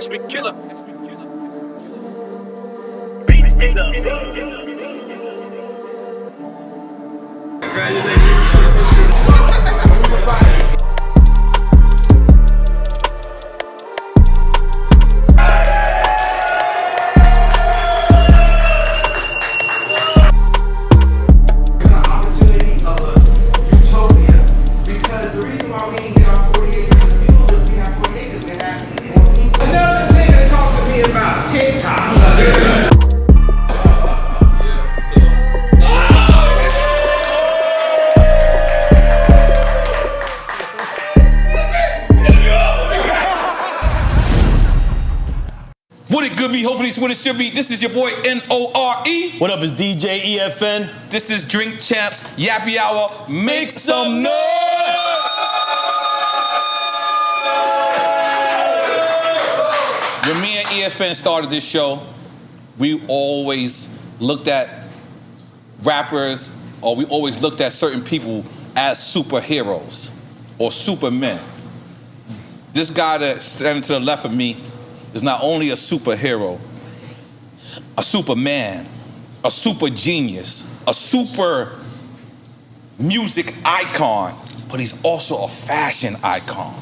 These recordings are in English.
been killer. Beats it up. What it could be, hopefully it's what it should be. This is your boy N-O-R-E. What up, it's DJ EFN. This is Drink Champs Yappy Hour. Make some noise! When me and EFN started this show, we always looked at rappers, or we always looked at certain people as superheroes or supermen. This guy that's standing to the left of me is not only a superhero, a superman, a super genius, a super music icon, but he's also a fashion icon.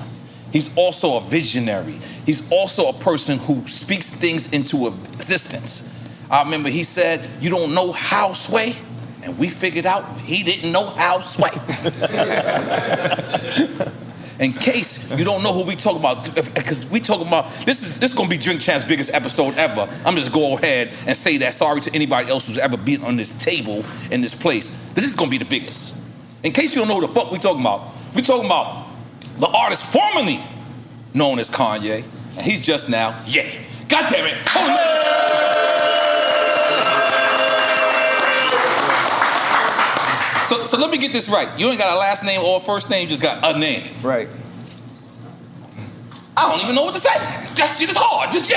He's also a visionary. He's also a person who speaks things into existence. I remember he said, "You don't know how sway?" And we figured out he didn't know how sway. In case you don't know who we talk about, because we talking about, this is gonna be Drink Champ's biggest episode ever. I'm just go ahead and say that, sorry to anybody else who's ever been on this table in this place. This is gonna be the biggest. In case you don't know who the fuck we talking about the artist formerly known as Kanye, and he's just now, God damn it. So let me get this right. You ain't got a last name or a first name, you just got a name. Right. I don't even know what to say. That shit is hard. Just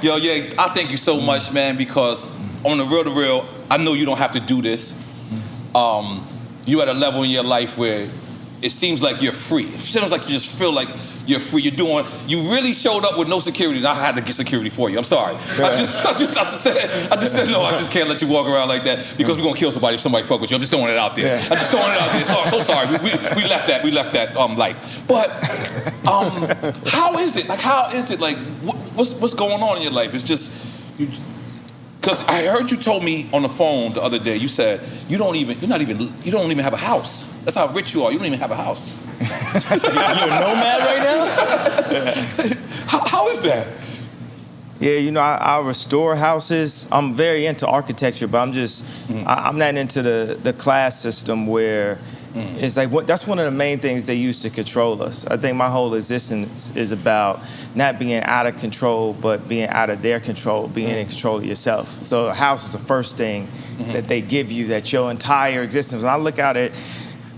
Yo, I thank you so much, man, because on the real, I know you don't have to do this. You at a level in your life where it seems like you're free. It seems like you just feel like you're free. You really showed up with no security, and I had to get security for you. I'm sorry. I just said, no, I just can't let you walk around like that because we're gonna kill somebody if somebody fuck with you. I'm just throwing it out there. I'm just throwing it out there. So sorry. We left that life. But how is it? Like what's going on in your life? It's just because I heard you told me on the phone the other day. You said you don't even have a house. That's how rich you are. You don't even have a house. You're a nomad right now? How is that? Yeah, I restore houses. I'm very into architecture, but I'm not into the class system where it's like that's one of the main things they use to control us. I think my whole existence is about not being out of control, but being out of their control, being in control of yourself. So a house is the first thing that they give you, that your entire existence. When I look out at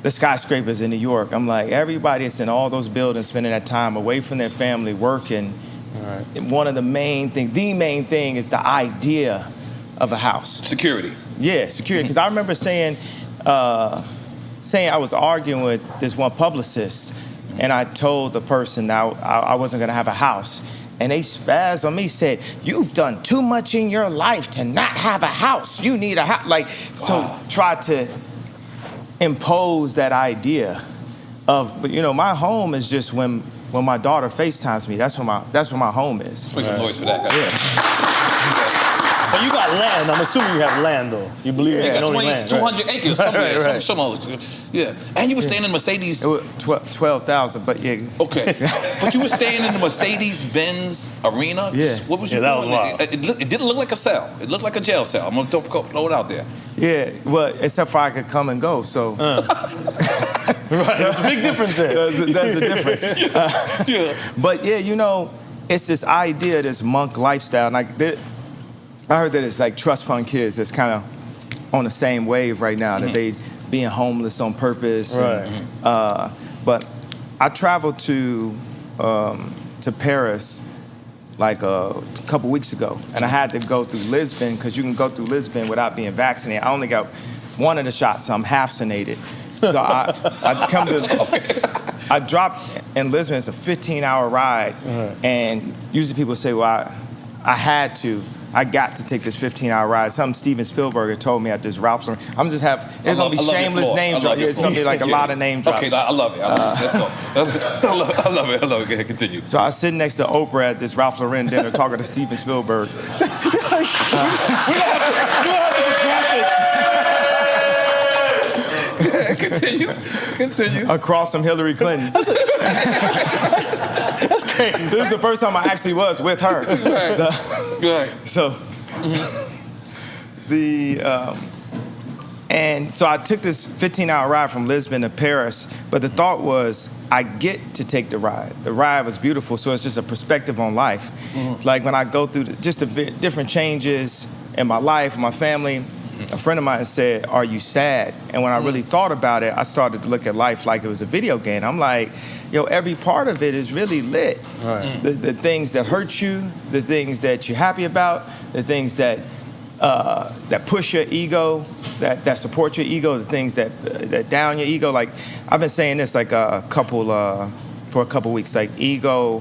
the skyscrapers in New York, I'm like, everybody that's in all those buildings spending that time away from their family, working. Right. One of the main thing is the idea of a house. Security. Yeah, security. Because I remember saying I was arguing with this one publicist, and I told the person that I wasn't going to have a house. And they spazzed on me, said, "You've done too much in your life to not have a house. You need a house." So tried to impose that idea of, but my home is just when my daughter FaceTimes me. That's where my home is. Make some noise for that guy. Yeah. But you got land. I'm assuming you have land, though. You believe you got 200 acres somewhere. Right. Some yeah. And you were staying in Mercedes. It was 12,000, but yeah. Okay. But you were staying in the Mercedes-Benz arena? Yeah. What was you that doing? was wild. It didn't look like a cell. It looked like a jail cell. I'm going to throw it out there. Yeah, well, except for I could come and go, so. Right, there's a big difference there. That's the difference. But yeah, it's this idea, this monk lifestyle. And I heard that it's like trust fund kids that's kind of on the same wave right now, that they being homeless on purpose. Right. But I traveled to Paris like a couple weeks ago, and I had to go through Lisbon because you can go through Lisbon without being vaccinated. I only got one of the shots, so I'm half-vaccinated. So I come to I dropped in Lisbon. It's a 15-hour ride, and usually people say, "Well, I got to take this 15-hour ride." Something Steven Spielberg had told me at this Ralph Lauren. It's gonna be shameless name drop. It's gonna be like a lot of name drops. Okay, I love it. Let's go. I love it. Okay, continue. So I was sitting next to Oprah at this Ralph Lauren dinner talking to Steven Spielberg. Continue. Across from Hillary Clinton. This is the first time I actually was with her. Right. So, and so I took this 15-hour ride from Lisbon to Paris, but the thought was, I get to take the ride. The ride was beautiful, so it's just a perspective on life. Like when I go through just the different changes in my life, my family, a friend of mine said, "Are you sad?" And when I really thought about it, I started to look at life like it was a video game. I'm like, every part of it is really lit. Right. The things that hurt you, the things that you're happy about, the things that push your ego, that support your ego, the things that down your ego. Like I've been saying this like for a couple weeks, like ego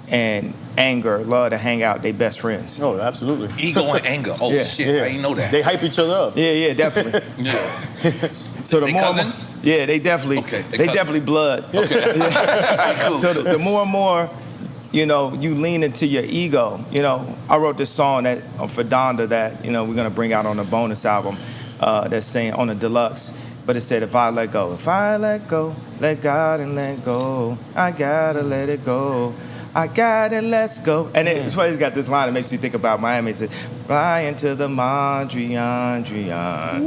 and anger love to hang out. They best friends. Oh, absolutely. Ego and anger. Oh shit, I didn't know that. They hype each other up. Yeah, definitely. So They cousins? They definitely. Okay, they definitely blood. Okay. Cool. So the more and more, you lean into your ego. I wrote this song for Donda that we're gonna bring out on the bonus album. That's saying on the deluxe. But it said, if I let go, let God and let go. I gotta let it go. I gotta let's go. And it's funny, it's got this line that makes you think about Miami. It says, fly into the Mondrian,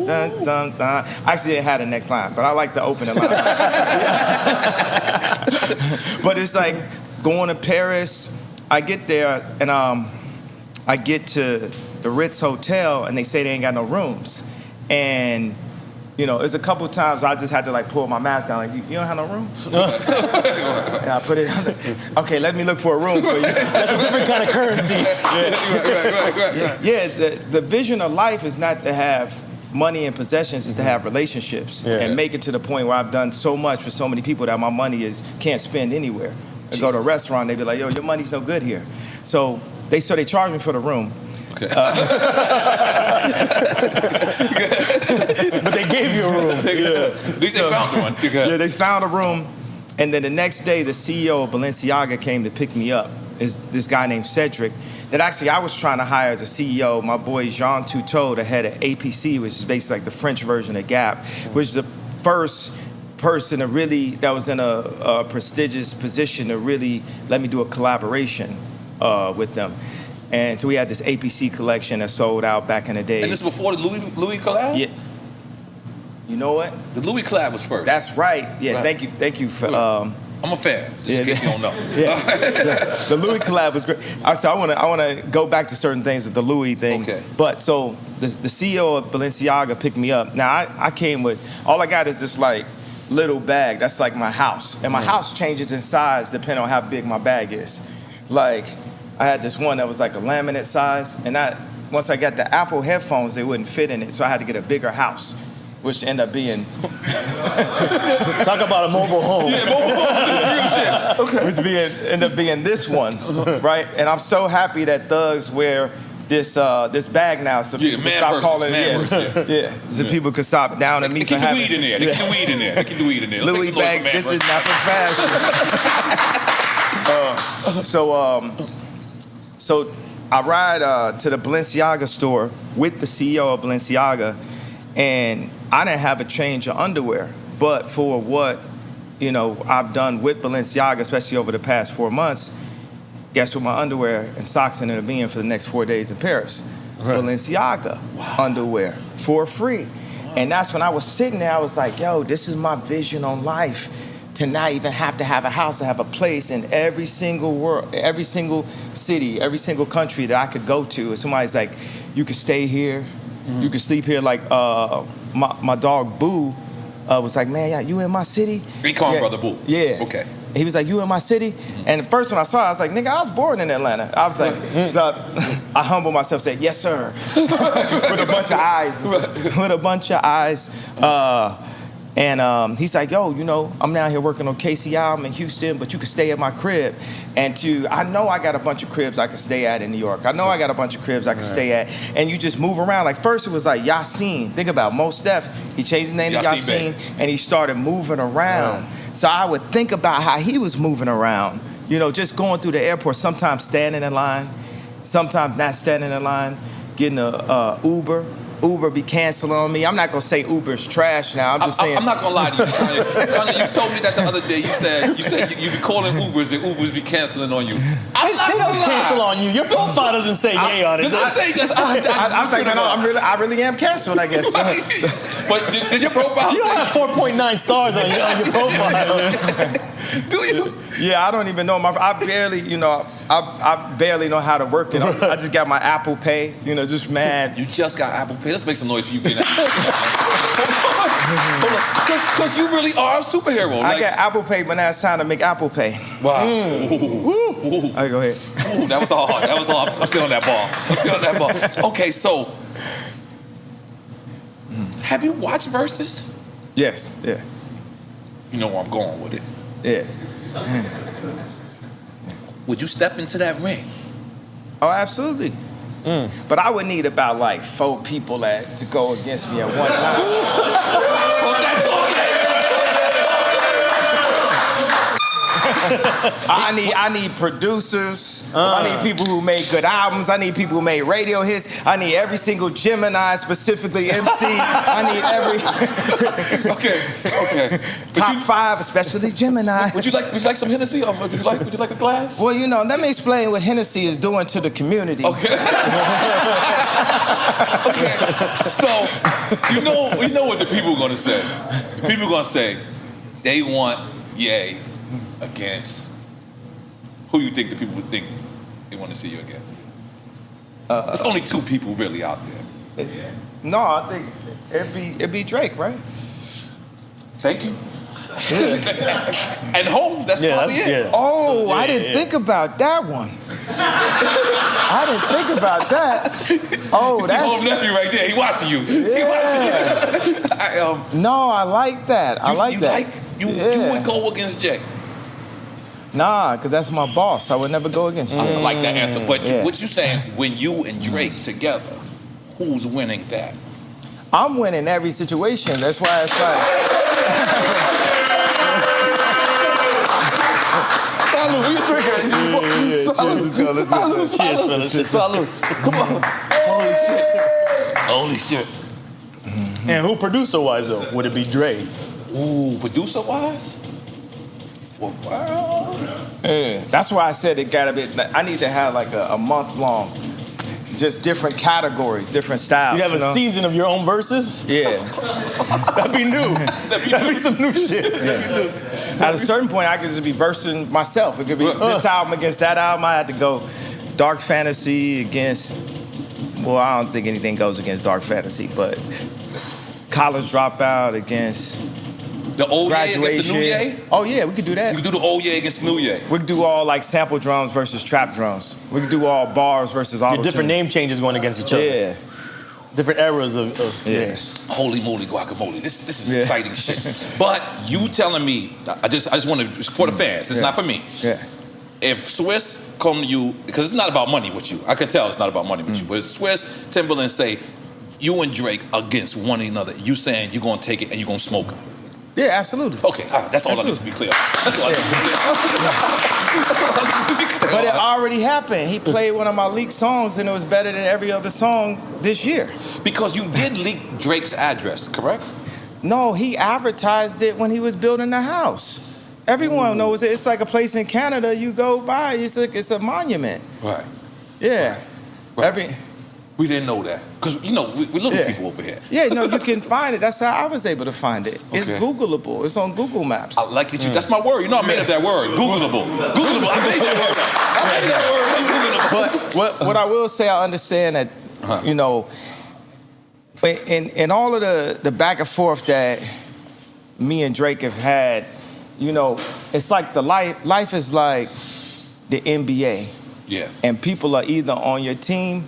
dun, dun, dun. Actually, it had a next line, but I like the opening line. But it's like going to Paris. I get there, and I get to the Ritz Hotel, and they say they ain't got no rooms. And there's a couple times I just had to pull my mask down. Like, you don't have no room? And I put it on. Okay, let me look for a room for you. That's a different kind of currency. Yeah, the vision of life is not to have money and possessions, is to have relationships and make it to the point where I've done so much for so many people that my money can't spend anywhere. I go to a restaurant, they be like, yo, your money's no good here. So they charge me for the room. Okay. But they gave you a room. At least they found one. Yeah, they found a room. And then the next day, the CEO of Balenciaga came to pick me up. Is this guy named Cedric that actually I was trying to hire as a CEO. My boy Jean Toutot, the head of APC, which is basically like the French version of Gap, which is the first person that was in a prestigious position to really let me do a collaboration with them. And so we had this APC collection that sold out back in the days. And this is before the Louis collab? Yeah. You know what? The Louis collab was first. That's right. Yeah, Right. Thank you for... I'm a fan, just in case you don't know. The Louis collab was great. So I want to go back to certain things with the Louis thing. Okay. But so the CEO of Balenciaga picked me up. Now I came with, all I got is this little bag. That's like my house. And my house changes in size depending on how big my bag is. Like, I had this one that was like a laminate size, and once I got the Apple headphones, they wouldn't fit in it, so I had to get a bigger house, which ended up being... Talk about a mobile home. Yeah, mobile home. This real shit. Okay. Which ended up being this one, right? And I'm so happy that thugs wear this bag now, so people can stop calling it. So people can stop down and me for having... Keep the weed in there. They keep the weed in there. They keep the weed in there. Let's Louis make some noise bag, for Man this Versus. is not for fashion. So I ride to the Balenciaga store with the CEO of Balenciaga, and I didn't have a change of underwear. But for what, I've done with Balenciaga, especially over the past 4 months, guess what my underwear and socks ended up being for the next 4 days in Paris? Right. Balenciaga underwear for free. And that's when I was sitting there, I was like, yo, this is my vision on life. To not even have to have a house, to have a place in every single city, every single country that I could go to. And somebody's like, you could stay here, you could sleep here. Like my dog Boo was like, man, yeah, you in my city? We call him Brother Boo. Yeah. Okay. He was like, you in my city? And the first one I saw, I was like, nigga, I was born in Atlanta. I was like, so I humbled myself, said, yes, sir. With a bunch of eyes. And he's like, yo, you know, I'm down here working on KCI. I'm in Houston, but you can stay at my crib. And I know I got a bunch of cribs I can stay at in New York. I know I got a bunch of cribs I can stay at. And you just move around. Like first it was like Yassine. Think about it. Mos Def. He changed his name to Yassine, and he started moving around. So I would think about how he was moving around. You know, just going through the airport, sometimes standing in line, sometimes not standing in line, getting a Uber. Uber be canceling on me. I'm not gonna say Uber's trash now. I'm just saying. I'm not gonna lie to you, Kanye. Kanye, you told me that the other day. You said you be calling Ubers and Ubers be canceling on you. I'm not They gonna don't cancel on you. Your profile doesn't say yay on it. Does it say that? I was like, no, I really am canceled, I guess. But did your profile? You don't have 4.9 stars on your profile. Do you? Yeah, I don't even know I barely, you know, I barely know how to work it. I just got my Apple Pay, you know, just mad. You just got Apple Pay. Let's make some noise for you being because you really are a superhero. I got Apple Pay, but now it's time to make Apple Pay. Wow. Ooh. All right, go ahead. Ooh, that was hard. That was hard. I'm still on that ball. Okay, so have you watched Versus? Yes, yeah. You know where I'm going with it. Yeah. Would you step into that ring? Oh, absolutely. But I would need about like 4 people to go against me at one time. Well, that's okay. I need producers. I need people who make good albums. I need people who make radio hits. I need every single Gemini, specifically MC. I need every Okay. top 5, especially Gemini. Would you like some Hennessy? Would you like a glass? Well, you know, let me explain what Hennessy is doing to the community. Okay. Okay. So you know what the people are gonna say. People are gonna say they want Ye against who you think the people would think they want to see you against. There's only 2 people really out there. No, I think it'd be Drake, right? Thank you. And Hov, that's probably it. Yeah. Oh, I didn't think about that one. I didn't think about that. Oh, You see Hov's nephew right there. He watching you. He watching you. No, I like that. I like that. You would go against Jay. Nah, because that's my boss. I would never go against you. I like that answer. But Yeah. what you saying, when you and Drake together, who's winning that? I'm winning every situation. That's why it's like. Salud, you drinking? Cheers, fellas. Salud. Come on. Holy shit. And who producer-wise, though? Would it be Dre? Ooh, producer-wise? Well, Yeah. That's why I said it gotta be. I need to have like a month long, just different categories, different styles. You have a know? season of your own verses? Yeah. That'd be new. That'd be some new shit. At a certain point, I could just be versing myself. It could be this album against that album. I had to go dark fantasy against. Well, I don't think anything goes against dark fantasy, but college dropout against. the old Ye Graduation. against the new Ye? Oh yeah, we could do that. You could do the old Ye against the new Ye. We could do all like sample drums versus trap drums. We could do all bars versus auto. Different name changes going against each other. Yeah. Different eras of Yeah. Holy moly guacamole. This is exciting shit. But you telling me, I just want to, for the fans, this is not for me. Yeah. If Swiss come to you, because it's not about money with you. I can tell it's not about money with you. But if Swiss, Timberland say, you and Drake against one another, you saying you're going to take it and you're going to smoke him. Yeah, absolutely. Okay, all right, that's all I need to be clear. That's all I need to be clear. But it already happened. He played one of my leaked songs and it was better than every other song this year. Because you did leak Drake's address, correct? No, he advertised it when he was building the house. Everyone knows it. It's like a place in Canada you go by. It's a monument. Right. Yeah. Right. We didn't know that. Because, you know, we little people over here. Yeah, no, you can find it. That's how I was able to find it. It's Okay. Googleable. It's on Google Maps. I like that you, that's my word. You know I made up that word. Googleable. Googleable. I made that word. But what I will say, I understand that, you know, in all of the back and forth that me and Drake have had, you know, it's like life is like the NBA. Yeah. And people are either on your team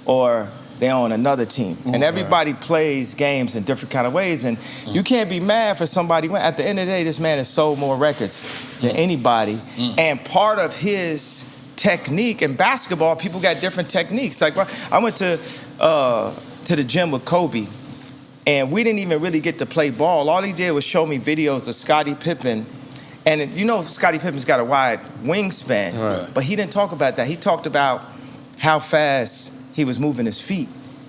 or they're on another team. And everybody plays games in different kind of ways. And you can't be mad for somebody. At the end of the day, this man has sold more records than anybody. And part of his technique in basketball, people got different techniques. Like, I went to the gym with Kobe, and we didn't even really get to play ball. All he did was show me videos of Scottie Pippen. And you know, Scottie Pippen's got a wide wingspan, but he didn't talk about that. He talked about how fast he was moving his feet.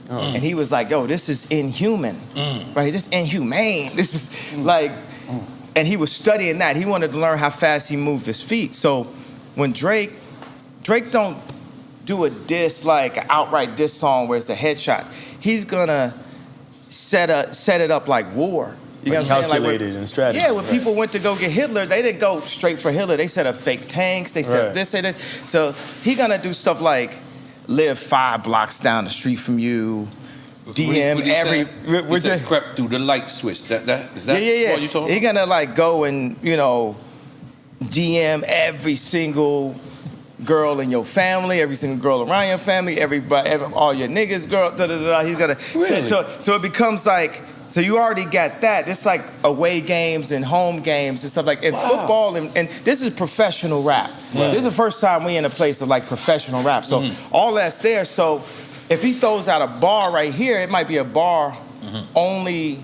And he was like, yo, this is inhuman, right? This is inhumane. This is like, and he was studying that. He wanted to learn how fast he moved his feet. So when Drake don't do a diss, like an outright diss song where it's a headshot. He's gonna set it up like war. You know what I'm saying? Calculated and strategy. Yeah, when people went to go get Hitler, they didn't go straight for Hitler. They set up fake tanks. They set up this and this. So he gonna do stuff like live 5 blocks down the street from you, DM every. He said crept through the light switch. Is that what you talking He about? gonna like go and DM every single girl in your family, every single girl around your family, everybody, all your niggas, girl. He's gonna. Really? So it becomes like. So you already got that. It's like away games and home games and stuff like in football. And this is professional rap. This is the first time we in a place of like professional rap. So all that's there. So if he throws out a bar right here, it might be a bar only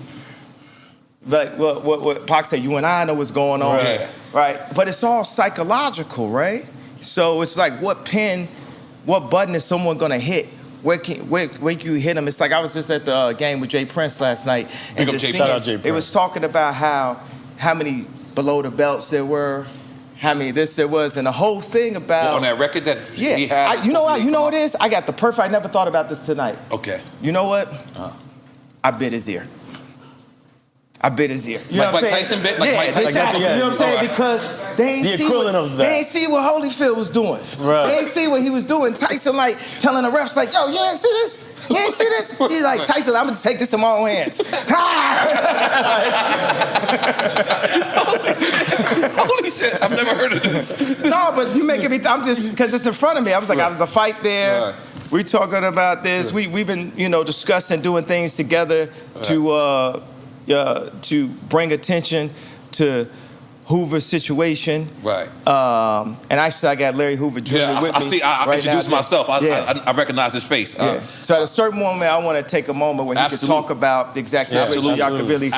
like what Pac said, you and I know what's going on. Right? But it's all psychological, right? So it's like what button is someone gonna hit? Where can you hit him? It's like I was just at the game with Jay Prince last night, and just seeing they was talking about how many below the belts there were, how many this there was, and the whole thing about on that record that he had. You know what it is? I got the perfect. I never thought about this tonight. Okay. You know what? I bit his ear. You know what I'm saying? Tyson bit? Like Mike Tyson? Exactly. You know what I'm saying? Because they ain't see what Holyfield was doing. Right. They ain't see what he was doing. Tyson like telling the refs like, yo, you ain't see this? You ain't see this? He's like, Tyson, I'm gonna just take this in my own hands. Holy shit, I've never heard of this. No, but you making me, I'm just, because it's in front of me. I was like, I was a fight there. Right. We talking about this. We've been, discussing doing things together to bring attention to Hoover's situation. Right. And actually, I got Larry Hoover Jr. with me. I introduced myself. I recognize his face. So at a certain moment, I want to take a moment where he could talk about the exact situation. So y'all could really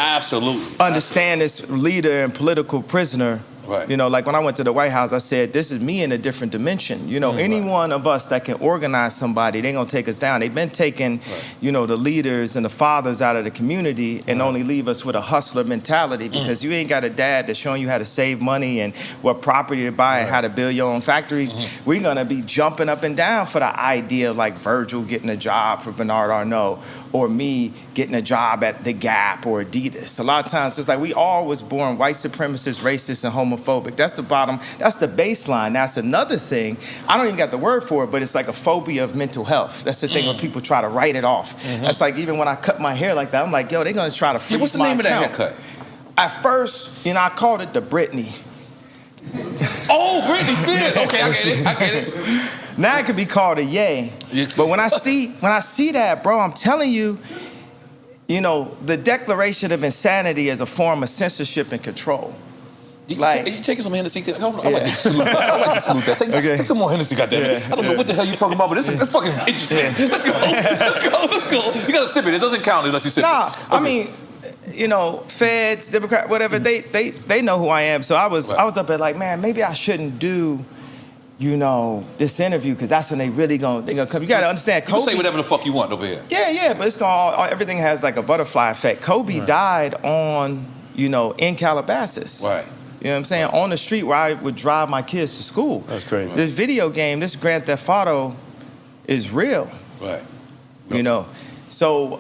understand this leader and political prisoner. Right. Like when I went to the White House, I said, this is me in a different dimension. Any one of us that can organize somebody, they gonna take us down. They've been taking, the leaders and the fathers out of the community and only leave us with a hustler mentality because you ain't got a dad that's showing you how to save money and what property to buy and how to build your own factories. We're gonna be jumping up and down for the idea of like Virgil getting a job for Bernard Arnault or me getting a job at The Gap or Adidas. A lot of times it's like we all was born white supremacists, racist, and homophobic. That's the bottom, that's the baseline. That's another thing. I don't even got the word for it, but it's like a phobia of mental health. That's the thing when people try to write it off. That's like even when I cut my hair like that, I'm like, yo, they're gonna try to freeze my account. What's the name of that haircut? At first, I called it the Britney. Oh, Britney Spears. Okay, I get it. Now it could be called a yay. But when I see that, bro, I'm telling you, the Declaration of Insanity is a form of censorship and control. You taking some Hennessy? I like to salute that. Take some more Hennessy, goddammit. I don't know what the hell you're talking about, but it's fucking interesting. Let's go. You gotta sip it. It doesn't count unless you sip it. I mean, feds, Democrat, whatever, they know who I am. So I was up there like, man, maybe I shouldn't do, this interview because that's when they gonna come. You gotta understand, Kobe. You say whatever the fuck you want over here. Yeah, but it's everything has like a butterfly effect. Kobe died on, in Calabasas. Right. You know what I'm saying? On the street where I would drive my kids to school. That's crazy. This video game, this Grand Theft Auto, is real. Right. So,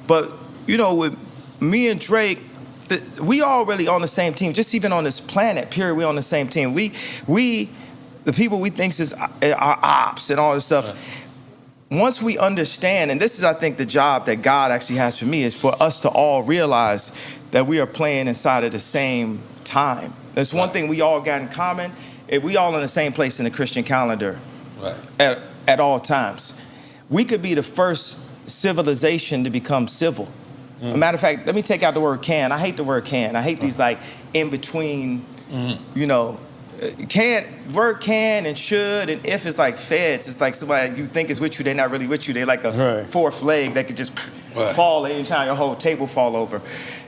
but with me and Drake, we all really on the same team. Just even on this planet, period, we on the same team. We the people we think is our ops and all this stuff. Right. Once we understand, and this is, I think, the job that God actually has for me, is for us to all realize that we are playing inside of the same time. There's one thing we all got in common. If we all in the same place in the Christian calendar at all times. We could be the first civilization to become civil. As a matter of fact, let me take out the word can. I hate the word can. I hate these like in between, you know, word can and should and if is like feds. It's like somebody you think is with you, they're not really with you. They're like a fourth leg that could just fall anytime your whole table fall over.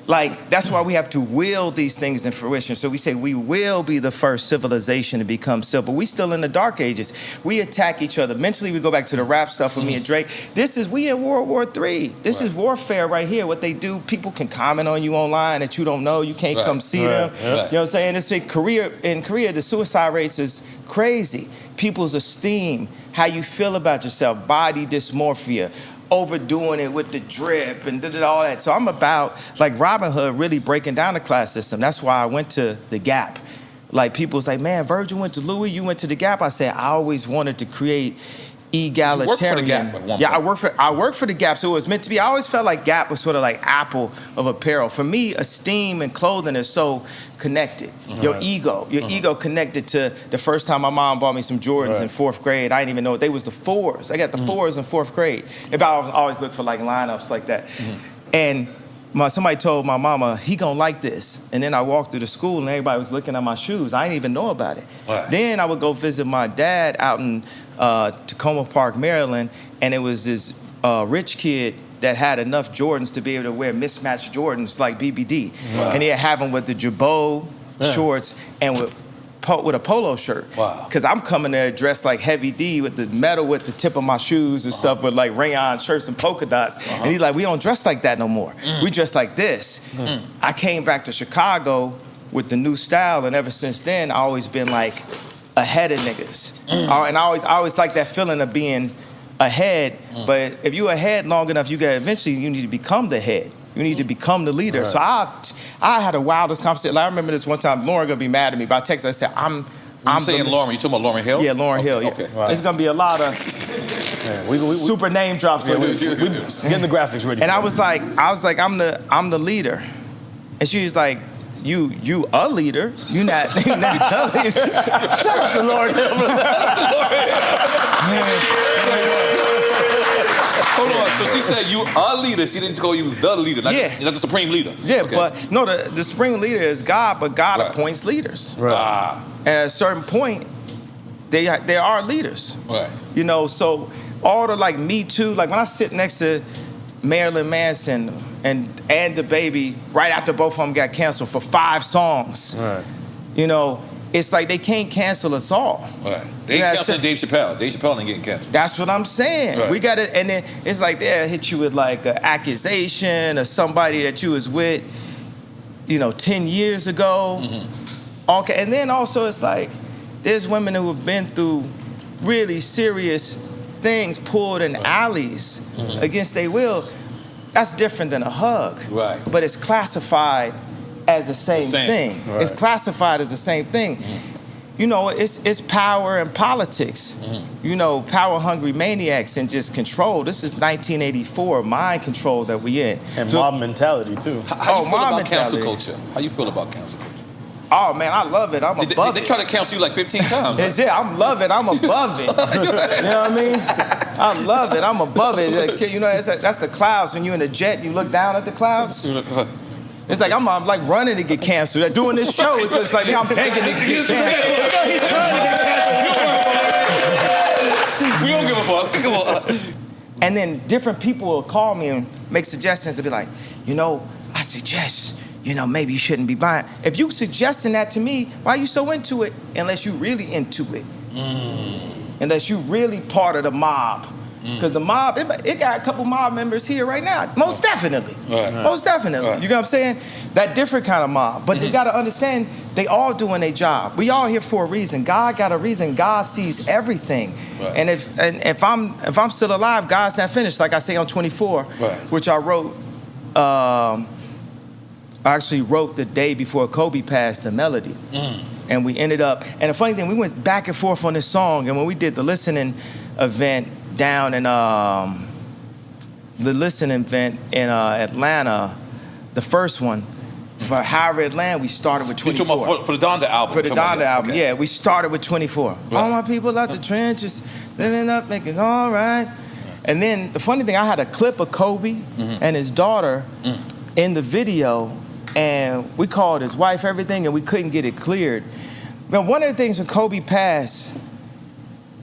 Like, that's why we have to will these things in fruition. So we say we will be the first civilization to become civil. We still in the dark ages. We attack each other. Mentally, we go back to the rap stuff with me and Drake. We in World War III. This is warfare right here. What they do, people can comment on you online that you don't know. You can't come see them. You know what I'm saying? It's in Korea, the suicide rates is crazy. People's esteem, how you feel about yourself, body dysmorphia, overdoing it with the drip and all that. So I'm about, like, Robin Hood really breaking down the class system. That's why I went to the Gap. Like, people's like, man, Virgil went to Louis, you went to the Gap. I said, I always wanted to create egalitarian. You worked for the Gap at one point. I worked for the Gap, so it was meant to be. I always felt like Gap was sort of like Apple of apparel. For me, esteem and clothing is so connected. Your ego connected to the first time my mom bought me some Jordans in 4th grade. I didn't even know they was the 4s. I got the 4s in 4th grade. I always looked for like lineups like that. And somebody told my mama, he gonna like this. And then I walked through the school and everybody was looking at my shoes. I didn't even know about it. Then I would go visit my dad out in Tacoma Park, Maryland, and it was this rich kid that had enough Jordans to be able to wear mismatched Jordans like BBD. And he'd have them with the Jabot shorts and with a polo shirt. Because I'm coming there dressed like Heavy D with the metal with the tip of my shoes and stuff with like rayon shirts and polka dots. And he's like, we don't dress like that no more. We dress like this. I came back to Chicago with the new style, and ever since then, I always been like ahead of niggas. And I always like that feeling of being ahead. But if you ahead long enough, you need to become the head. You need to become the leader. So I had the wildest conversation. Like, I remember this one time, Lauren gonna be mad at me, but I texted her, I said, I'm saying Lauren, you talking about Lauryn Hill? Yeah, Lauryn Hill. Yeah. Okay. There's gonna be a lot of super name drops. We getting the graphics ready. And I was like, I'm the leader. And she was like, you a leader. You not the leader. Shout out to Lauryn Hill. Hold on. So she said you a leader. She didn't call you the leader. Like the supreme leader. Yeah, but no, the supreme leader is God, but God appoints leaders. And at a certain point, they are leaders. You know, so all the like Me Too, like when I sit next to Marilyn Manson and DaBaby right after both of them got canceled for 5 songs, you know, it's like they can't cancel us all. They canceled Dave Chappelle. Dave Chappelle ain't getting canceled. That's what I'm saying. We got it, and then it's like they'll hit you with like an accusation of somebody that you was with, you know, 10 years ago. Okay, and then also it's like there's women who have been through really serious things, pulled in alleys against their will. That's different than a hug. But it's classified as the same thing. It's classified as the same thing. You know, it's power and politics. You know, power-hungry maniacs and just control. This is 1984, mind control that we in. And mob mentality, too. How you feel about cancel culture? How you feel about cancel culture? Oh, man, I love it. I'm above it. They try to cancel you like 15 times. I'm love it. I'm above it. You know what I mean? I love it. I'm above it. You know, that's the clouds. When you're in a jet, you look down at the clouds. It's like I'm like running to get canceled. Doing this show, it's just like I'm begging to get canceled. He's trying to get canceled. We don't give a fuck. And then different people will call me and make suggestions and be like, you know, I suggest, you know, maybe you shouldn't be buying. If you suggesting that to me, why are you so into it? Unless you really into it. Unless you really part of the mob. Because the mob, it got a couple mob members here right now. Most definitely. Most definitely. You know what I'm saying? That different kind of mob. But you got to understand, they all doing their job. We all here for a reason. God got a reason. God sees everything. And if I'm still alive, God's not finished. Like I say on 24, which I wrote. I actually wrote the day before Kobe passed the melody. And we ended up, and the funny thing, we went back and forth on this song. And when we did the listening event down in Atlanta, the first one, for However Atlanta, we started with 24. You talking about for the Donda album? For the Donda album, yeah. We started with 24. All my people out the trenches, living up, making all right. And then the funny thing, I had a clip of Kobe and his daughter in the video, and we called his wife, everything, and we couldn't get it cleared. Now, one of the things when Kobe passed,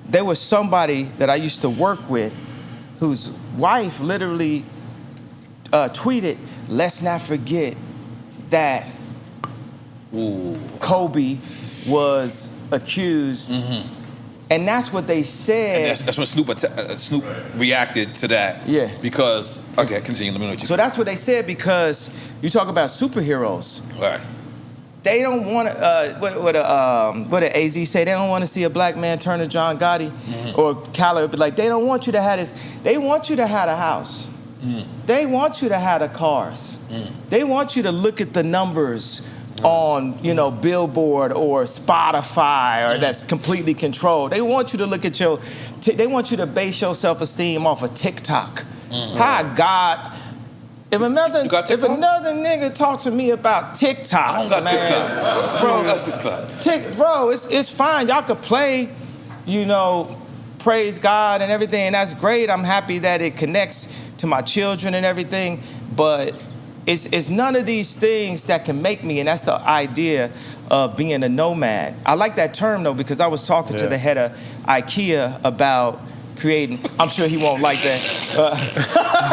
there was somebody that I used to work with whose wife literally tweeted, "Let's not forget that Kobe was accused." And that's what they said. And that's when Snoop reacted to that. Yeah. Because, okay, continue. Let me know what you So that's what they said, because you talk about superheroes. Right. They don't want to, what did AZ say? They don't want to see a black man turn to John Gotti or Khaled. But like, they don't want you to have this. They want you to have a house. They want you to have the cars. They want you to look at the numbers on, Billboard or Spotify, or that's completely controlled. They want you to look at they want you to base your self-esteem off of TikTok. Hi, God. If another nigga talk to me about TikTok, I don't got TikTok. Bro, I don't got TikTok. Bro, it's fine. Y'all could play, praise God and everything, and that's great. I'm happy that it connects to my children and everything, but it's none of these things that can make me, and that's the idea of being a nomad. I like that term, though, because I was talking to the head of IKEA about creating. I'm sure he won't like that.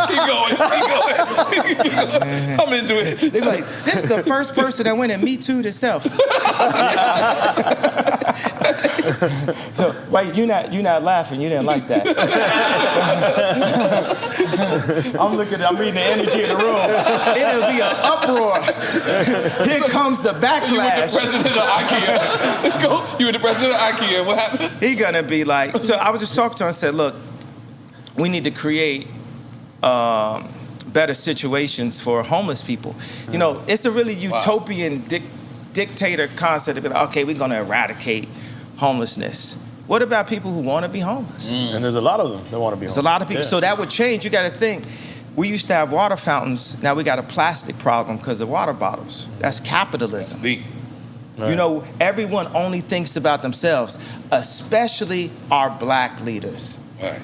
Keep going. I'm into it. They're like, this is the first person that went and Me Too'd himself. So, wait, you're not laughing. You didn't like that. I'm reading the energy in the room. It'll be an uproar. Here comes the backlash. So you were the president of IKEA. Let's go. You were the president of IKEA. What happened? He gonna be like, so I was just talking to him and said, look, we need to create better situations for homeless people. It's a really utopian dictator concept to be like, okay, we're gonna eradicate homelessness. What about people who want to be homeless? And there's a lot of them that want to be homeless. There's a lot of people. Yeah. So that would change. You got to think. We used to have water fountains. Now we got a plastic problem because of water bottles. That's capitalism. Deep. Right. Everyone only thinks about themselves, especially our black leaders. Right.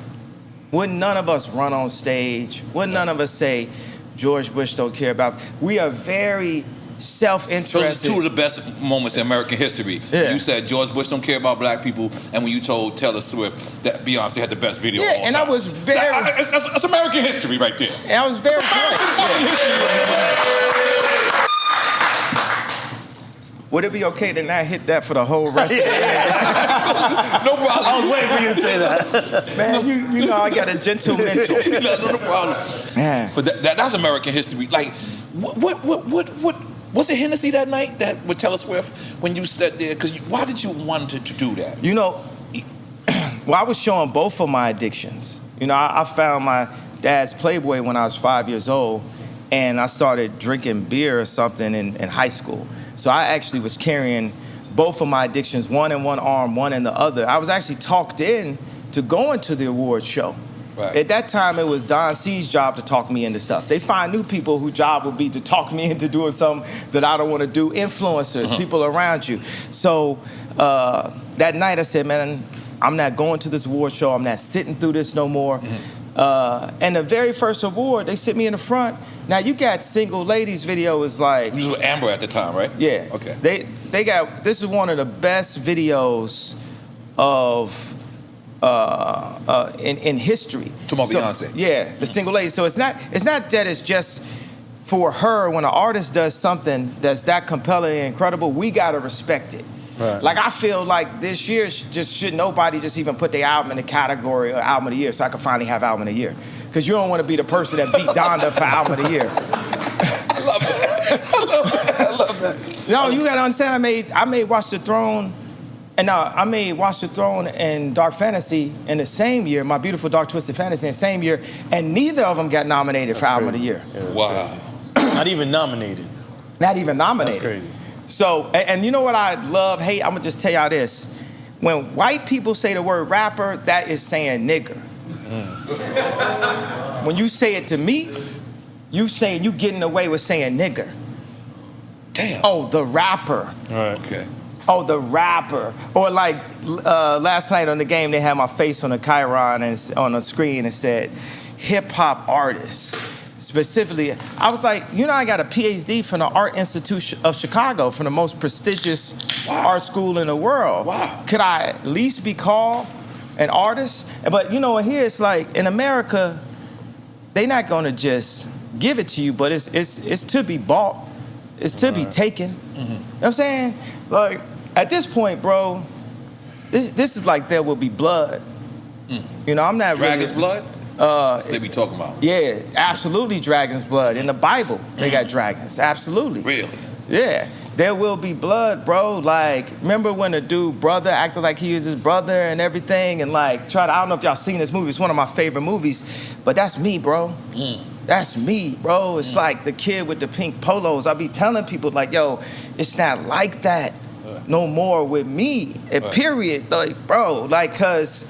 Wouldn't none of us run on stage? Wouldn't none of us say, George Bush don't care about? We are very self-interested. Those are two of the best moments in American history. Yeah. You said George Bush don't care about black people, and when you told Taylor Swift that Beyonce had the best video of all and time. I was very... That's American history right there. And I was very... Would it be okay to not hit that for the whole rest of the day? No problem. I was waiting for you to say that. Man, you know I got a gentle mental. No problem. Man. But that's American history. Like, what was it Hennessy that night that with Taylor Swift when you sat there? Because why did you want to do that? I was showing both of my addictions. I found my dad's Playboy when I was 5 years old, and I started drinking beer or something in high school. So I actually was carrying both of my addictions, one in one arm, one in the other. I was actually talked in to going to the award show. Right. At that time, it was Don C's job to talk me into stuff. They find new people whose job would be to talk me into doing something that I don't want to do. Influencers, people around you. So that night I said, man, I'm not going to this award show. I'm not sitting through this no more. And the very first award, they sit me in the front. Now you got Single Ladies video is like... You was with Amber at the time, right? Yeah. Okay. They got... This is one of the best videos of... in history. Talking about Beyonce. Yeah, the Single Ladies. So it's not that it's just for her. When an artist does something that's that compelling and incredible, we gotta respect it. Right. Like I feel like this year should nobody just even put their album in the category of album of the year, so I can finally have album of the year. Because you don't want to be the person that beat Donda for album of the year. I love that. You gotta understand. I made Watch the Throne. And now I made Watch the Throne and Dark Fantasy in the same year, My Beautiful Dark Twisted Fantasy in the same year, and neither of them got nominated for Album of the Year. Yeah, wow. Not even nominated. Not even nominated. That's crazy. So, and you know what I love, hate? I'm gonna just tell y'all this. When white people say the word rapper, that is saying nigger. When you say it to me, you getting away with saying nigger. Damn. Oh, the rapper. All right. Okay. Oh, the rapper. Or like last night on the game, they had my face on the chyron and on the screen and said, hip hop artists. Specifically, I was like, I got a PhD from the Art Institute of Chicago, from the most prestigious art school in the world. Wow. Could I at least be called an artist? But here it's like, in America, they not gonna just give it to you, but it's to be bought. It's to be taken. You know what I'm saying? Like, at this point, bro, this is like There Will Be Blood. I'm not Dragon's really... blood? That's what they be talking about. Yeah, absolutely dragon's blood. In the Bible, they got dragons. Absolutely. Really? Yeah. There will be blood, bro. Like, remember when the dude brother acted like he was his brother and everything, and like I don't know if y'all seen this movie. It's one of my favorite movies, but that's me, bro. That's me, bro. It's like the kid with the pink polos. I be telling people like, yo, it's not like that no more with me. Period. Like, bro, like, cause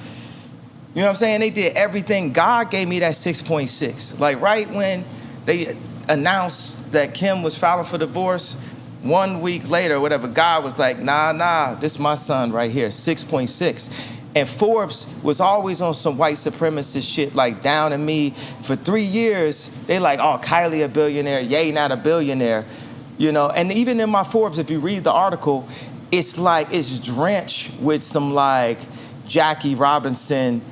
you know what I'm saying? They did everything. God gave me that 6.6. Like, right when they announced that Kim was filing for divorce, 1 week later, whatever, God was like, nah, this is my son right here, 6.6. And Forbes was always on some white supremacist shit, like down on me. For 3 years, they like, oh, Kylie a billionaire, Ye not a billionaire. And even in my Forbes, if you read the article, it's like, it's drenched with some like Jackie Robinson.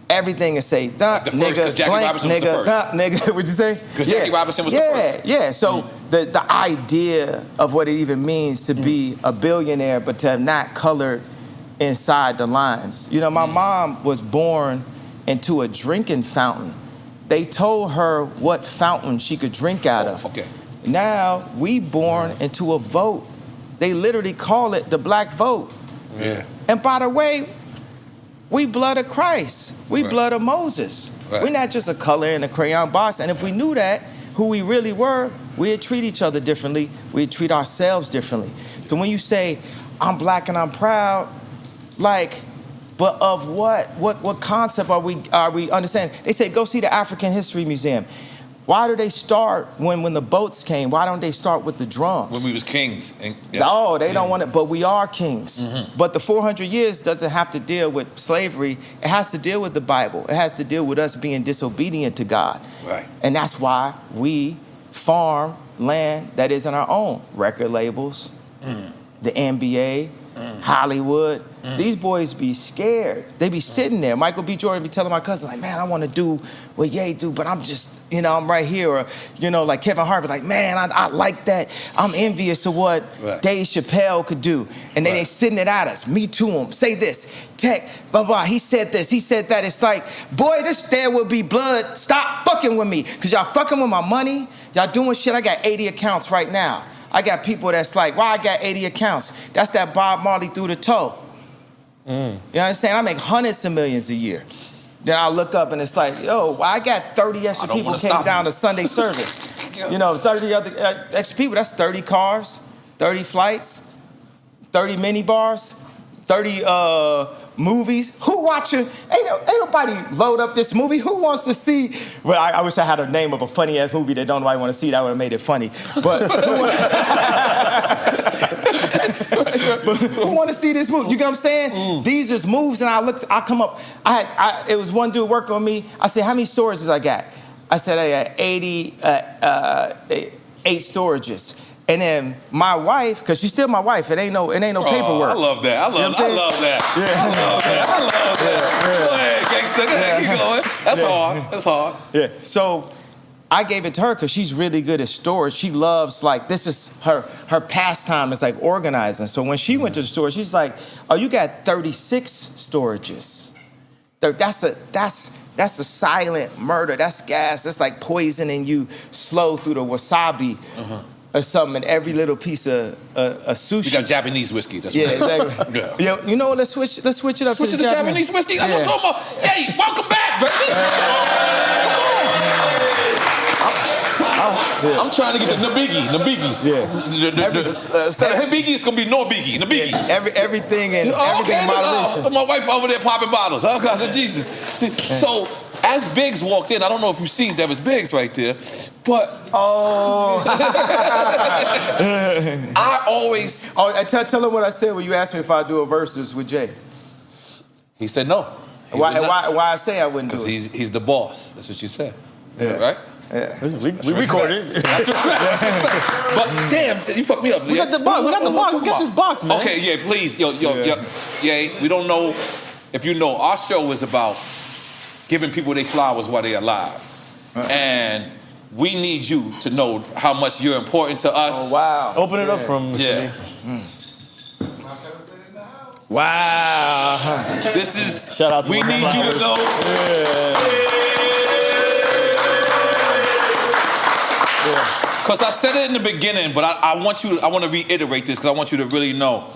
Everything is say, duh, The first, nigga, 'cause Jackie blank, Robinson was the nigga, first. duh, nigga. What'd you say? Because Jackie Robinson was the first. Yeah. So the idea of what it even means to be a billionaire, but to have not colored inside the lines. My mom was born into a drinking fountain. They told her what fountain she could drink out of. Okay. Now we born into a vote. They literally call it the black vote. Yeah. And by the way, we blood of Christ. We blood of Moses. Right. We're not just a color in a crayon box. And if we knew that, who we really were, we'd treat each other differently. We'd treat ourselves differently. So when you say, I'm black and I'm proud, like, but of what? What concept are we understanding? They say, go see the African History Museum. Why do they start when the boats came? Why don't they start with the drums? When we was kings. Oh, they don't want it, but we are kings. But the 400 years doesn't have to deal with slavery. It has to deal with the Bible. It has to deal with us being disobedient to God. Right. And that's why we farm land that isn't our own. Record labels, the NBA, Hollywood. These boys be scared. They be sitting there. Michael B. Jordan be telling my cousin, like, man, I want to do what Ye do, but I'm just, I'm right here. Or, like Kevin Hart be like, man, I like that. I'm envious of what Dave Chappelle could do. And then they sitting it at us. Me to him. Say this. Tech, blah, blah. He said this. He said that. It's like, boy, this There Will Be Blood. Stop fucking with me. Because y'all fucking with my money. Y'all doing shit. I got 80 accounts right now. I got people that's like, why I got 80 accounts? That's that Bob Marley through the toe. You understand? I make hundreds of millions a year. Then I look up and it's like, yo, I got 30 extra people came down to Sunday service. 30 other extra people, that's 30 cars, 30 flights, 30 mini bars, 30 movies. Who watching? Ain't nobody load up this movie. Who wants to see? Well, I wish I had a name of a funny ass movie that don't nobody want to see. That would have made it funny. But who want to see this movie? You get what I'm saying? These is moves, and I come up. It was one dude working with me. I said, how many storages I got? I said I got 8 storages. And then my wife, because she's still my wife, it ain't no paperwork. I love that. I love that. Go ahead, gangster. Go ahead, keep going. That's hard. Yeah. So I gave it to her because she's really good at storage. She loves, like, this is her pastime is like organizing. So when she went to the store, she's like, oh, you got 36 storages. That's a silent murder. That's gas. That's like poisoning you slow through the wasabi. Or something in every little piece of sushi. You got Japanese whiskey. That's exactly. Yeah. You know what? Let's switch it up. Switch to the Japanese whiskey. That's what I'm talking about. Hey, welcome back, baby. I'm trying to get the Nabigi. Yeah. Instead of Hibiki, it's gonna be Norbigi. Nabigi. Everything in moderation. My wife over there popping bottles. Oh God, Jesus. So as Biggs walked in, I don't know if you seen that was Biggs right there, but Oh. I always. Oh, and tell him what I said when you asked me if I'd do a versus with Jay. He said no. Why I say I wouldn't do it? Because he's the boss. That's what you said. Yeah. Right? Yeah. We recorded. That's respect. But damn, you fucked me up. We got the box. We got the box. Let's get this box, man. Okay, yeah, please. Yo. We don't know if you know, our show is about giving people their flowers while they're alive. And we need you to know how much you're important to us. Oh, wow. Open it up from Yeah. Wow. This is, Shout out to we my need you to flowers. know. Because I said it in the beginning, but I want to reiterate this because I want you to really know,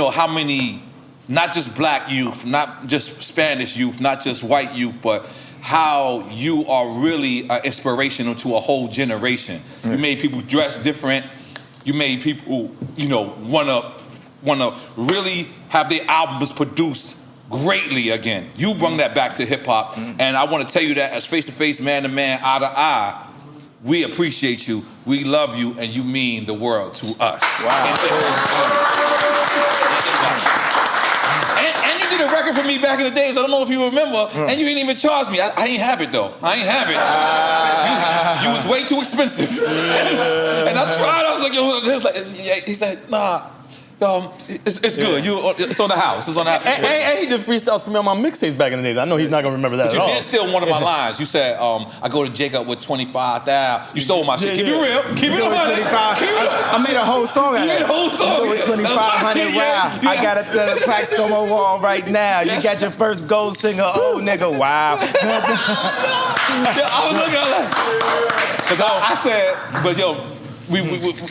how many, not just black youth, not just Spanish youth, not just white youth, but how you are really inspirational to a whole generation. You made people dress different. You made people, wanna really have their albums produced greatly again. You brought that back to hip hop, and I want to tell you that as face to face, man to man, eye to eye, we appreciate you, we love you, and you mean the world to us. Wow. And you did a record for me back in the days. I don't know if you remember, and you didn't even charge me. I ain't have it though. I ain't have it. You was way too expensive. And I tried. I was like, he said, nah. It's good. It's on the house. It's on the house. And he did freestyles for me on my mixtapes back in the days. I know he's not gonna remember that But at all. you did steal one of my lines. You said, I go to Jacob with 25,000. You stole my shit. Keep it real. Keep it 25. I made a whole song out of You made that. a whole song. With 2,500, wow. I got a plaque on my wall right now. You got your first gold singer, oh nigga, wow. I was looking at that. Because I said, but yo,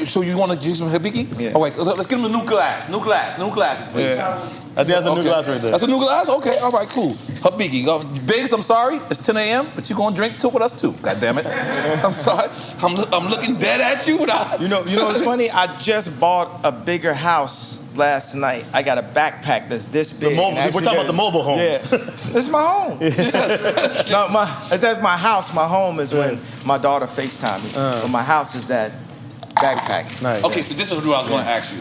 so you want to do some Hibiki? Yeah. All right, let's get him a new glass. New glasses, please. I think that's a new glass right there. That's a new glass? Okay, all right, cool. Habiki. Biggs, I'm sorry. It's 10 a.m., but you're going to drink two with us too. God damn it. I'm sorry. I'm looking dead at you. You know what's funny? I just bought a bigger house last night. I got a backpack that's this big. We're talking about the mobile homes. Yeah. This is my home. Yes. No, that's my house. My home is when my daughter FaceTime me. But my house is that backpack. Nice. Okay, so this is what I was going to ask you.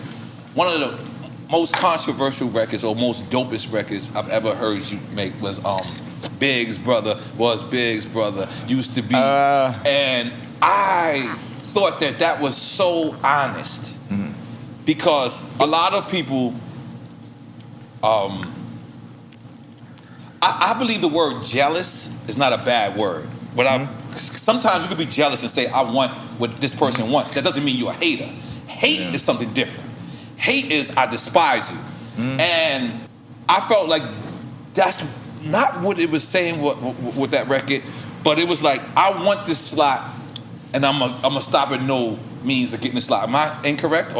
One of the most controversial records or most dopest records I've ever heard you make was Biggs' brother, used to be. And I thought that was so honest. Because a lot of people, I believe the word jealous is not a bad word. Sometimes you could be jealous and say, I want what this person wants. That doesn't mean you're a hater. Hate is something different. Hate is I despise you. And I felt like that's not what it was saying with that record, but it was like, I want this slot and I'm gonna stop at no means of getting the slot. Am I incorrect?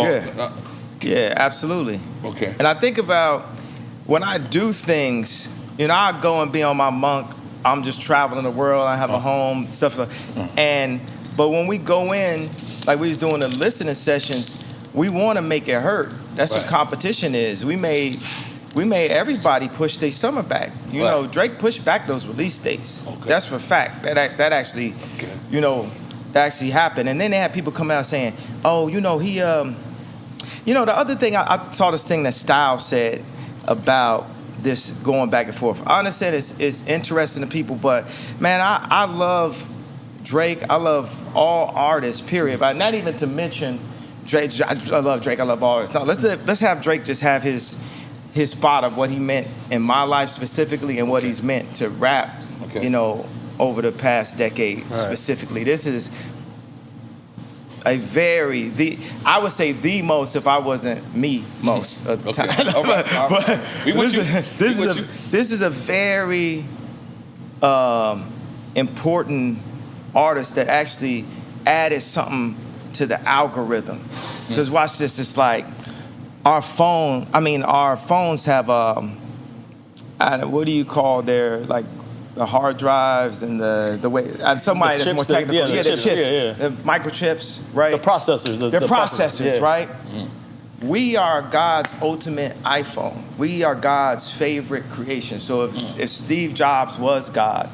Yeah, absolutely. Okay. And I think about when I do things, I go and be on my monk. I'm just traveling the world. I have a home, stuff like that. But when we go in, like we was doing the listening sessions, we want to make it hurt. That's what competition is. We made everybody push their summer back. You know, Drake pushed back those release dates. Okay. That's for fact. That actually, that actually happened. And then they had people come out saying, oh, he, the other thing, I saw this thing that Styles said about this going back and forth. I understand it's interesting to people, but man, I love Drake. I love all artists, period. But not even to mention Drake. I love Drake. I love all artists. No, let's have Drake just have his spot of what he meant in my life specifically and what he's meant to rap, over the past decade specifically. This is I would say the most, if I wasn't me, most of the time. All right. But This is a very important artist that actually added something to the algorithm. Because watch this, it's like our phones have what do you call their, like, the hard drives and the way somebody that's more technical. The chips. The microchips, right? The processors. The processors, right? We are God's ultimate iPhone. We are God's favorite creation. So if Steve Jobs was God,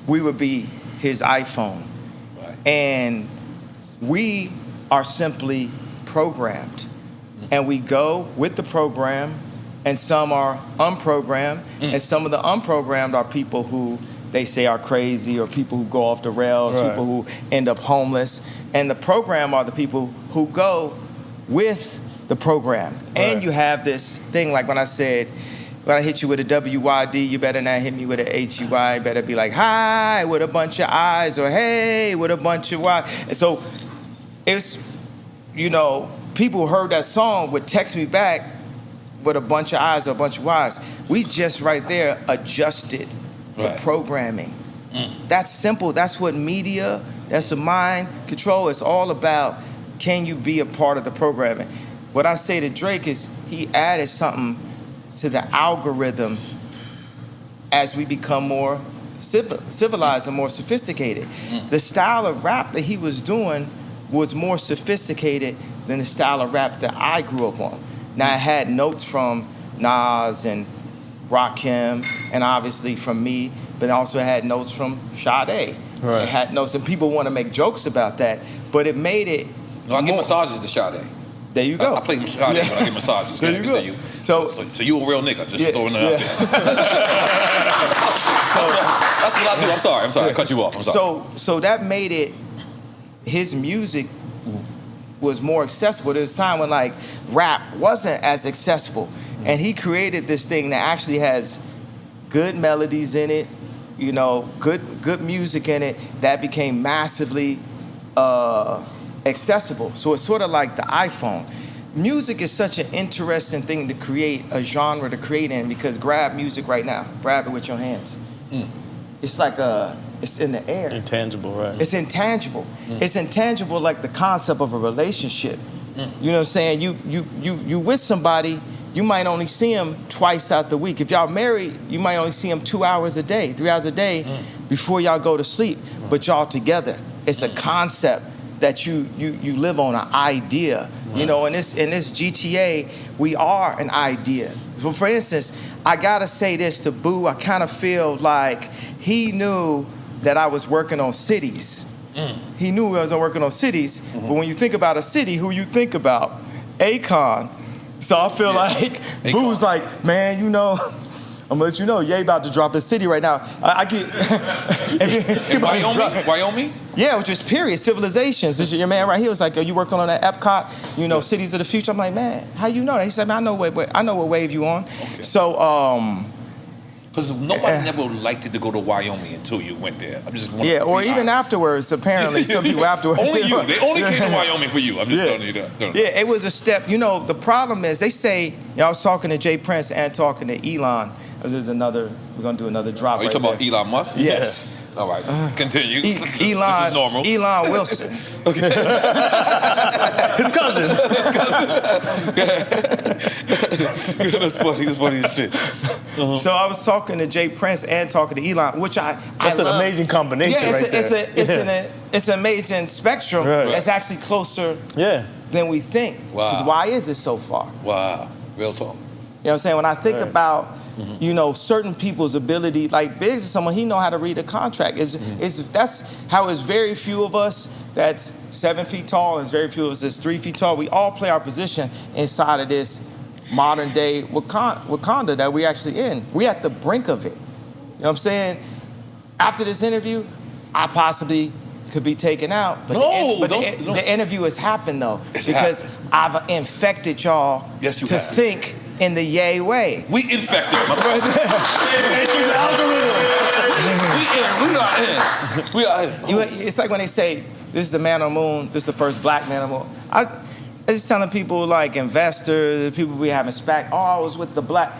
we would be his iPhone. Right. And we are simply programmed. And we go with the program, and some are unprogrammed, and some of the unprogrammed are people who they say are crazy, or people who go off the rails, people who end up homeless. And the program are the people who go with the program. And you have this thing, like when I said, when I hit you with a WYD, you better not hit me with a HUY. You better be like, hi, with a bunch of I's, or hey, with a bunch of Y. And so it's, you know, people who heard that song would text me back with a bunch of I's or a bunch of Y's. We just right there adjusted the programming. That's simple. That's what media, that's a mind control. It's all about, can you be a part of the programming? What I say to Drake is he added something to the algorithm as we become more civilized and more sophisticated. The style of rap that he was doing was more sophisticated than the style of rap that I grew up on. Now, it had notes from Nas and Rakim, and obviously from me, but it also had notes from Sade. It had notes, and people want to make jokes about that, but it made it. No, I give massages to Sade. There you go. I play Sade, but I give massages. There you go. So you a real nigga, just throwing it out there. That's what I do. I'm sorry, I cut you off. I'm sorry. So that made it, his music was more accessible. There was a time when like rap wasn't as accessible. And he created this thing that actually has good melodies in it, you know, good music in it that became massively accessible. So it's sort of like the iPhone. Music is such an interesting thing to create, a genre to create in, because grab music right now, grab it with your hands. It's like it's in the air. Intangible, right? It's intangible. It's intangible like the concept of a relationship. You know what I'm saying? You with somebody, you might only see them twice out the week. If y'all married, you might only see them 2 hours a day, 3 hours a day before y'all go to sleep, but y'all together. It's a concept that you live on, an idea. You know, in this GTA, we are an idea. So for instance, I gotta say this to Boo, I kind of feel like he knew that I was working on cities. He knew I was working on cities, but when you think about a city, who you think about? Akon. So I feel like Boo's like, man, you know, I'm gonna let you know, Ye about to drop his city right now. I get Wyoming? Yeah, which is period. Civilizations. This is your man right here was like, are you working on that Epcot? You know, cities of the future. I'm like, man, how you know that? He said, man, I know what wave you on. Okay. So, because nobody never liked it to go to Wyoming until you went there. I'm just or even afterwards. Apparently, some people afterwards. Only you. They only came to Wyoming for you. I'm just telling you that. Yeah, it was a step. You know, the problem is they say. You know, I was talking to Jay Prince and talking to Elon. There's another. We're gonna do another drop. Are you talking about Elon Musk? Yes. All right. Continue. Elon. This is normal. Elon Wilson. Okay. His cousin. That's funny as shit. So I was talking to Jay Prince and talking to Elon, which That's an amazing combination. It's an amazing spectrum. That's actually closer than we think. Wow. Because why is it so far? Wow. Real talk. You know what I'm saying? When I think about, you know, certain people's ability, like Biggs is someone, he know how to read a contract. That's how it's very few of us that's 7 feet tall and it's very few of us that's 3 feet tall. We all play our position inside of this modern day Wakanda that we actually in. We at the brink of it. You know what I'm saying? After this interview, I possibly could be taken out. But the interview has happened though. Because I've infected y'all to think in the Ye way. We infected, my brother. We are in. It's like when they say, this is the man on the moon, this is the first black man on the moon. I was telling people like investors, people we having SPAC, I was with the black.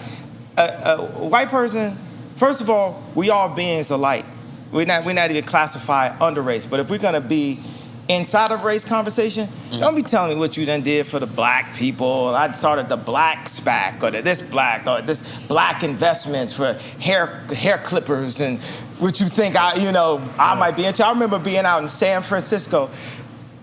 A white person, first of all, we all beings alike. We're not even classified under race, but if we're gonna be inside of race conversation, don't be telling me what you done did for the black people. I started the black SPAC or this black investments for hair clippers and what you think I might be into. I remember being out in San Francisco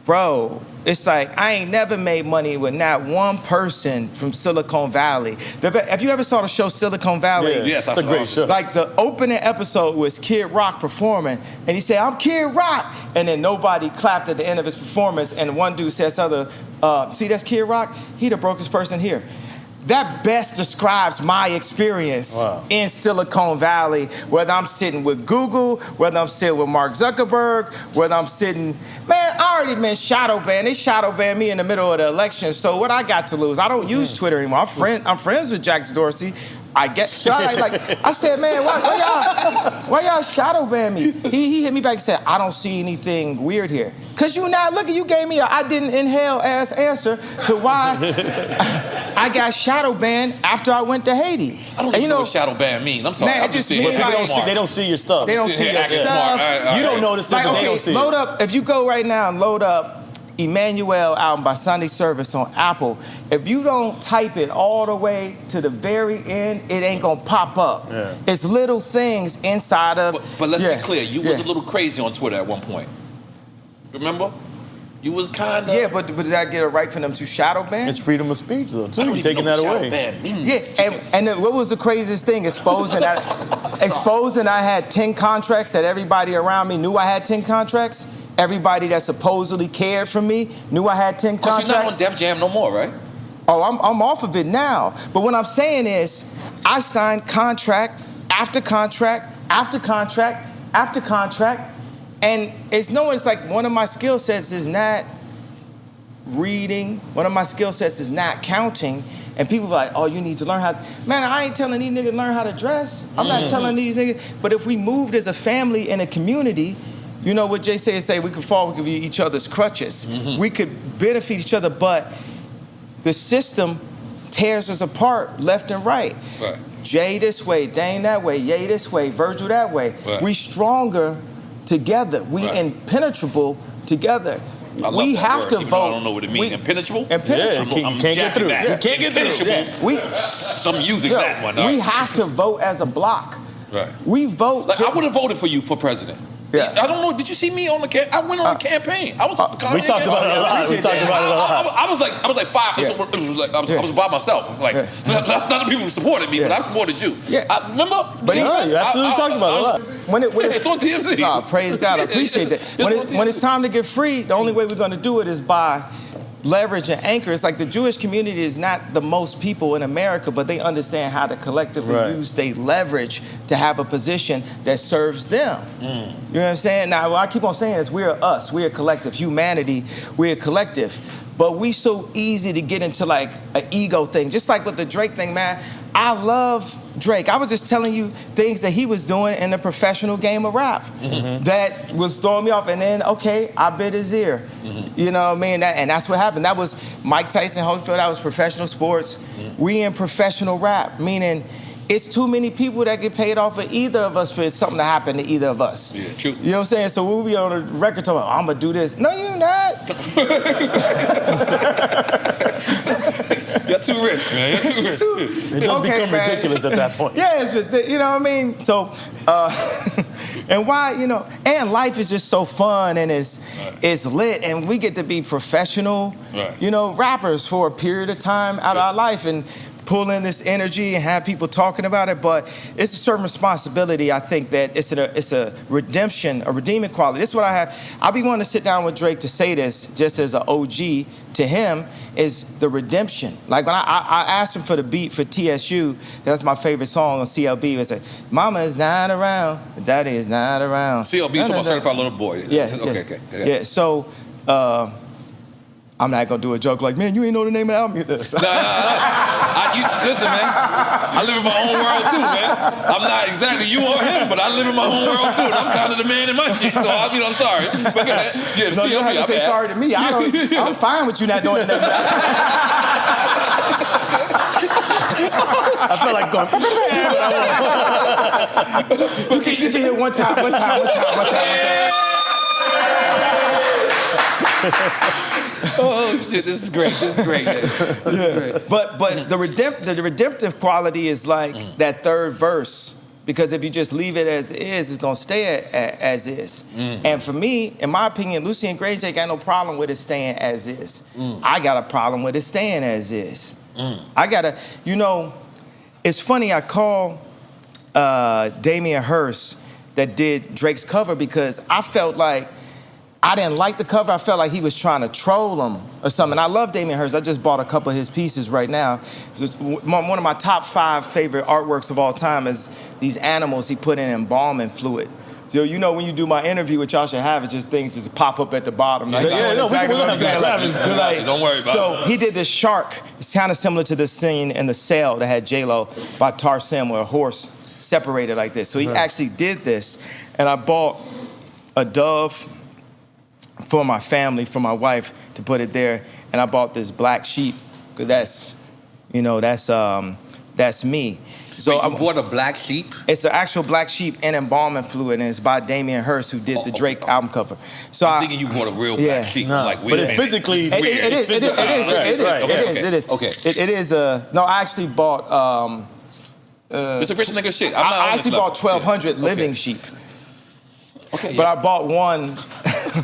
bro, it's like I ain't never made money with not one person from Silicon Valley. Have you ever saw the show Silicon Valley? Yeah, Yes, it's a great show. Like the opening episode was Kid Rock performing, and he said, "I'm Kid Rock," and then nobody clapped at the end of his performance, and one dude says, see, that's Kid Rock? He the brokest person here. That best describes my experience in Silicon Valley, whether I'm sitting with Google, whether I'm sitting with Mark Zuckerberg, whether I'm sitting, man, I already been shadow banned. They shadow banned me in the middle of the election, so what I got to lose? I don't use Twitter anymore. I'm friends with Jack Dorsey. I get shot. I said, man, why y'all shadow ban me? He hit me back and said, I don't see anything weird here. Cause you gave me a I didn't inhale ass answer to why I got shadow banned after I went to Haiti. I don't even know what shadow ban means. I'm sorry. Man, I'm it just saying, means They don't see your stuff. They don't see your stuff. You don't notice it, but they don't see load it. up. If you go right now and load up Emmanuel album by Sunday Service on Apple, if you don't type it all the way to the very end, it ain't gonna pop up. Yeah. It's little things inside of. But let's be clear. You was a little crazy on Twitter at one point. Remember? You was kind of. Yeah, but does that get a right for them to shadow ban? It's freedom of speech, though, too. I don't You're even taking know that what away. shadow ban means. Yeah, and what was the craziest thing? Exposing I had 10 contracts that everybody around me knew I had 10 contracts. Everybody that supposedly cared for me knew I had 10 contracts. You're not on Def Jam no more, right? Oh, I'm off of it now. But what I'm saying is, I signed contract after contract after contract after contract, and it's like one of my skill sets is not reading. One of my skill sets is not counting. And people are like, oh, you need to learn how to. Man, I ain't telling these niggas learn how to dress. I'm not telling these niggas. But if we moved as a family and a community, you know what Jay say, we could fall, we could be each other's crutches. We could benefit each other, but the system tears us apart left and right. Jay this way, Dane that way, Ye this way, Virgil that way. We stronger together. We impenetrable together. We have to vote. I don't know what it means. Impenetrable? Impenetrable. You can't get through. That. You can't get through. Yeah. I'm using that one. We have to vote as a block. Right. We vote. Like, I would have voted for you for president. Yeah. I don't know. Did you see me on the campaign? I went on a campaign. I was. We talked about it a lot. I was like five. Yeah. I was by myself. Like not the people who supported me, but I supported you. Yeah. I remember. But you absolutely talked about it a lot. When it's on TMZ. Nah, praise God. I appreciate that. When it's time to get free, the only way we're going to do it is by leverage and anchor. It's like the Jewish community is not the most people in America, but they understand how to collectively use their leverage to have a position that serves them. You know what I'm saying? Now, what I keep on saying is we're us. We're a collective. Humanity, we're a collective. But we so easy to get into like an ego thing. Just like with the Drake thing, man. I love Drake. I was just telling you things that he was doing in the professional game of rap that was throwing me off. And then, okay, I bit his ear. You know what I mean? And that's what happened. That was Mike Tyson, Holyfield. That was professional sports. We in professional rap, meaning it's too many people that get paid off of either of us for something to happen to either of us. Yeah, true. You know what I'm saying? So we'll be on a record talking about, I'm going to do this. No, you're not. You're too rich, man. You're too rich. It does become ridiculous at that point. Yeah, you know what I mean? So, and why, and life is just so fun and it's lit, and we get to be professional, rappers for a period of time out of our life and pull in this energy and have people talking about it. But it's a certain responsibility. I think that it's a redemption, a redeeming quality. This is what I have. I'll be wanting to sit down with Drake to say this just as an OG to him is the redemption. Like when I asked him for the beat for TSU, that's my favorite song on CLB. It's like, Mama is not around, Daddy is not around. CLB, talking about Certified Little Boy. Yeah. Okay. Yeah, so I'm not gonna do a joke like, man, you ain't know the name of the album. Listen, man. I live in my own world too, man. I'm not exactly you or him, but I live in my own world too, and I'm kind of the man in my shit. So I'm sorry. But go ahead. Yeah, no, you don't have to say sorry to me. I'm fine with you not knowing the name of the album. I feel like going. You can hear one time. Oh shit! This is great. Yeah. But the redemptive quality is like that third verse Because if you just leave it as is, it's gonna stay as is. And for me, in my opinion, Lucian Granger ain't got no problem with it staying as is. I got a problem with it staying as is. It's funny, I call Damian Hirst that did Drake's cover because I felt like I didn't like the cover. I felt like he was trying to troll him or something. I love Damian Hirst. I just bought a couple of his pieces right now. One of my top 5 favorite artworks of all time is these animals he put in embalming fluid. So when you do my interview, what y'all should have is just things just pop up at the bottom. We're gonna have that. Don't worry about it. So he did this shark. It's kind of similar to the scene in The Cell that had J-Lo by Tarsem where a horse separated like this. So he actually did this, and I bought a dove for my family, for my wife, to put it there, and I bought this black sheep because that's me. So I bought a black sheep. It's an actual black sheep in embalming fluid, and it's by Damian Hirst, who did the Drake album cover. So I'm thinking you bought a real black sheep. No, like, but it's physically it's weird. It is. Okay. It is. No, I actually bought. It's a rich nigga shit. I actually bought 1,200 living sheep. Okay. But I bought one.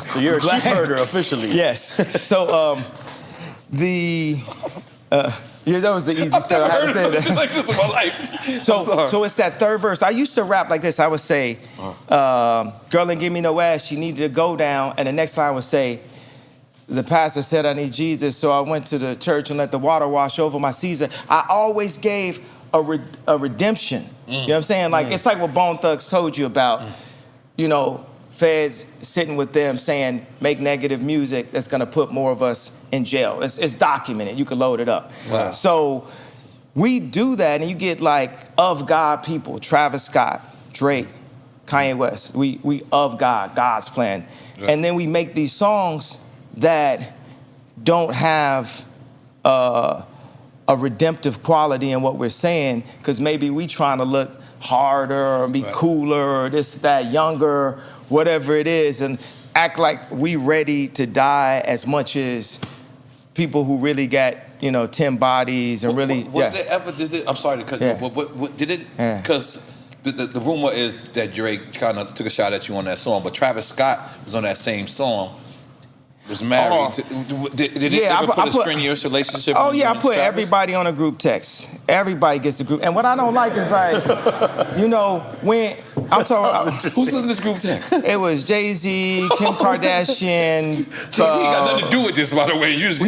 So you're a sheep herder officially. Yes. So that was the easy step. I had to say that. Like this in my life. So it's that third verse. I used to rap like this. I would say, girl ain't give me no ass, she needed to go down. And the next line would say, the pastor said I need Jesus, so I went to the church and let the water wash over my Caesar. I always gave a redemption. You know what I'm saying? Like, it's like what Bone Thugs told you about, feds sitting with them saying, make negative music that's gonna put more of us in jail. It's documented, you can load it up. Wow. So we do that, and you get like of God people, Travis Scott, Drake, Kanye West. We of God, God's plan. Yeah. And then we make these songs that don't have a redemptive quality in what we're saying, because maybe we trying to look harder or be cooler or this, that, younger, whatever it is, and act like we ready to die as much as people who really got, 10 bodies and really. Was there ever, I'm sorry to cut you off, but did it, because the rumor is that Drake kind of took a shot at you on that song, but Travis Scott was on that same song. Was married. Did it ever put a strenuous relationship? Oh yeah, I put everybody on a group text. Everybody gets a group. And what I don't like is like, when I'm talking. Who's in this group text? It was Jay-Z, Kim Kardashian. Jay-Z got nothing to do with this, by the way. He's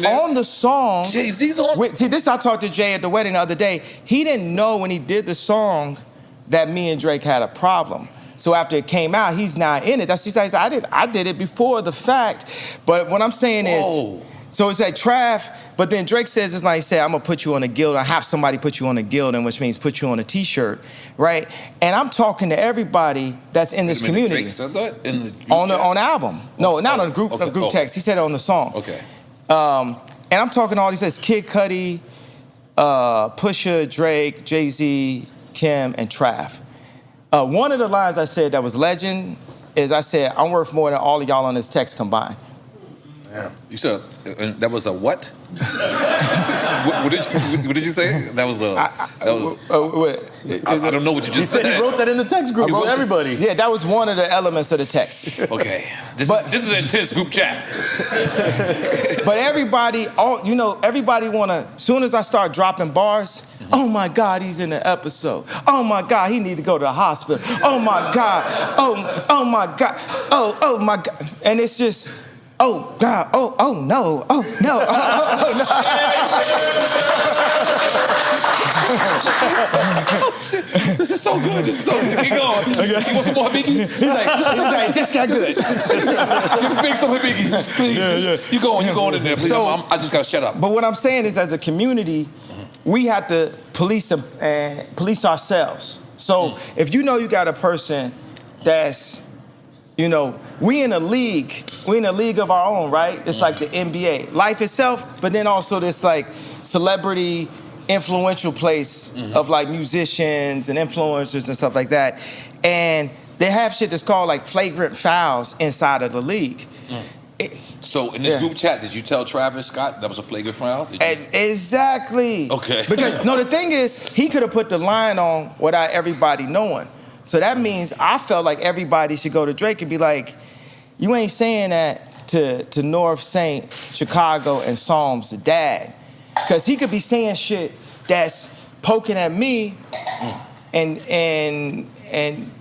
on the song. Jay-Z's on. See, this I talked to Jay at the wedding the other day. He didn't know when he did the song that me and Drake had a problem. So after it came out, he's not in it. That's just like I did it before the fact. But what I'm saying is, so it's like Trav, but then Drake says it's like he said, I'm gonna put you on a guild. I have somebody put you on a guild, and which means put you on a t-shirt, right? And I'm talking to everybody that's in this community. Drake said that in the group on the album. No, not on the group text. He said it on the song. Okay. And I'm talking to all these guys, Kid Cudi, Pusha, Drake, Jay-Z, Kim, and Trav. One of the lines I said that was legend is I said, I'm worth more than all of y'all on this text combined. Yeah. You said that was a what? what did you say? That was a. I don't know what you just said. He said he wrote that in the text group. Wrote everybody. Yeah, that was one of the elements of the text. Okay. This is an intense group chat. But everybody, everybody wanna. Soon as I start dropping bars, oh my God, he's in the episode. Oh my God, he need to go to the hospital. Oh my God. Oh my God. Oh my God. And it's just. Oh God! Oh no! Oh no! Oh no! Oh shit! This is so good. This is so good. Keep going. Okay. You want some more Biggie? He's like, just got good. Give Big some Biggie. Please. Yeah. You going in there? Please. So, I just gotta shut up. But what I'm saying is, as a community, we have to police ourselves. So if you got a person that's we in a league of our own, right? It's like the NBA, life itself, but then also this like celebrity influential place of like musicians and influencers and stuff like that. And they have shit that's called like flagrant fouls inside of the league. So in this group chat, did you tell Travis Scott that was a flagrant foul? Exactly. Okay. Because no, the thing is, he could have put the line on without everybody knowing. So that means I felt like everybody should go to Drake and be like, you ain't saying that to North Saint, Chicago, and Psalms, the dad. Because he could be saying shit that's poking at me and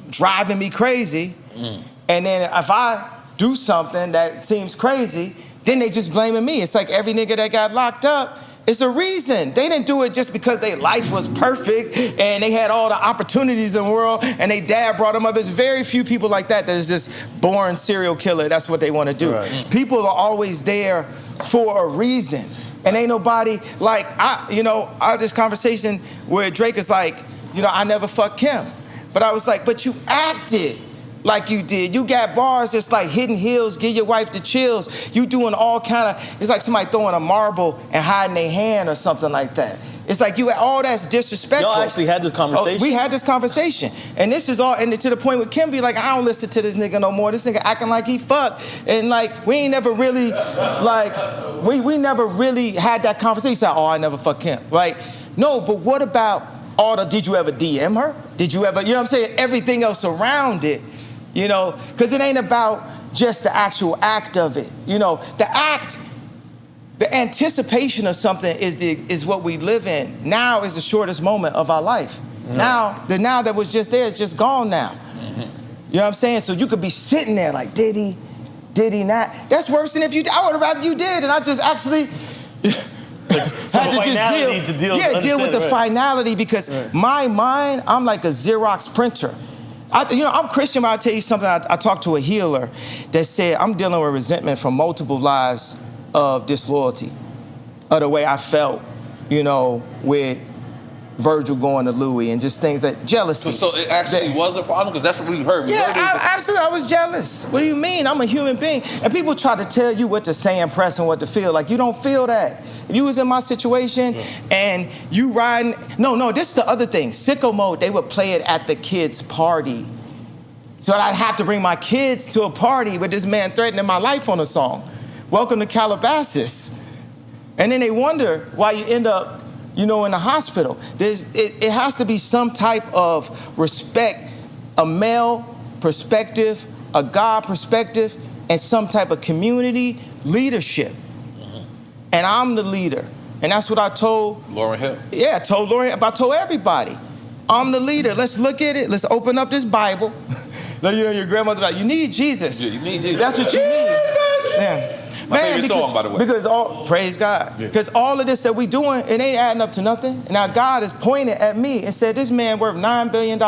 driving me crazy. And then if I do something that seems crazy, then they just blaming me. It's like every nigga that got locked up, it's a reason. They didn't do it just because their life was perfect and they had all the opportunities in the world and they dad brought them up. There's very few people like that is just born serial killer. That's what they want to do. Right. People are always there for a reason. And ain't nobody like, I had this conversation where Drake is like, I never fucked Kim. But I was like, but you acted like you did. You got bars that's like hidden heels, give your wife the chills. You doing all kind of, it's like somebody throwing a marble and hiding their hand or something like that. It's like all that's disrespectful. Y'all actually had this conversation? We had this conversation. And this is all, and to the point where Kim be like, I don't listen to this nigga no more. This nigga acting like he fucked. And like, we ain't never really, like, we never really had that conversation. Like, I never fucked Kim. Like, no, but what about did you ever DM her? Did you ever, what I'm saying? Everything else around it. Because it ain't about just the actual act of it. The act, the anticipation of something is what we live in. Now is the shortest moment of our life. Mm-hmm. Now, the now that was just there is just gone now. Mm-hmm. You know what I'm saying? So you could be sitting there like, did he not? That's worse than if you, I would have rather you did, and I just actually had to just deal with the finality, because my mind, I'm like a Xerox printer. I'm Christian, but I'll tell you something. I talked to a healer that said, I'm dealing with resentment from multiple lives of disloyalty, of the way I felt, with Virgil going to Louis and just things that jealousy. So it actually was a problem, because that's what we heard. Absolutely, I was jealous. What do you mean? I'm a human being. And people try to tell you what to say and press and what to feel. Like, you don't feel that. If you was in my situation and you riding, no, this is the other thing. Sicko Mode, they would play it at the kids' party. So I'd have to bring my kids to a party with this man threatening my life on a song. Welcome to Calabasas. And then they wonder why you end up in the hospital. It has to be some type of respect, a male perspective, a God perspective, and some type of community leadership. And I'm the leader. And that's what I told Lauryn Hill. Yeah, I told Lauryn Hill, but I told everybody. I'm the leader. Let's look at it. Let's open up this Bible. Your grandmother like, you need Jesus. Yeah, you need Jesus. That's what you need. Yeah. My favorite song, by the way. Because praise God. Because all of this that we doing, it ain't adding up to nothing. Now God is pointing at me and said, this man worth $9 billion.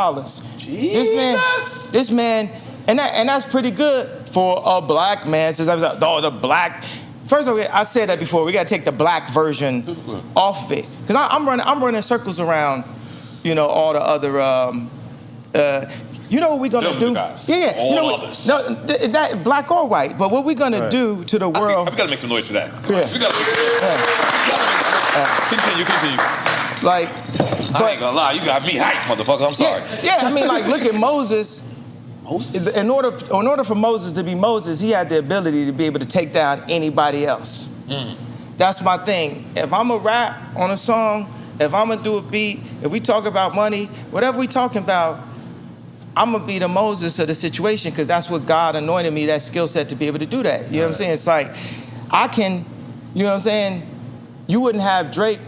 Jesus! This man, and that's pretty good for a black man. Since I was like, the black. First of all, I said that before. We got to take the black version off of it. Because I'm running circles around, all the other. You know what we're gonna do? Guys. Yeah. All others. No, that black or white. But what we're gonna do to the world? We gotta make some noise for that. Yeah. We gotta Continue. Like, I ain't gonna lie, you got me hyped, motherfucker. I'm sorry. Yeah. I mean, like, look at Moses. In order for Moses to be Moses, he had the ability to be able to take down anybody else. That's my thing. If I'm a rap on a song, if I'm gonna do a beat, if we talk about money, whatever we talking about, I'm gonna be the Moses of the situation, because that's what God anointed me, that skill set to be able to do that. You know what I'm saying? It's like, I can, you know what I'm saying? You wouldn't have Drake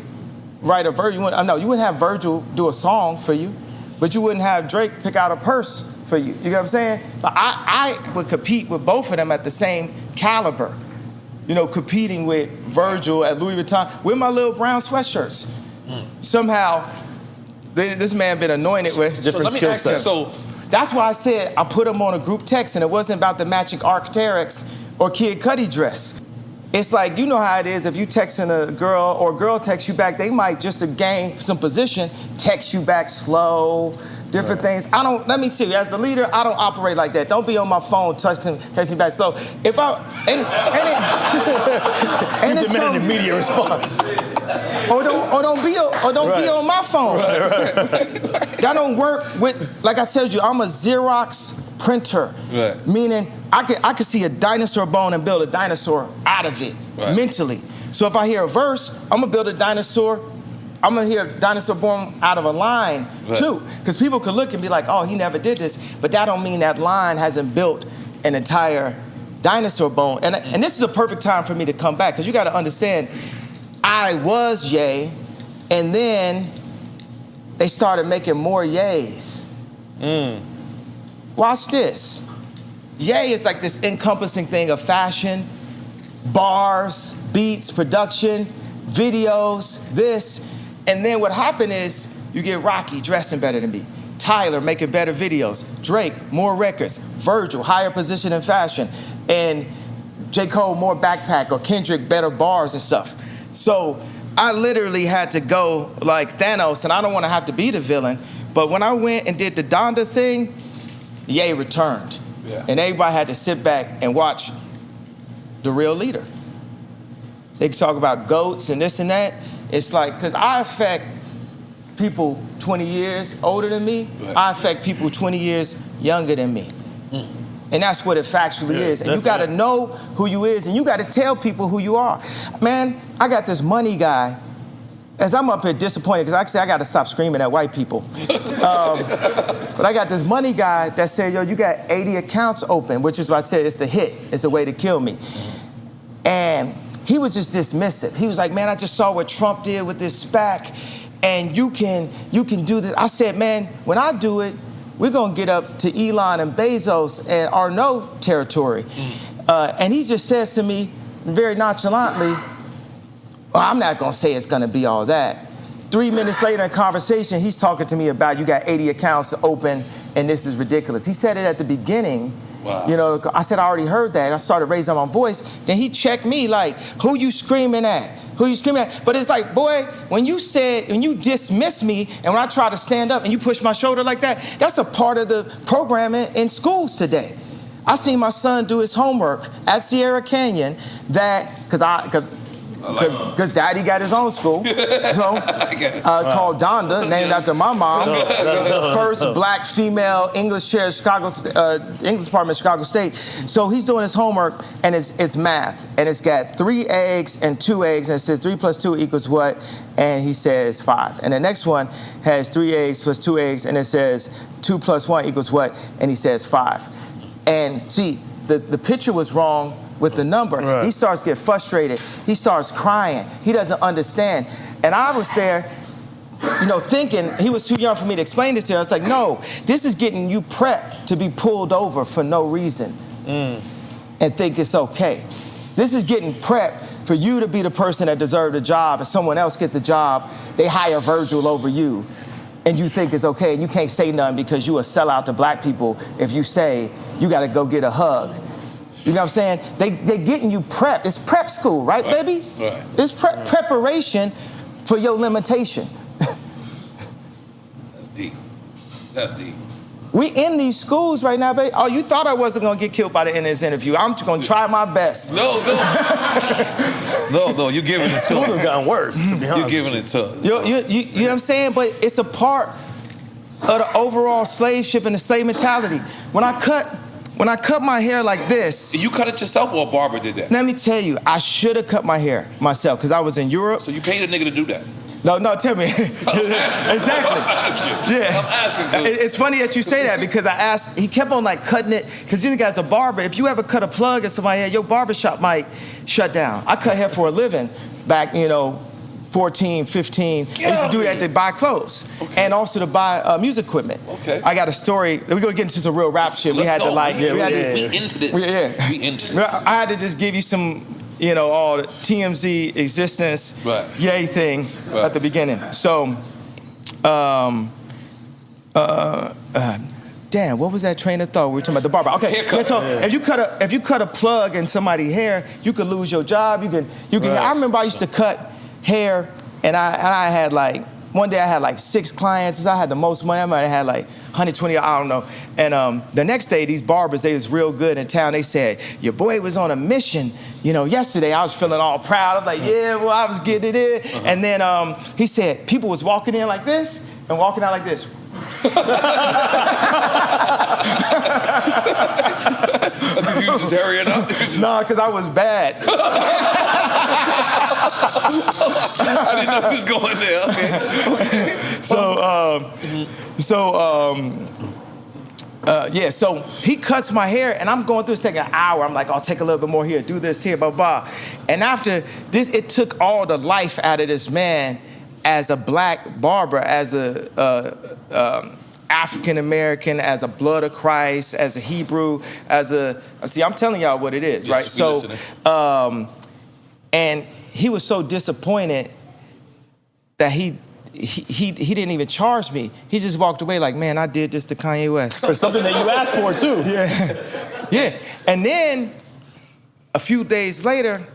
write a verse. You wouldn't have Virgil do a song for you, but you wouldn't have Drake pick out a purse for you. You know what I'm saying? But I would compete with both of them at the same caliber. Competing with Virgil at Louis Vuitton with my little brown sweatshirts. Somehow, this man been anointed with different skill sets. So that's why I said I put him on a group text, and it wasn't about the matching Arc'teryx or Kid Cudi dress. It's like, you know how it is, if you texting a girl or a girl texts you back, they might, just to gain some position, text you back slow, different things. Let me tell you, as the leader, I don't operate like that. Don't be on my phone texting back slow. If I, and it's an immediate response. Or don't be on my phone. Right. That don't work with, like I told you, I'm a Xerox printer. Right. Meaning I could see a dinosaur bone and build a dinosaur out of it mentally. So if I hear a verse, I'm gonna build a dinosaur. I'm gonna hear a dinosaur born out of a line too, because people could look and be like, "Oh, he never did this," but that don't mean that line hasn't built an entire dinosaur bone. And this is a perfect time for me to come back, because you got to understand, I was Ye, and then they started making more Ye's. Watch this. Ye is like this encompassing thing of fashion, bars, beats, production, videos, this. And then what happened is you get Rocky dressing better than me, Tyler making better videos, Drake, more records, Virgil, higher position in fashion, and J. Cole, more backpack, or Kendrick, better bars and stuff. So I literally had to go like Thanos, and I don't want to have to be the villain, but when I went and did the Donda thing, Ye returned. And everybody had to sit back and watch the real leader. They can talk about goats and this and that. It's like, because I affect people 20 years older than me, I affect people 20 years younger than me. And that's what it factually is. And you gotta know who you is, and you gotta tell people who you are. Man, I got this money guy, as I'm up here disappointed, because actually I gotta stop screaming at white people. But I got this money guy that said, yo, you got 80 accounts open, which is what I said, it's the hit, it's a way to kill me. And he was just dismissive. He was like, man, I just saw what Trump did with this SPAC, and you can do this. I said, man, when I do it, we're gonna get up to Elon and Bezos and Arnault territory. And he just says to me very nonchalantly, well, I'm not gonna say it's gonna be all that. 3 minutes later in conversation, he's talking to me about you got 80 accounts open and this is ridiculous. He said it at the beginning. Wow. You know, I said, I already heard that. I started raising my voice. Then he checked me like, who you screaming at? Who you screaming at? But it's like, boy, when you dismiss me and when I try to stand up and you push my shoulder like that, that's a part of the programming in schools today. I seen my son do his homework at Sierra Canyon because Daddy got his own school, called Donda, named after my mom. First black female English chair at English department at Chicago State. So he's doing his homework, and it's math, and it's got 3 eggs and 2 eggs, and it says 3 plus 2 equals what? And he says 5. And the next one has 3 eggs plus 2 eggs, and it says 2 plus 1 equals what? And he says 5. And see, the picture was wrong with the number. Right. He starts to get frustrated. He starts crying. He doesn't understand. And I was there, thinking he was too young for me to explain this to him. I was like, no, this is getting you prepped to be pulled over for no reason and think it's okay. This is getting prepped for you to be the person that deserved the job, and someone else get the job, they hire Virgil over you, and you think it's okay, and you can't say nothing because you a sellout to black people if you say you gotta go get a hug. You know what I'm saying? They getting you prepped. It's prep school, right, baby? Right. It's preparation for your limitation. That's deep. That's deep. We in these schools right now, baby. Oh, you thought I wasn't gonna get killed by the end of this interview. I'm just gonna try my best. No. You're giving it to Schools have gotten worse, to be honest. You're giving it to us. You know what I'm saying? But it's a part of the overall slave ship and the slave mentality. When I cut my hair like this. You cut it yourself or a barber did that? Let me tell you, I should have cut my hair myself because I was in Europe. So you paid a nigga to do that? No, tell me. Exactly. I'm asking. It's funny that you say that because I asked, he kept on like cutting it, because this guy's a barber. If you ever cut a plug in somebody's hair, your barbershop might shut down. I cut hair for a living back, 14, 15. I used to do that to buy clothes and also to buy music equipment. Okay. I got a story. We're gonna get into some real rap shit. We into this. We into this. I had to just give you some, all the TMZ existence, yay thing at the beginning. So, damn, what was that train of thought? We were talking about the barber. Okay, so if you cut a plug in somebody's hair, you could lose your job. You can. I remember I used to cut hair, and I had like, one day I had like 6 clients. I had the most money. I might have had like 120, I don't know. And the next day, these barbers, they was real good in town. They said, your boy was on a mission. Yesterday I was feeling all proud. I'm like, yeah, well, I was getting it in. And then he said, people was walking in like this and walking out like this. Because you just hurrying up? Nah, because I was bad. I didn't know he was going there. Okay. So he cuts my hair, and I'm going through this, taking an hour. I'm like, I'll take a little bit more here, do this here, blah, blah. And after this, it took all the life out of this man as a black barber, as a African-American, as a blood of Christ, as a Hebrew, see, I'm telling y'all what it is, Yeah, right? So, listening. and he was so disappointed that he didn't even charge me. He just walked away like, man, I did this to Kanye West. For something that you asked for, too. Yeah. And then a few days later,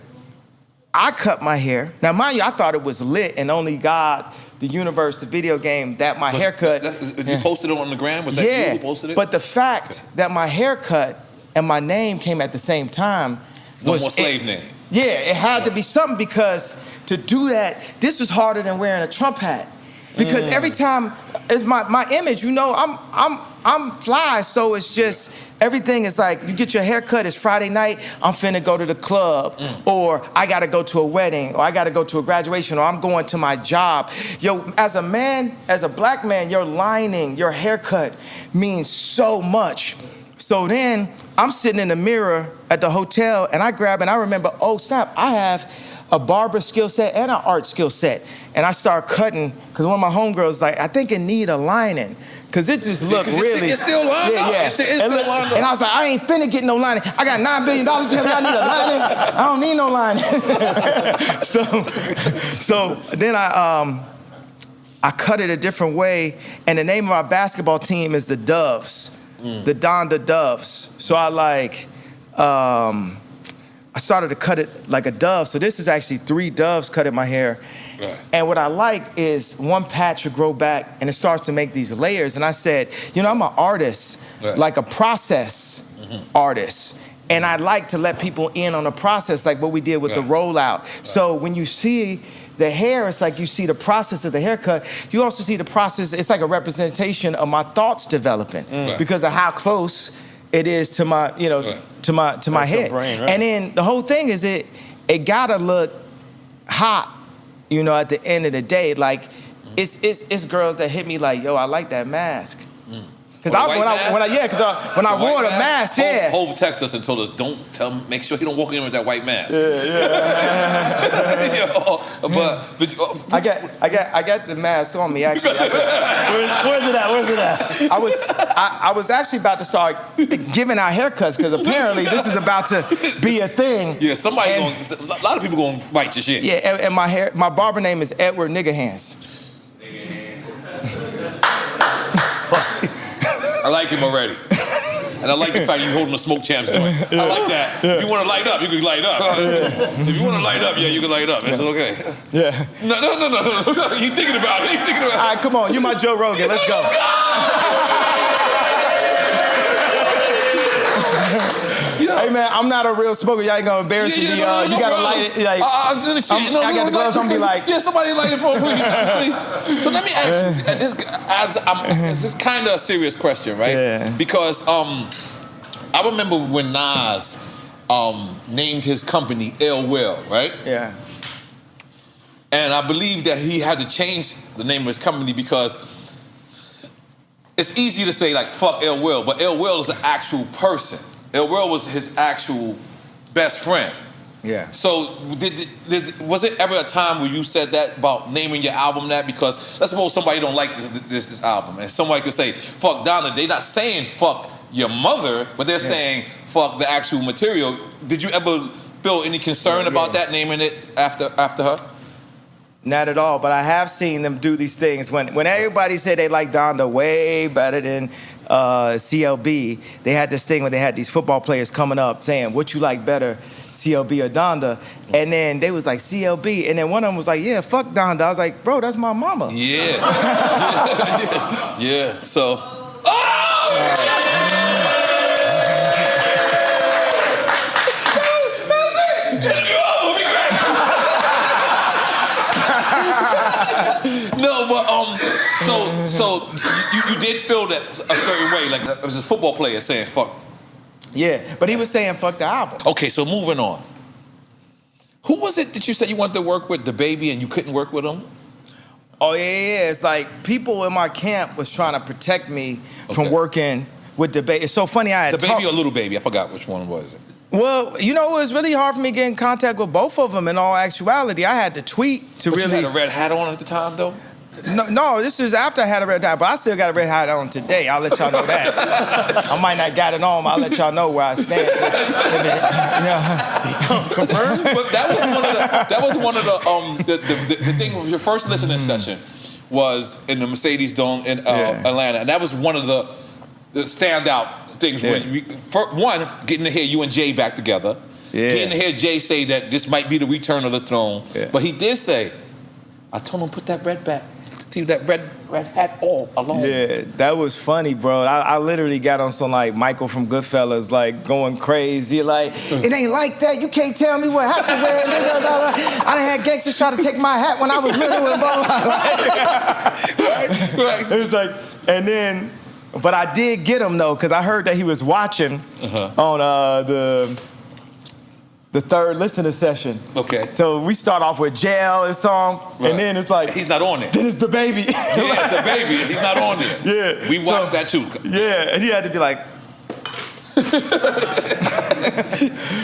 I cut my hair. Now, mind you, I thought it was lit, and only God, the universe, the video game, that my haircut. You posted it on the gram? Was that you who posted it? But the fact that my haircut and my name came at the same time was... No more slave name. Yeah, it had to be something, because to do that, this was harder than wearing a Trump hat. Because every time, it's my image, you know, I'm fly, so it's just, everything is like, you get your hair cut, it's Friday night, I'm finna go to the club, or I gotta go to a wedding, or I gotta go to a graduation, or I'm going to my job. Yo, as a man, as a black man, your lining, your haircut means so much. So then, I'm sitting in the mirror at the hotel, and I remember, oh snap, I have a barber skill set and an art skill set. And I start cutting, because one of my homegirls like, I think it need a lining, because it just looked really... It's still lined up. Yeah. It's still lined up. And I was like, I ain't finna get no lining. I got $9 billion, tell me I need a lining. I don't need no lining. so then I cut it a different way, and the name of our basketball team is the Doves, the Donda Doves. So I started to cut it like a dove. So this is actually 3 doves cut in my hair. Right. And what I like is one patch will grow back, and it starts to make these layers. And I said, you know, I'm an artist, like a process artist. And I like to let people in on the process, like what we did with the rollout. Right. So when you see the hair, it's like you see the process of the haircut. You also see the process, it's like a representation of my thoughts developing because of how close it is to my, you know, to my head. Brain, right. And then the whole thing is it gotta look hot, you know, at the end of the day. Like, it's girls that hit me like, yo, I like that mask. Because when I wore the mask, Hov texted us and told us, make sure he don't walk in with that white mask. I got the mask on me actually. Where's it at? I was actually about to start giving out haircuts, because apparently this is about to be a thing. Yeah, a lot of people gonna bite your shit. Yeah, and my barber name is Edward Nigga Hands. I like him already. And I like the fact you holding a Smoke Champs joint. I like that. If you want to light up, you can light up. If you want to light up, you can light up. It's okay. Yeah. No. You thinking about it. All right, come on. You my Joe Rogan. Let's go. Hey man, I'm not a real smoker. Y'all ain't gonna embarrass me. You gotta light it. Like, I got the gloves. I'm gonna be like, somebody light it for me, please. So let me ask you this. This is kind of a serious question, right? Yeah. Because I remember when Nas named his company Ill Will, right? Yeah. And I believe that he had to change the name of his company because it's easy to say like fuck Ill Will, but Ill Will is an actual person. Ill Will was his actual best friend. Yeah. So was it ever a time where you said that about naming your album that? Because let's suppose somebody don't like this album, and somebody could say fuck Donna. They're not saying fuck your mother, but they're saying fuck the actual material. Did you ever feel any concern about that, naming it after her? Not at all, but I have seen them do these things. When everybody said they like Donda way better than CLB, they had this thing where they had these football players coming up saying, what you like better, CLB or Donda? And then they was like, CLB. And then one of them was like, yeah, fuck Donda. I was like, bro, that's my mama. Yeah. Yeah. So. No, but so you did feel that a certain way, like as a football player saying fuck Yeah, but he was saying fuck the album. Okay, so moving on. Who was it that you said you wanted to work with, the baby, and you couldn't work with him? Oh yeah. It's like people in my camp was trying to protect me from working with the baby. It's so funny. I had the baby or little baby? I forgot which one was it. Well, you know, it was really hard for me to get in contact with both of them. In all actuality, I had to tweet to But really. you had a red hat on at the time, though. No, this is after I had a red hat, but I still got a red hat on today. I'll let y'all know that. I might not got it on, but I'll let y'all know where I stand. Confirmed. But that was one of the thing with your first listening session was in the Mercedes Dome in Atlanta, and that was one of the standout things. One, getting to hear you and Jay back together. Yeah. Getting to hear Jay say that this might be the return of the throne. Yeah. But he did say, I told him put that red hat all alone. Yeah, that was funny, bro. I literally got on some like Michael from Goodfellas, like going crazy. Like, it ain't like that. You can't tell me what hat to wear. I done had gangsters try to take my hat when I was little and blah, blah, blah. Right. It was like, and then, but I did get him though, because I heard that he was watching on the third listening session. Okay. So we start off with Jail and song, and then it's like he's not on it. Then it's the baby. Yeah, it's the baby. He's not on there. Yeah. We watched that too. Yeah, and he had to be like.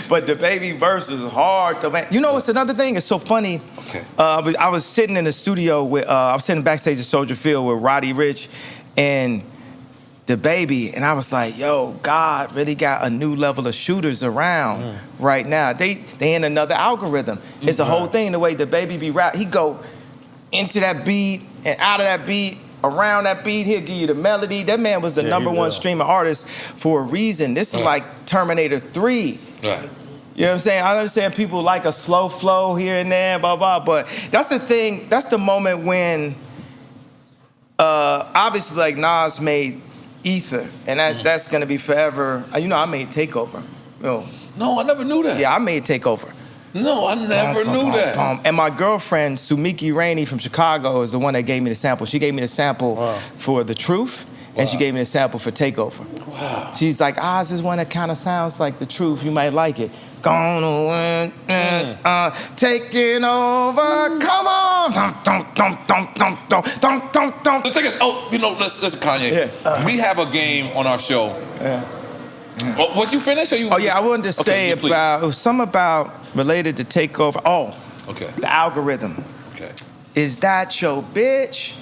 But the baby verse is hard. You know, it's another thing. It's so funny. Okay. I was sitting in the studio with. I was sitting backstage at Soldier Field with Roddy Ricch, and the baby, and I was like, yo, God really got a new level of shooters around right now. They in another algorithm. It's a whole thing, the way the baby be rap. He go into that beat and out of that beat, around that beat, he'll give you the melody. That man was the number one streaming artist for a reason. This is like Terminator 3. Right. You know what I'm saying? I understand people like a slow flow here and there, blah, blah, but that's the thing, that's the moment when, obviously, like Nas made Ether, and that's gonna be forever. You know, I made Takeover. You know. No, I never knew that. Yeah, I made Takeover. No, I never knew that. And my girlfriend, Sumiki Rainey from Chicago, is the one that gave me the sample. She gave me the sample for The Truth, and she gave me the sample for Takeover. Wow. She's like, this is one that kind of sounds like The Truth. You might like it. Gonna win, taking over. Come on, don't. Let's take us. Oh, you know, listen, Kanye. Yeah. We have a game on our show. Yeah. Was you finished? Or you? Oh yeah, I wanted to say about it was something about related to Takeover. Oh, okay. The algorithm. Okay. Is that your bitch?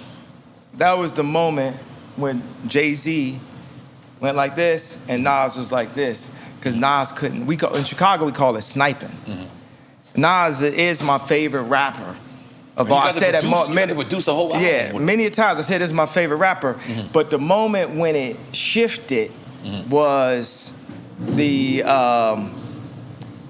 That was the moment when Jay-Z went like this and Nas was like this. Because Nas couldn't. In Chicago, we call it sniping. Mm-hmm. Nas is my favorite rapper of all. I said that many. Produce a whole album. Yeah, many a times I said this is my favorite rapper. Mm-hmm. But the moment when it shifted was the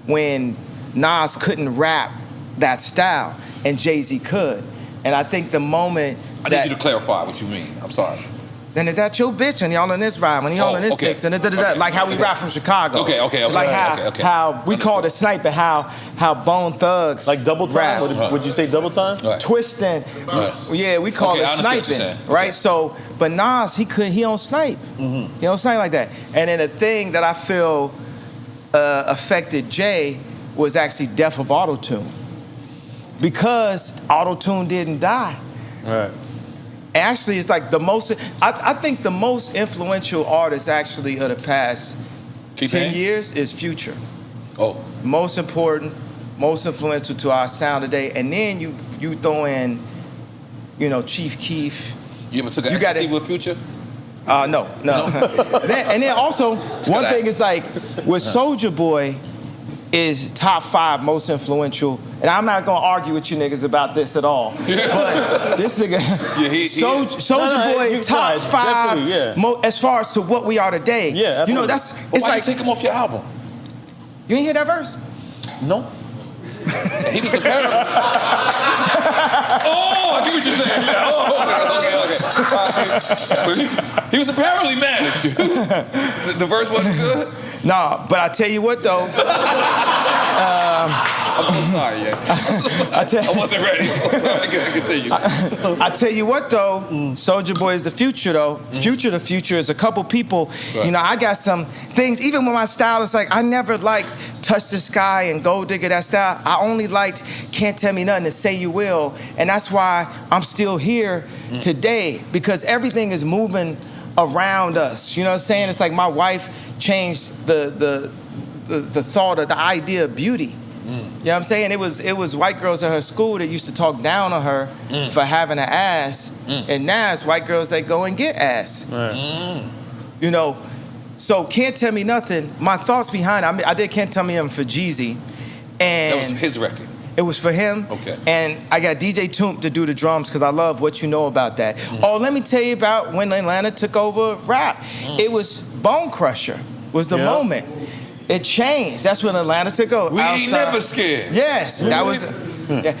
when Nas couldn't rap that style and Jay-Z could. And I think the moment I need you to clarify what you mean. I'm sorry. Then is that your bitch when y'all in this ride, when y'all in this six, and like how we rap from Chicago. Okay. Like how we call it sniping, how Bone Thugs like double time. Would you say double time? Right. Twisting. Right. Yeah, we call it sniping, right? So, but Nas, he don't snipe. Mm-hmm. He don't snipe like that. And then a thing that I feel affected Jay was actually death of auto-tune, because auto-tune didn't die. Right. Actually, it's like the most, I think the most influential artist actually of the past 10 years is Future. Oh. Most important, most influential to our sound today. And then you throw in, you know, Chief Keef. You ever took an ecstasy with Future? No. and then also, one thing is like, with Soulja Boy is top 5 most influential. And I'm not gonna argue with you niggas about this at all. But this nigga, Soulja Boy, top 5 as far as to what we are today. Yeah, you know, it's why like you take him off your album. You ain't hear that verse? No. He was apparently. Oh, I get what you're saying. Okay. He was apparently mad at you. The verse wasn't good. Nah, but I tell you what though. I'm so sorry, yeah. I wasn't ready. I'm so sorry. Continue. I tell you what, though, Soulja Boy is the future, though. The future is a couple people. Right. You know, I got some things, even with my style, it's like I never liked Touch the Sky and Gold Digger, that style. I only liked Can't Tell Me Nothing and Say You Will. And that's why I'm still here today, because everything is moving around us. You know what I'm saying? It's like my wife changed the thought of the idea of beauty. You know what I'm saying? It was white girls at her school that used to talk down on her for having an ass, and now it's white girls that go and get ass. You know, so Can't Tell Me Nothing. My thoughts behind it. I did Can't Tell Me Nothing for Jeezy, and That was his record. it was for him. Okay. And I got DJ Toomp to do the drums because I love What You Know About That. Oh, let me tell you about when Atlanta took over rap. It was Bone Crusher was the moment. It changed. That's when Atlanta took over. We ain't never scared. Yes, that was.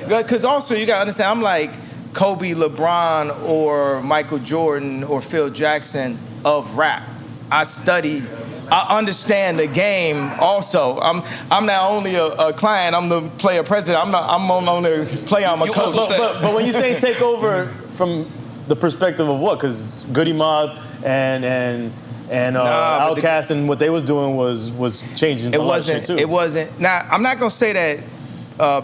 Because also you gotta understand, I'm like Kobe, LeBron, or Michael Jordan, or Phil Jackson of rap. I study. I understand the game. Also, I'm not only a client. I'm the player president. I'm only player. I'm a You coach. also But when you say take over from the perspective of what? Because Goody Mob and Outkast and what they was doing was changing. It a lot of shit wasn't. too. It wasn't. Now I'm not gonna say that.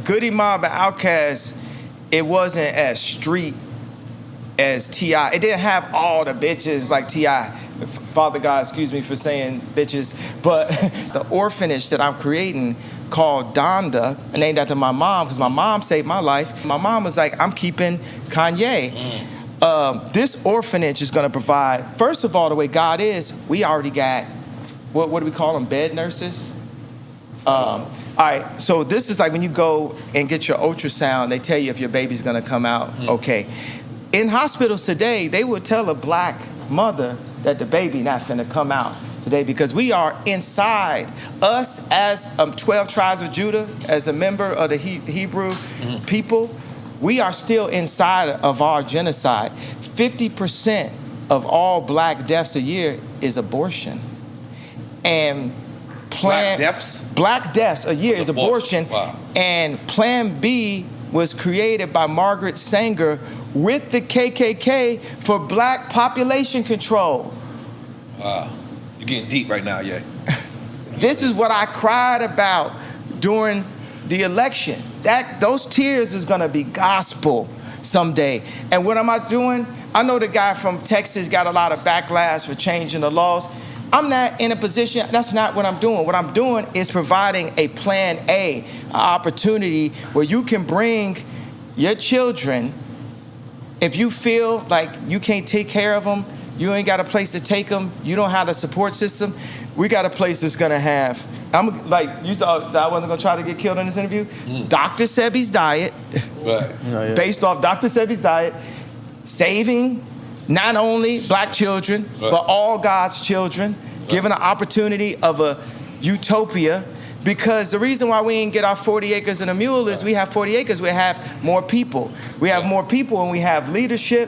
Goody Mob and Outkast, it wasn't as street as T.I. It didn't have all the bitches like T.I. Father God, excuse me for saying bitches, but the orphanage that I'm creating called Donda, named after my mom, because my mom saved my life. My mom was like, I'm keeping Kanye. This orphanage is gonna provide, first of all, the way God is, we already got, what do we call them, bed nurses? All right, so this is like when you go and get your ultrasound, they tell you if your baby's gonna come out okay. In hospitals today, they would tell a black mother that the baby not finna come out today because we are inside. Us as 12 tribes of Judah, as a member of the Hebrew people, we are still inside of our genocide. 50% of all black deaths a year is abortion. And Black deaths? Black deaths a year is abortion. Wow. And Plan B was created by Margaret Sanger with the KKK for black population control. Wow. You're getting deep right now, yeah. This is what I cried about during the election. Those tears is gonna be gospel someday. And what am I doing? I know the guy from Texas got a lot of backlash for changing the laws. I'm not in a position, that's not what I'm doing. What I'm doing is providing a plan A, an opportunity where you can bring your children. If you feel like you can't take care of them, you ain't got a place to take them, you don't have a support system, we got a place that's gonna have, I'm like, you thought that I wasn't gonna try to get killed in this interview? Dr. Sebi's diet, Right. based off Dr. Sebi's diet, saving not only black children, but all God's children, given an opportunity of a utopia. Because the reason why we didn't get our 40 acres and a mule is we have 40 acres, we have more people. We have more people and we have leadership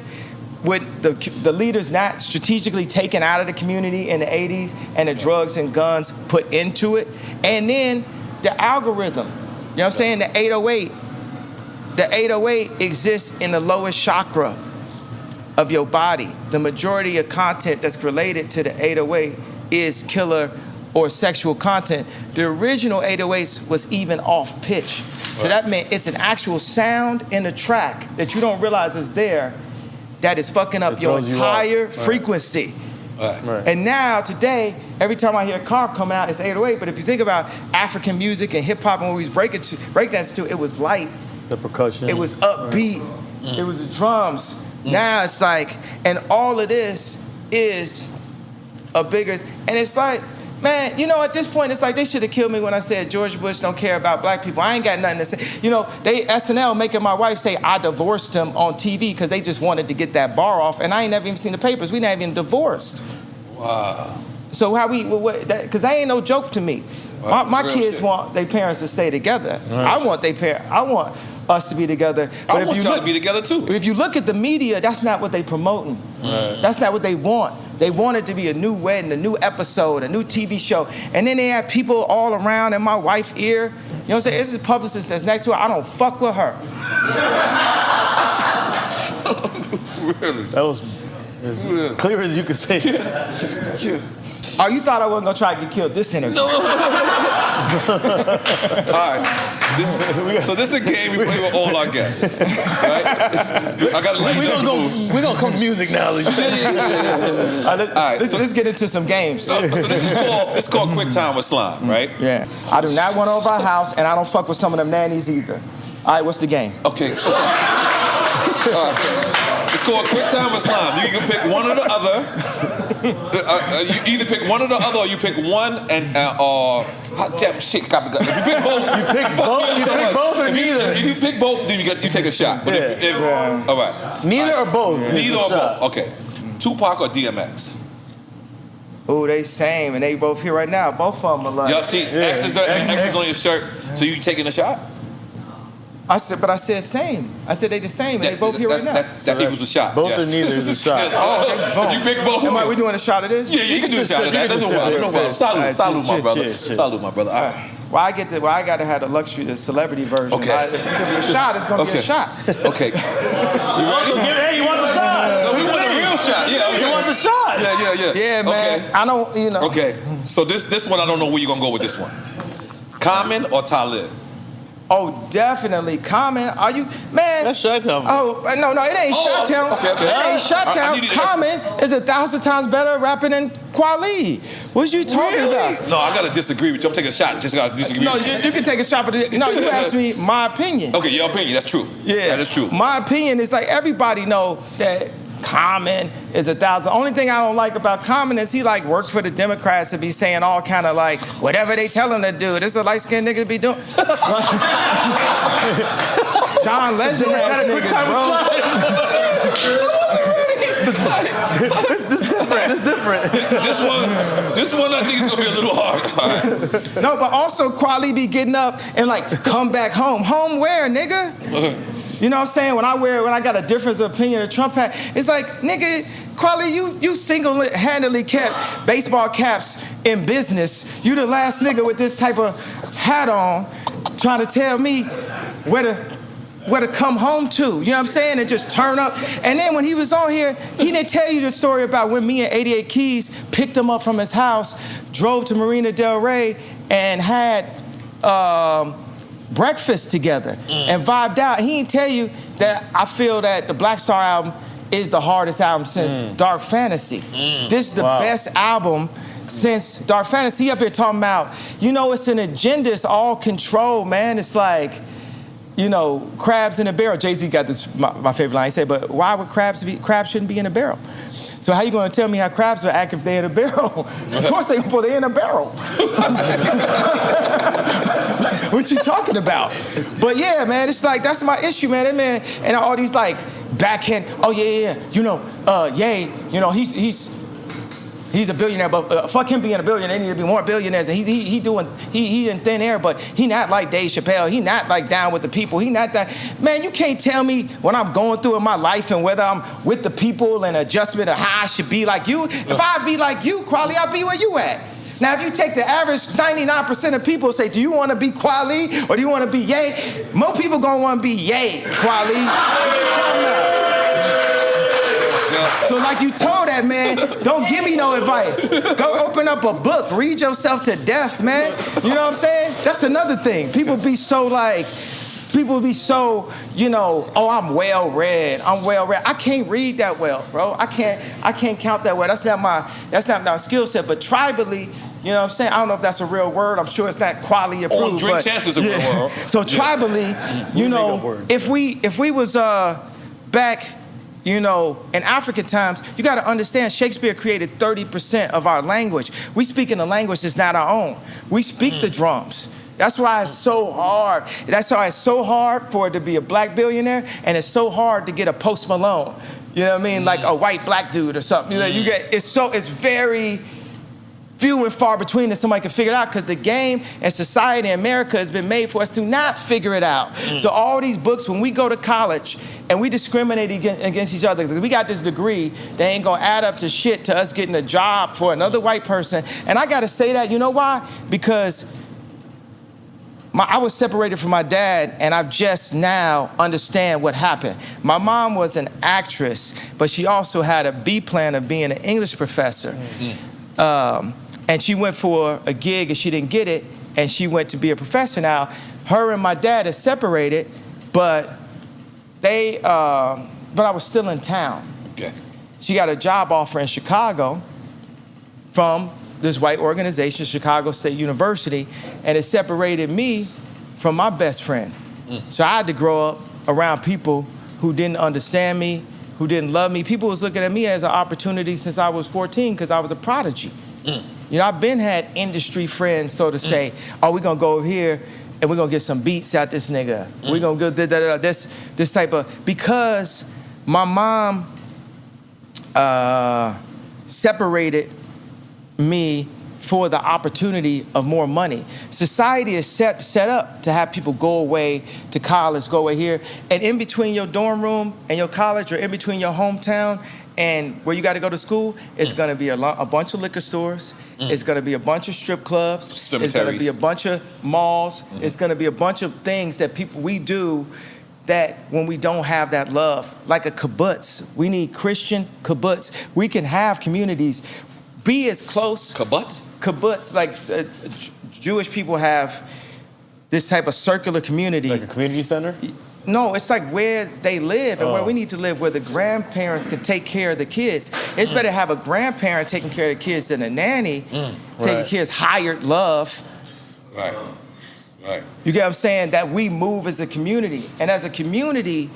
with the leaders not strategically taken out of the community in the 80s and the drugs and guns put into it. And then the algorithm, you know what I'm saying, the 808. The 808 exists in the lowest chakra of your body. The majority of content that's related to the 808 is killer or sexual content. The original 808s was even off pitch. So that meant it's an actual sound in the track that you don't realize is there that is fucking up your entire frequency. Right. And now, today, every time I hear a car come out, it's 808. But if you think about African music and hip hop and what we was breakdancing to, it was light. The percussion. It was upbeat. It was the drums. Now it's like, and all of this is a bigger, and it's like, man, you know, at this point, it's like they should have killed me when I said George Bush don't care about black people. I ain't got nothing to say. You know, they SNL making my wife say I divorced him on TV because they just wanted to get that bar off, and I ain't never even seen the papers. We not even divorced. Wow. So how we, because that ain't no joke to me. Wow, My real kids shit. want their parents to stay together. Right. I want us to be together. But I want y'all to be together too. If you look at the media, that's not what they promoting. Right. That's not what they want. They want it to be a new wedding, a new episode, a new TV show. And then they had people all around in my wife's ear. You know what I'm saying? This is a publicist that's next to her. I don't fuck with her. Really? That was as clear as you could say. Yeah. Oh, you thought I wasn't gonna try to get killed this interview? No. All right. So this is a game we play with all our guests. Right? I got to let you know. We're gonna come to music now. Yeah. All right. Let's get into some games. So this is called Quick Time with Slime, right? Yeah. I do not want over our house, and I don't fuck with some of them nannies either. All right, what's the game? Okay. So. It's called Quick Time with Slime. You can pick one or the other. You either pick one or the other, or you pick one and damn shit. If you pick both, You pick both or neither. If you pick both, then you take a shot. But all right. Neither or both. Neither or both. Okay. Tupac or DMX? Oh, they same, and they both here right now. Both of them are like. Y'all see, X is on your shirt. So you taking a shot? I said same. I said they the same, and they both here right now. That equals a shot. Both yes. or neither is a shot. Oh, okay, boom. If you pick both. Am I, we doing a shot of this? Yeah, you can do a shot of that. That's no problem. Salute, my brother. Cheers. Salute, my brother. All right. Well, I gotta have the luxury, the celebrity version. Okay. If it's gonna be a shot, it's gonna be a shot. Okay. You ready? Hey, you want a shot? No, we want a real shot. Yeah. He wants a shot. Yeah. Yeah, man. Okay. I don't, you know. Okay. So this one, I don't know where you're gonna go with this one. Common or Talib? Oh, definitely. Common. Are you, man? That's Chi-Town. Oh, no, it ain't Chi-Town. Okay. It ain't I Chi-Town. need to- Common is 1,000 times better rapping than Kweli. What you talking about? No, I gotta disagree with you. I'm taking a shot. Just gotta disagree. No, with you. you can take a shot, but no, you asked me my opinion. Okay, your opinion. That's true. Yeah, that is true. My opinion is like everybody know that Common is 1,000. Only thing I don't like about Common is he like work for the Democrats to be saying all kind of like whatever they tell him to do. This is a light skinned nigga to be doing. John Legend ass niggas, bro. It's different. This one I think is gonna be a little hard. All right. No, but also Kweli be getting up and like come back home. Home where, nigga? You know what I'm saying? When I got a difference of opinion of Trump hat, it's like, nigga, Kweli, you single-handedly kept baseball caps in business. You the last nigga with this type of hat on trying to tell me where to come home to. You know what I'm saying? And just turn up. And then when he was on here, he didn't tell you the story about when me and 88 Keys picked him up from his house, drove to Marina Del Rey, and had breakfast together and vibed out. He didn't tell you that I feel that the Black Star album is the hardest album since Dark Fantasy. This is the best album since Dark Fantasy. He up here talking about, you know, it's an agenda, it's all control, man. It's like, you know, crabs in a barrel. Jay-Z got this, my favorite line. He said, but why would crabs shouldn't be in a barrel? So how you gonna tell me how crabs will act if they're in a barrel? Of course they put it in a barrel. What you talking about? But yeah, man, it's like, that's my issue, man. That man, and all these like backhand, oh yeah, you know, Ye, you know, he's a billionaire, but fuck him being a billionaire. There need to be more billionaires. And he in thin air, but he not like Dave Chappelle. He not like down with the people. He not that. Man, you can't tell me what I'm going through in my life and whether I'm with the people and adjustment of how I should be like you. If I be like you, Kweli, I'll be where you at. Now, if you take the average 99% of people say, do you want to be Kweli or do you want to be Ye? More people gonna want to be Ye, Kweli. What you talking about? So like you told that man, don't give me no advice. Go open up a book, read yourself to death, man. You know what I'm saying? That's another thing. People be so, you know, oh, I'm well read. I can't read that well, bro. I can't count that well. That's not my skill set. But tribally, you know what I'm saying? I don't know if that's a real word. I'm sure it's not quality approved. Drink Chance is a real word. So tribally, you know, if we was back, you know, in African times, you got to understand Shakespeare created 30% of our language. We speak in a language that's not our own. We speak the drums. That's why it's so hard. That's why it's so hard for it to be a black billionaire, and it's so hard to get a Post Malone. You know what I mean? Like a white black dude or something. You know, it's very few and far between that somebody can figure it out, because the game and society in America has been made for us to not figure it out. So all these books, when we go to college and we discriminate against each other, because we got this degree that ain't gonna add up to shit to us getting a job for another white person. And I gotta say that, you know why? Because I was separated from my dad, and I've just now understand what happened. My mom was an actress, but she also had a B plan of being an English professor. And she went for a gig and she didn't get it, and she went to be a professor. Now, her and my dad are separated, but I was still in town. Okay. She got a job offer in Chicago from this white organization, Chicago State University, and it separated me from my best friend. So I had to grow up around people who didn't understand me, who didn't love me. People was looking at me as an opportunity since I was 14 because I was a prodigy. You know, I've been had industry friends, so to say, oh, we're gonna go over here and we're gonna get some beats out this nigga. We're gonna go this type of, because my mom separated me for the opportunity of more money. Society is set up to have people go away to college, go away here, and in between your dorm room and your college, or in between your hometown and where you got to go to school, it's gonna be a bunch of liquor stores, it's gonna be a bunch of strip clubs, Cemeteries. it's gonna be a bunch of malls, it's gonna be a bunch of things that we do that when we don't have that love, like a kibbutz. We need Christian kibbutz. We can have communities, be as close. Kibbutz? Kibbutz, like Jewish people have this type of circular community. Like a community center? No, it's like where they live and where we need to live, where the grandparents can take care of the kids. It's better to have a grandparent taking care of the kids than a nanny taking kids hired love. Right. Right. You get what I'm saying? That we move as a community. And as a community,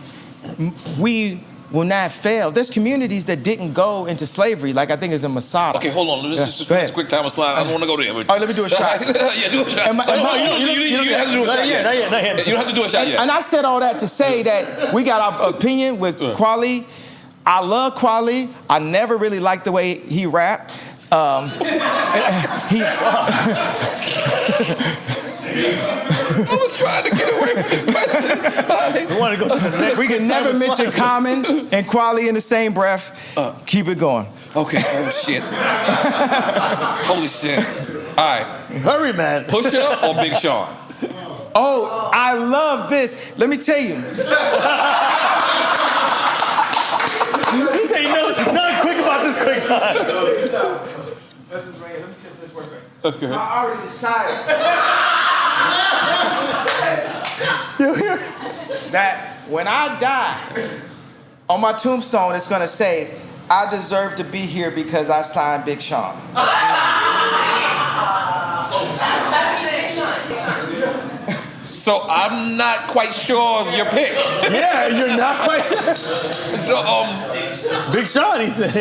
we will not fail. There's communities that didn't go into slavery, like I think it's in Masada. Okay, hold on. Let's just Go finish ahead. quick time slide. I don't want to go there. All right, let me do a shot. Yeah, do a shot. Am I- You don't have to do a shot yet. Not yet. You don't have to do a shot yet. And I said all that to say that we got our opinion with Kweli. I love Kweli. I never really liked the way he rapped. I was trying to get away from this question. We want to go to the next. We can never mention Common and Kweli in the same breath. Keep it going. Okay. Oh, shit. Holy shit. All right. Hurry, man. Pusha or Big Sean? Oh, I love this. Let me tell you. He said, nothing quick about this quick time. Let me see if this works right. Okay. So I already decided that when I die, on my tombstone, it's gonna say, I deserve to be here because I signed Big Sean. So I'm not quite sure of your pick. Yeah, you're not quite sure. So Big Sean, he said,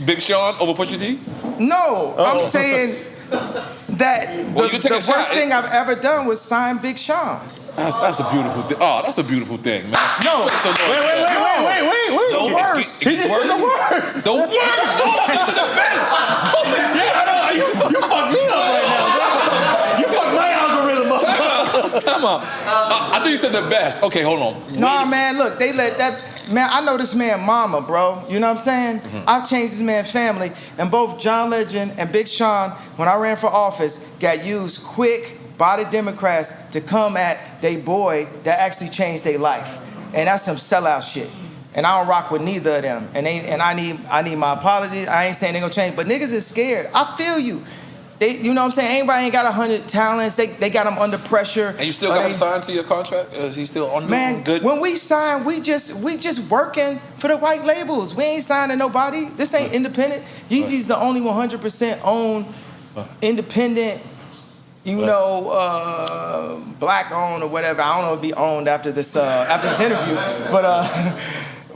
Big Sean over Pusha T? No, I'm saying that Well, you the take a shot. worst thing I've ever done was sign Big Sean. That's a beautiful thing. Oh, that's a beautiful thing, man. No, Wait. Wait. The worst. He just said the worst. The worst song is the best. Holy shit. I know. You fucked me up right now. You fucked my algorithm up. Time out. I thought you said the best. Okay, hold on. Nah, man, look, they let that, man, I know this man mama, bro. You know what I'm saying? I've changed this man's family, and both John Legend and Big Sean, when I ran for office, got used quick by the Democrats to come at they boy that actually changed their life. And that's some sellout shit. And I don't rock with neither of them. And I need my apologies. I ain't saying they gonna change, but niggas is scared. I feel you. They, you know what I'm saying? Everybody ain't got 100 talents. They got them under pressure. And you still got him signed to your contract? Is he still on? Man, good? when we sign, we just working for the white labels. We ain't signing nobody. This ain't independent. Yeezy's the only 100% owned, independent, black owned or whatever. I don't know if it be owned after this interview,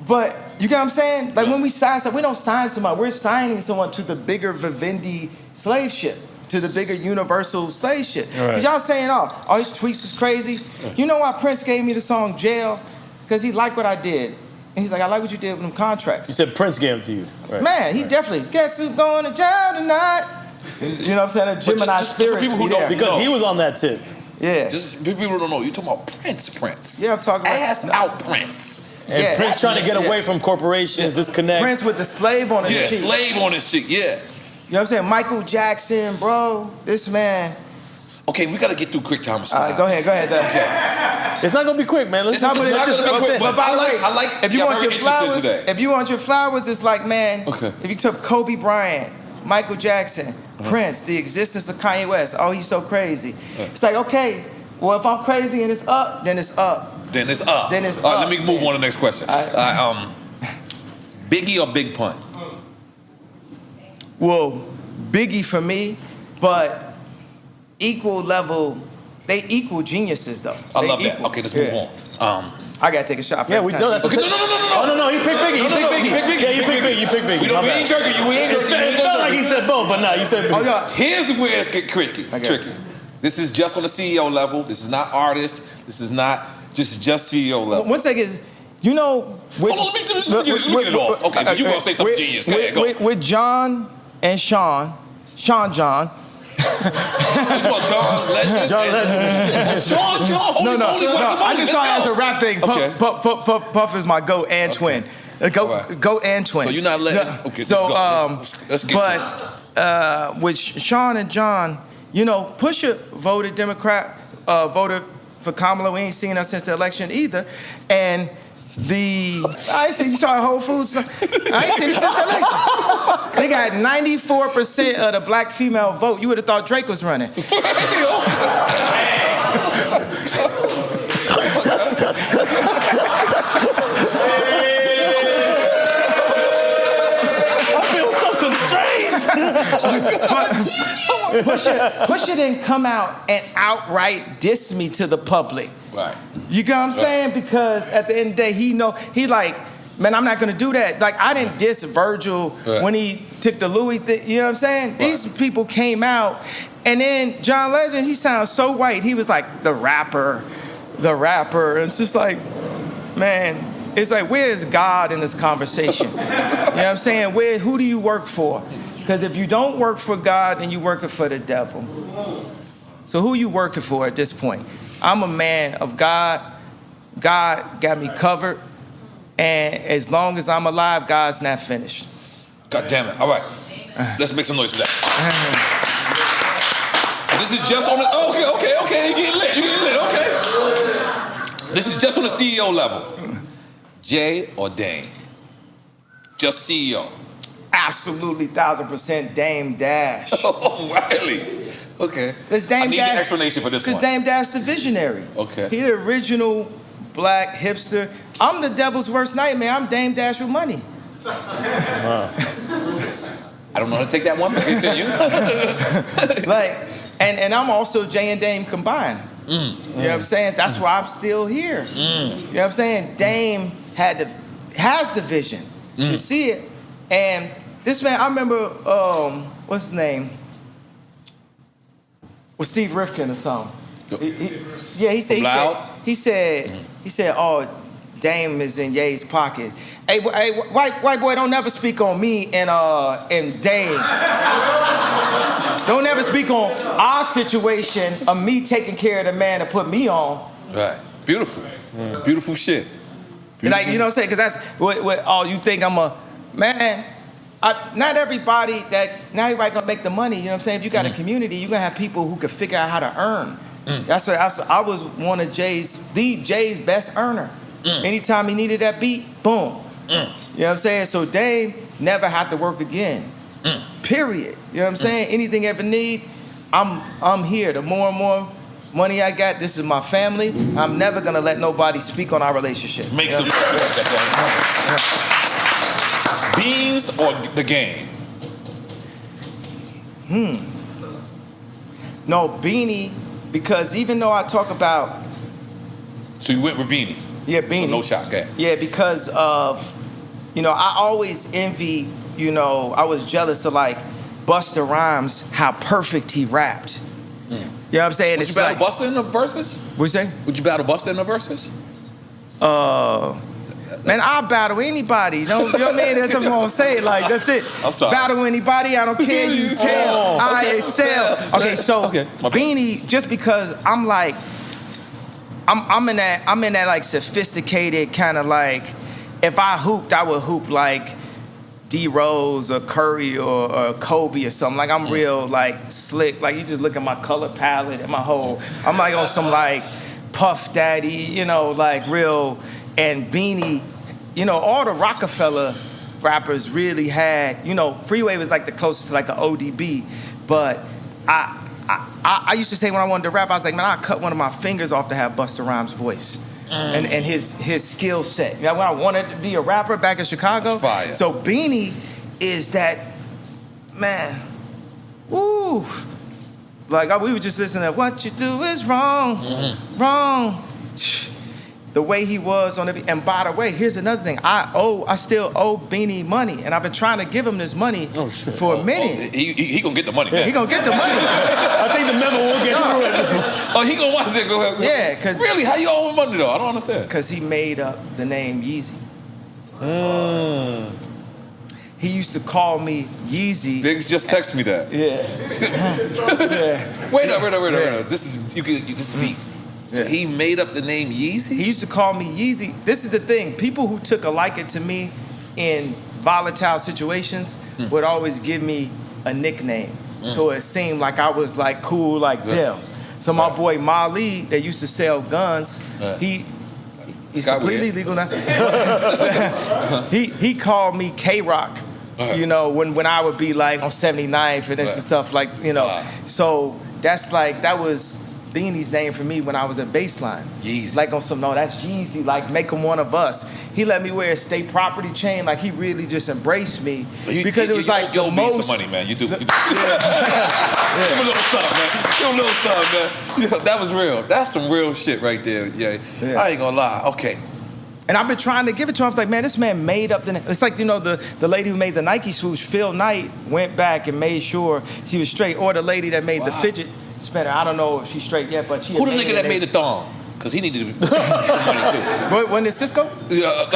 but you get what I'm saying? Like when we sign something, we don't sign somebody. We're signing someone to the bigger Vivendi slave ship, to the bigger universal slave ship. Because y'all saying, oh, his tweets was crazy. You know why Prince gave me the song Jail? Because he liked what I did. And he's like, I like what you did with them contracts. You said Prince gave it to you. Right. Man, he definitely, guess who's going to jail tonight? You know what I'm saying? A Gemini just for spirit. people who be there. don't- Because he was on that tip. Yeah. Just people don't know. You talking about Prince? Yeah, I'm talking about- ass out Prince. And Yeah. Prince trying to get Yeah. away from corporations, disconnect. Prince with the slave on his Yeah, cheek. slave on his cheek. Yeah. You know what I'm saying? Michael Jackson, bro. This man. Okay, we gotta get through quick time. All right, go ahead. Dad. It's not gonna be quick, man. Let's It's not gonna be quick, but by the way, I like. if you y'all want very your interested flowers, today. if you want your flowers, it's like, man. Okay. If you took Kobe Bryant, Michael Jackson, Prince, the existence of Kanye West. Oh, he's so crazy. It's like, okay, well, if I'm crazy and it's up, then it's up. Then it's up. Then it's All right, up. let me move on to the next question. Biggie or Big Pun? Well, Biggie for me, but equal level. They equal geniuses though. I They love that. equal. Okay, let's Yeah. move on. I gotta take a shot. For Yeah, every we time. know that's Okay, no. Oh no, he picked Biggie. No, no, He picked Biggie. Yeah, you picked Biggie. You picked Biggie. We My ain't bad. jerking you. We ain't jerking you. It felt like he said both, but nah, you said Biggie. Oh yeah. Here's where it's get tricky. Okay. Tricky. This is just on the CEO level. This is not artist. This is not just CEO level. One second, you know, with, Hold on, let me get it off. Okay, but you gonna say something genius. Go ahead, go. With John and Sean John. You talking John Legend? John Legend. John, holy moly, I just saw it as a rap thing. Okay. Puff is my goat and twin. Goat and twin. So you're not letting. Yeah. Okay, so let's get to it. with Sean and John, you know, Pusha voted Democrat, voted for Kamala. We ain't seen her since the election either, and. I ain't seen you saw Whole Foods. I ain't seen it since the election. They got 94% of the black female vote. You would have thought Drake was running. Pusha didn't come out and outright diss me to the public. Right. You get what I'm saying? Because at the end of the day, he like, man, I'm not gonna do that. Like, I didn't diss Virgil when he took the Louis thing. You know what I'm saying? Right. These people came out, and then John Legend, he sounds so white. He was like the rapper. It's just like, man. It's like, where is God in this conversation? You know what I'm saying? Who do you work for? Because if you don't work for God, then you're working for the devil. So who you working for at this point? I'm a man of God. God got me covered. And as long as I'm alive, God's not finished. God damn it. All right. Let's make some noise for that. This is just on the... Okay. You getting lit. Okay. This is just on the CEO level. Jay or Dame? Just CEO. Absolutely, 1,000% Dame Dash. Oh, really? Okay. I need an explanation for this one. Because Dame Dash the visionary. Okay. He the original black hipster. I'm the devil's worst nightmare. I'm Dame Dash with money. Wow. I don't know how to take that one, but continue. Like, and I'm also Jay and Dame combined. You know what I'm saying? That's why I'm still here. You know what I'm saying? Dame has the vision. You see it. And this man, I remember, what's his name? Was Steve Rifkin or something? He said, oh, Dame is in Ye's pocket. Hey, white boy, don't never speak on me and Dame. Don't ever speak on our situation of me taking care of the man that put me on. Right. Beautiful. Beautiful shit. Like, you know what I'm saying? Because that's what you think I'm a man. Not everybody gonna make the money. You know what I'm saying? If you got a community, you're gonna have people who can figure out how to earn. I was one of Jay's best earner. Anytime he needed that beat, boom. You know what I'm saying? So Dame never had to work again. Period. You know what I'm saying? Anything ever need, I'm here. The more and more money I got, this is my family. I'm never gonna let nobody speak on our relationship. Make some beans or the game? No, Beanie, because even though I talk about... So you went with Beanie? Yeah, Beanie. So no shot, okay. Yeah, because of, I always envy, I was jealous of like Busta Rhymes, how perfect he rapped. You know what I'm saying? Would you battle Busta in the verses? What you say? Would you battle Busta in the verses? Man, I'll battle anybody. You know what I mean? That's what I'm saying. Like, that's it. I'm sorry. Battle anybody. I don't care. You tell. I excel. Okay, so Beanie, just because I'm like, I'm in that like sophisticated kind of like, if I hooped, I would hoop like D Rose or Curry or Kobe or something. Like I'm real like slick. Like you just look at my color palette and my whole. I'm like on some like Puff Daddy, you know, like real. And Beanie, you know, all the Rockefeller rappers really had. You know, Freeway was like the closest to like an ODB, but I used to say when I wanted to rap, I was like, man, I'd cut one of my fingers off to have Busta Rhymes' voice. And his skill set. You know, when I wanted to be a rapper back in Chicago. Fire. So Beanie is that, man, woo. Like we were just listening to What You Do Is Wrong, Wrong. The way he was on the beat. And by the way, here's another thing. I still owe Beanie money, and I've been trying to give him this money for a minute. He gonna get the money. Yeah. He gonna get the money. I think the memo will get through it. Oh, he gonna watch it. Go ahead. Yeah, because really, how you owe him money though? I don't understand. Because he made up the name Yeezy. He used to call me Yeezy. Biggs just text me that. Yeah. Wait up. This is this is deep. So he made up the name Yeezy? He used to call me Yeezy. This is the thing. People who took a liking to me in volatile situations would always give me a nickname. So it seemed like I was like cool like them. So my boy Mali, that used to sell guns, he's completely legal now. he called me K-Rock. You know, when I would be like on 79th and this and stuff like, you know. So that's like, that was Beanie's name for me when I was at Baseline. Yeezy. Like on some, no, that's Yeezy, like make him one of us. He let me wear a state property chain, like he really just embraced me. Because it was like the most. Some money, man. You do. Give him a little something, man. Give him a little something, man. Yeah, that was real. That's some real shit right there. Yeah. I ain't gonna lie. Okay. And I've been trying to give it to him. I was like, man, this man made up the name. It's like, you know, the lady who made the Nike swoosh, Phil Knight, went back and made sure she was straight. Or the lady that made the fidget spinner. I don't know if she's straight yet, but she Who the nigga that made the thong? Because he needed some money too. When is Cisco? Yeah.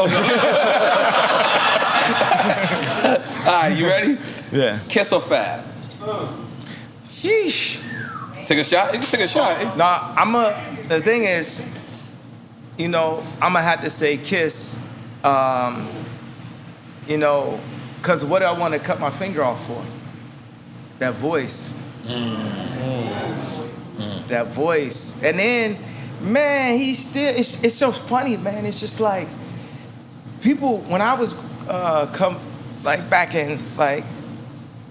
All right, you ready? Yeah. Kiss or Fab? Sheesh. Take a shot? You can take a shot. Nah, the thing is, you know, I'm gonna have to say Kiss, you know, because what do I want to cut my finger off for? That voice. That voice. And then, man, he still, it's so funny, man. It's just like, people, when I was back in, like,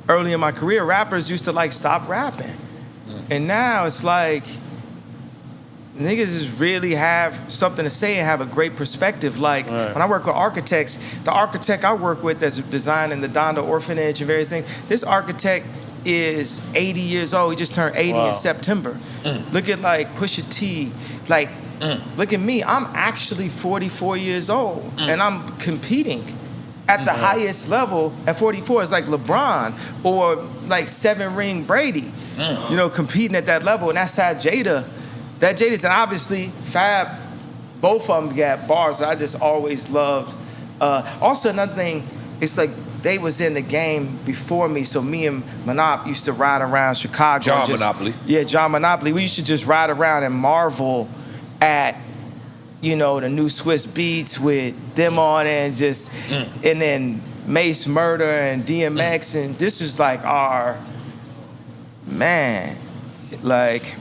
early in my career, rappers used to, like, stop rapping. And now it's like, niggas just really have something to say and have a great perspective. Like, when I work with architects, the architect I work with that's designing the Donda Orphanage and various things, this architect is 80 years old. He just turned 80 in September. Look at, like, Pusha T. Like, look at me. I'm actually 44 years old, and I'm competing at the highest level at 44. It's like LeBron or, like, 7-ring Brady, you know, competing at that level. And that's how That Jada's, and obviously Fab, both of them got bars that I just always loved. Also, another thing, it's like they was in the game before me, so me and Monop used to ride around Chicago. John Monopoly. Yeah, John Monopoly. We used to just ride around and marvel at, you know, the new Swiss Beats with them on it, and just, and then Mace Murder and DMX, and this is like our, man, like,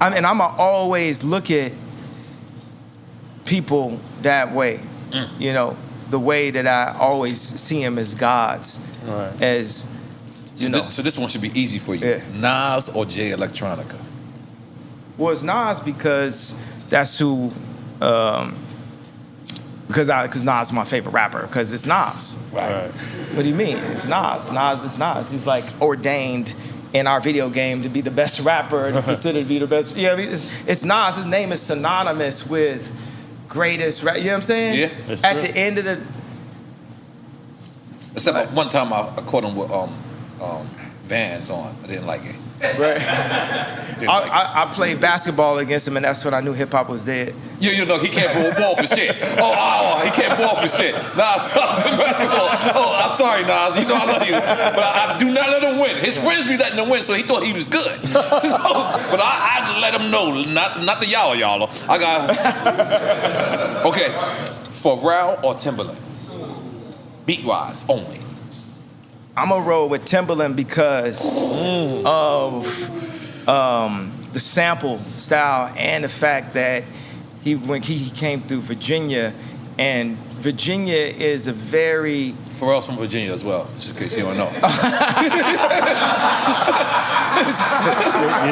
and I'ma always look at people that way, you know, the way that I always see them as gods, as, you know. So this one should be easy for you. Yeah. Nas or Jay Electronica? Well, it's Nas because that's who, because Nas is my favorite rapper, because it's Nas. Right. What do you mean? It's Nas. Nas is Nas. He's like ordained in our video game to be the best rapper and considered to be the best. You know what I mean? It's Nas. His name is synonymous with greatest rap. You know what I'm saying? Yeah. At the end of the... Except one time I caught him with Vans on. I didn't like it. But I played basketball against him, and that's when I knew hip hop was dead. You know, he can't ball for shit. He can't ball for shit. Nah, stop some basketball. I'm sorry, Nas. You know I love you. But I do not let him win. His friends be letting him win, so he thought he was good. But I had to let him know, not the y'all. I got... Okay, Pharrell or Timberland? Beat-wise, only. I'm gonna roll with Timberland because of the sample style and the fact that when he came through Virginia, and Virginia is a very... Pharrell's from Virginia as well, just in case you don't know.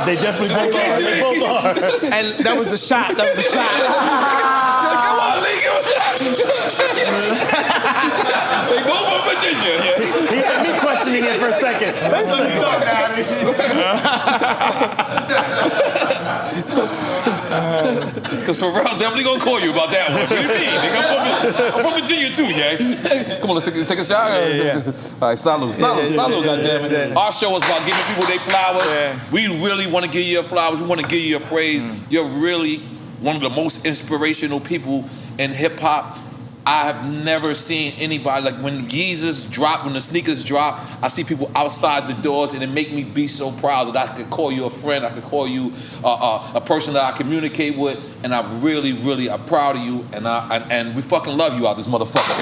They definitely both are. They both are. And that was a shot. Come on, Lee, give us that. They both from Virginia. Yeah. He had me questioning it for a second. Because Pharrell definitely gonna call you about that one. What do you mean? Nigga, I'm from Virginia too, yeah. Come on, let's take a shot. Yeah. All right, salud, goddammit. Our show is about giving people their flowers. Yeah. We really want to give you your flowers. We want to give you your praise. You're really one of the most inspirational people in hip hop. I have never seen anybody, like when Yeezus drop, when the sneakers drop, I see people outside the doors, and it make me be so proud that I could call you a friend, I could call you a person that I communicate with, and I really are proud of you, and we fucking love you out this motherfucker.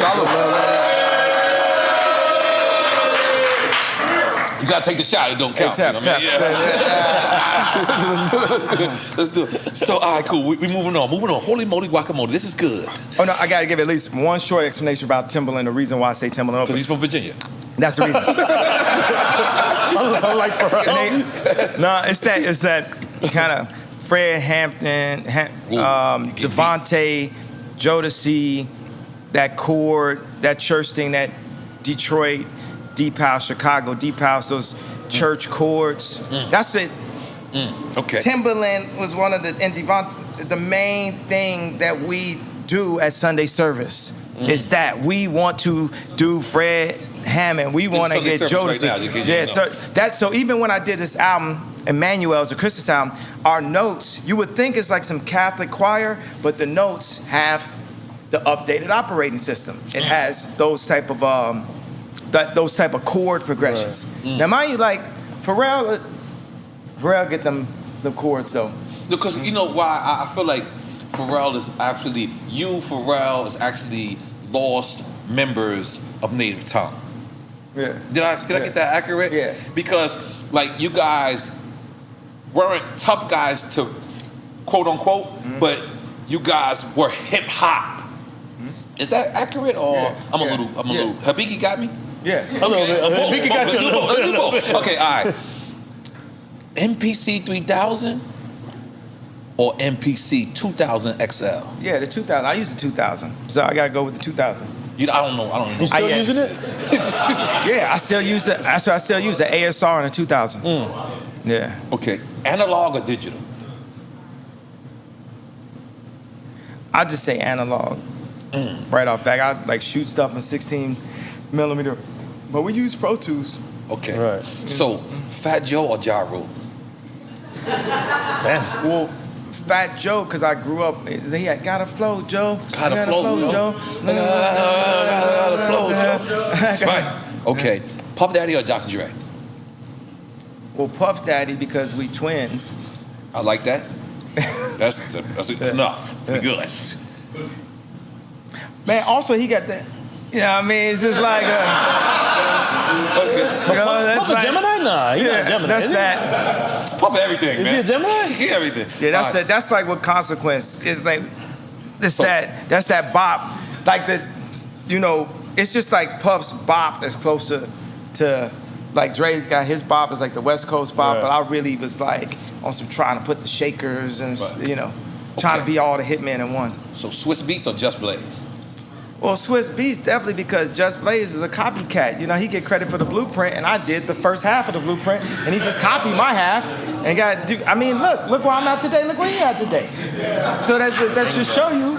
You gotta take the shot, it don't count. Tap. Let's do it. So, all right, cool, we moving on. Holy moly guacamole, this is good. Oh, no, I gotta give at least one short explanation about Timberland, the reason why I say Timberland. Because he's from Virginia. That's the reason. Unlike Pharrell. No, it's that kind of Fred Hampton, Devontae, Jodeci, that chord, that church thing, that Detroit, Deep House, Chicago, Deep House, those church chords. That's it. Okay. Timberland was one of the main thing that we do at Sunday service is that we want to do Fred Hammond. We want to get Jodeci. Right, so even when I did this album, Emmanuel's a Christmas album, our notes, you would think it's like some Catholic choir, but the notes have the updated operating system. It has those type of chord progressions. Now, mind you, like Pharrell get them chords though. Because you know why I feel like Pharrell is actually lost members of native tongue. Yeah. Did I get that accurate? Yeah. Because like you guys weren't tough guys to quote unquote, but you guys were hip hop. Is that accurate or I'm a little Habiki got me? Yeah. A little bit. Habiki got you a little bit. Okay, all right. MPC 3000 or MPC 2000 XL? Yeah, the 2000. I use the 2000, so I gotta go with the 2000. I don't know. You still using it? Yeah, I still use it. That's why I still use the ASR and the 2000. Yeah. Okay, analog or digital? I just say analog. Right off back. I like shoot stuff in 16 millimeter, but we use Pro Tools. Okay. Right. So, Fat Joe or Ja Rule? Damn. Well, Fat Joe, because I grew up, he had gotta flow, Joe. Gotta flow, Joe. Gotta flow, Joe. Right. Okay. Puff Daddy or Dr. Dre? Well, Puff Daddy, because we twins. I like that. That's enough. We good. Man, also he got that. You know what I mean? It's just like Puff a Gemini? Nah, he's not a Gemini. That's that. It's Puff everything, man. Is he a Gemini? He everything. Yeah, that's like what Consequence is like. That's that bop. Like it's just like Puff's bop that's closer to like Dre's got his bop is like the West Coast bop, but I really was like on some trying to put the shakers and trying to be all the hitmen in one. So Swiss Beats or Just Blaze? Well, Swiss Beats definitely because Just Blaze is a copycat. He get credit for the blueprint, and I did the first half of the blueprint, and he just copied my half and got. I mean, look where I'm at today. Look where he at today. So that should show you.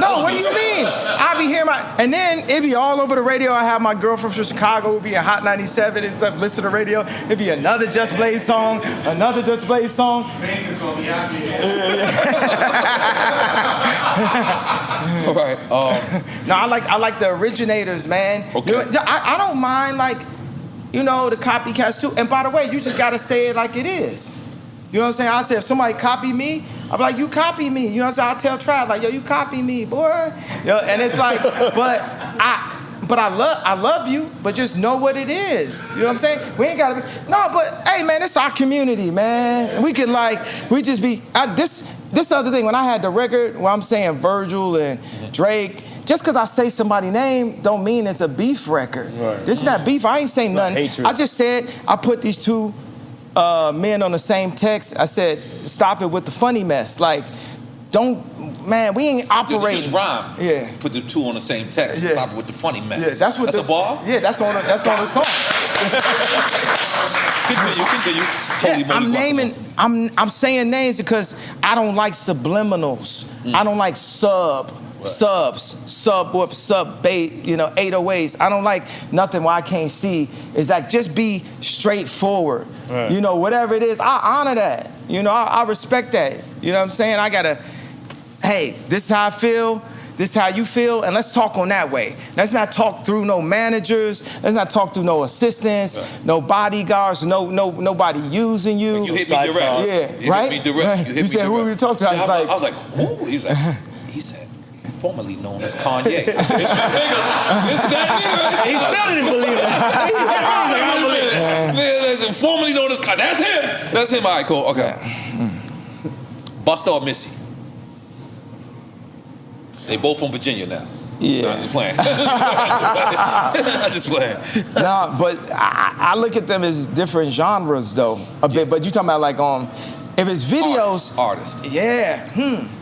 No, what do you mean? I be hearing and then it be all over the radio. I have my girlfriend from Chicago who be in Hot 97 and stuff, listen to the radio. It be another Just Blaze song, another Just Blaze song. Vegas gonna be happy. All right. No, I like the originators, man. Okay. You know, I don't mind the copycats too. And by the way, you just gotta say it like it is. You know what I'm saying? I say if somebody copy me, I'm like, you copy me. You know what I'm saying? I'll tell Trav, like, yo, you copy me, boy. And it's like, but I love you, but just know what it is. You know what I'm saying? We ain't gotta be, no, but hey, man, it's our community, man. We can this other thing, when I had the record where I'm saying Virgil and Drake, just because I say somebody's name don't mean it's a beef record. Right. This is not beef. I ain't saying nothing. hatred. I just said I put these two men on the same text. I said, stop it with the funny mess. Like, we ain't operating. Just rhyme. Yeah. Put the two on the same text. Yeah. Stop it with the funny mess. Yeah, that's a bar? Yeah, that's on the song. Continue. Holy moly, I'm saying names because I don't like subliminals. I don't like subs, sub 808s. I don't like nothing where I can't see. It's like, just be straightforward. Right. You know, whatever it is, I honor that. You know, I respect that. You know what I'm saying? I gotta, hey, this is how I feel. This is how you feel, and let's talk on that way. Let's not talk through no managers. Let's not talk through no assistants, no bodyguards, nobody using you. You hit me direct. Yeah, You right? hit me direct. Right. You said, who are you talking to? Yeah, I was like, who? He said, formerly known as Kanye. I said, it's that nigga. He still didn't believe it. I don't believe it. Listen, formerly known as Kanye. That's him. That's him. All right, cool. Okay. Busta or Missy? They both from Virginia now. Yeah. No, I'm just playing. I'm just playing. Nah, but I look at them as different genres though, a bit. But you talking about like if it's videos. Artist. Yeah.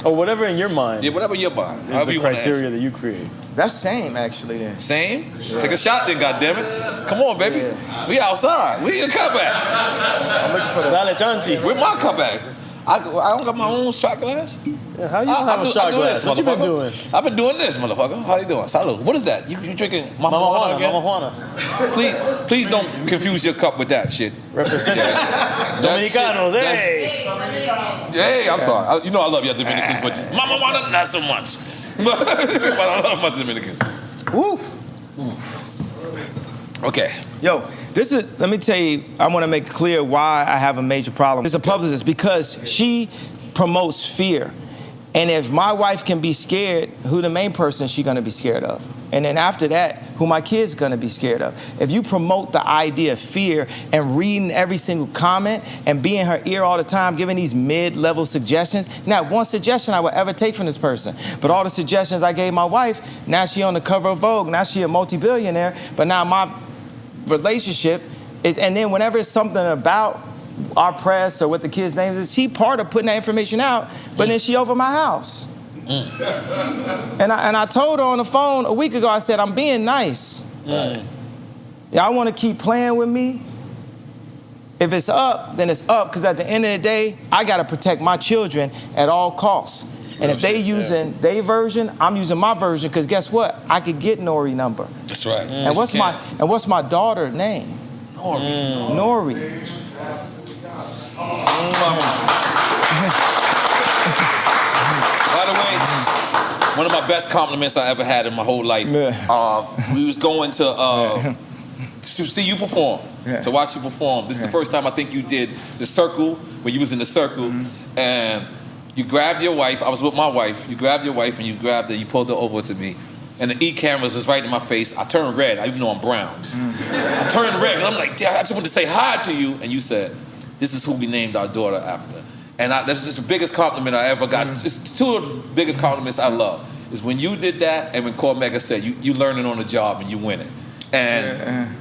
Or whatever in your mind Yeah, whatever in your mind. is the criteria that you create. That's same actually then. Same? Yeah. Take a shot then, goddammit. Come on, baby. Yeah. We outside. We in a cutback. I'm looking for the Dale Chanchi. Where's my cutback? I don't got my own shot glass. Yeah, how you have a shot glass? What you been doing? I've been doing this, motherfucker. How you doing? Salud. What is that? You drinking Mama Juana again? Mama Juana. Please don't confuse your cup with that shit. Representing Dominicanos, hey. Hey, I'm sorry. You know I love you Dominicans, but Mama Juana, not so much. But I love my Dominicans. Woof. Okay. Yo, let me tell you, I want to make clear why I have a major problem. It's a publicist because she promotes fear. And if my wife can be scared, who the main person she gonna be scared of? And then after that, who my kids gonna be scared of? If you promote the idea of fear and reading every single comment and be in her ear all the time, giving these mid-level suggestions, not one suggestion I would ever take from this person. But all the suggestions I gave my wife, now she on the cover of Vogue, now she a multi-billionaire, but now my relationship is, and then whenever it's something about our press or what the kid's name is, she part of putting that information out, but then she over my house. And I told her on the phone a week ago, I said, I'm being nice. Y'all want to keep playing with me? If it's up, then it's up, because at the end of the day, I got to protect my children at all costs. And if they using their version, I'm using my version, because guess what? I could get Nori number. That's right. And what's my daughter's name? Nori. By the way, one of my best compliments I ever had in my whole life. We was going to see you perform, to watch you perform. This is the first time I think you did the circle, when you was in the circle, and you grabbed your wife. I was with my wife. You grabbed your wife and you grabbed her. You pulled her over to me, and the cameras was right in my face. I turned red, even though I'm brown. I turned red, and I'm like, I just wanted to say hi to you, and you said, this is who we named our daughter after. And that's the biggest compliment I ever got. It's two of the biggest compliments I love. Is when you did that, and when Cormega said, you learning on the job and you winning. And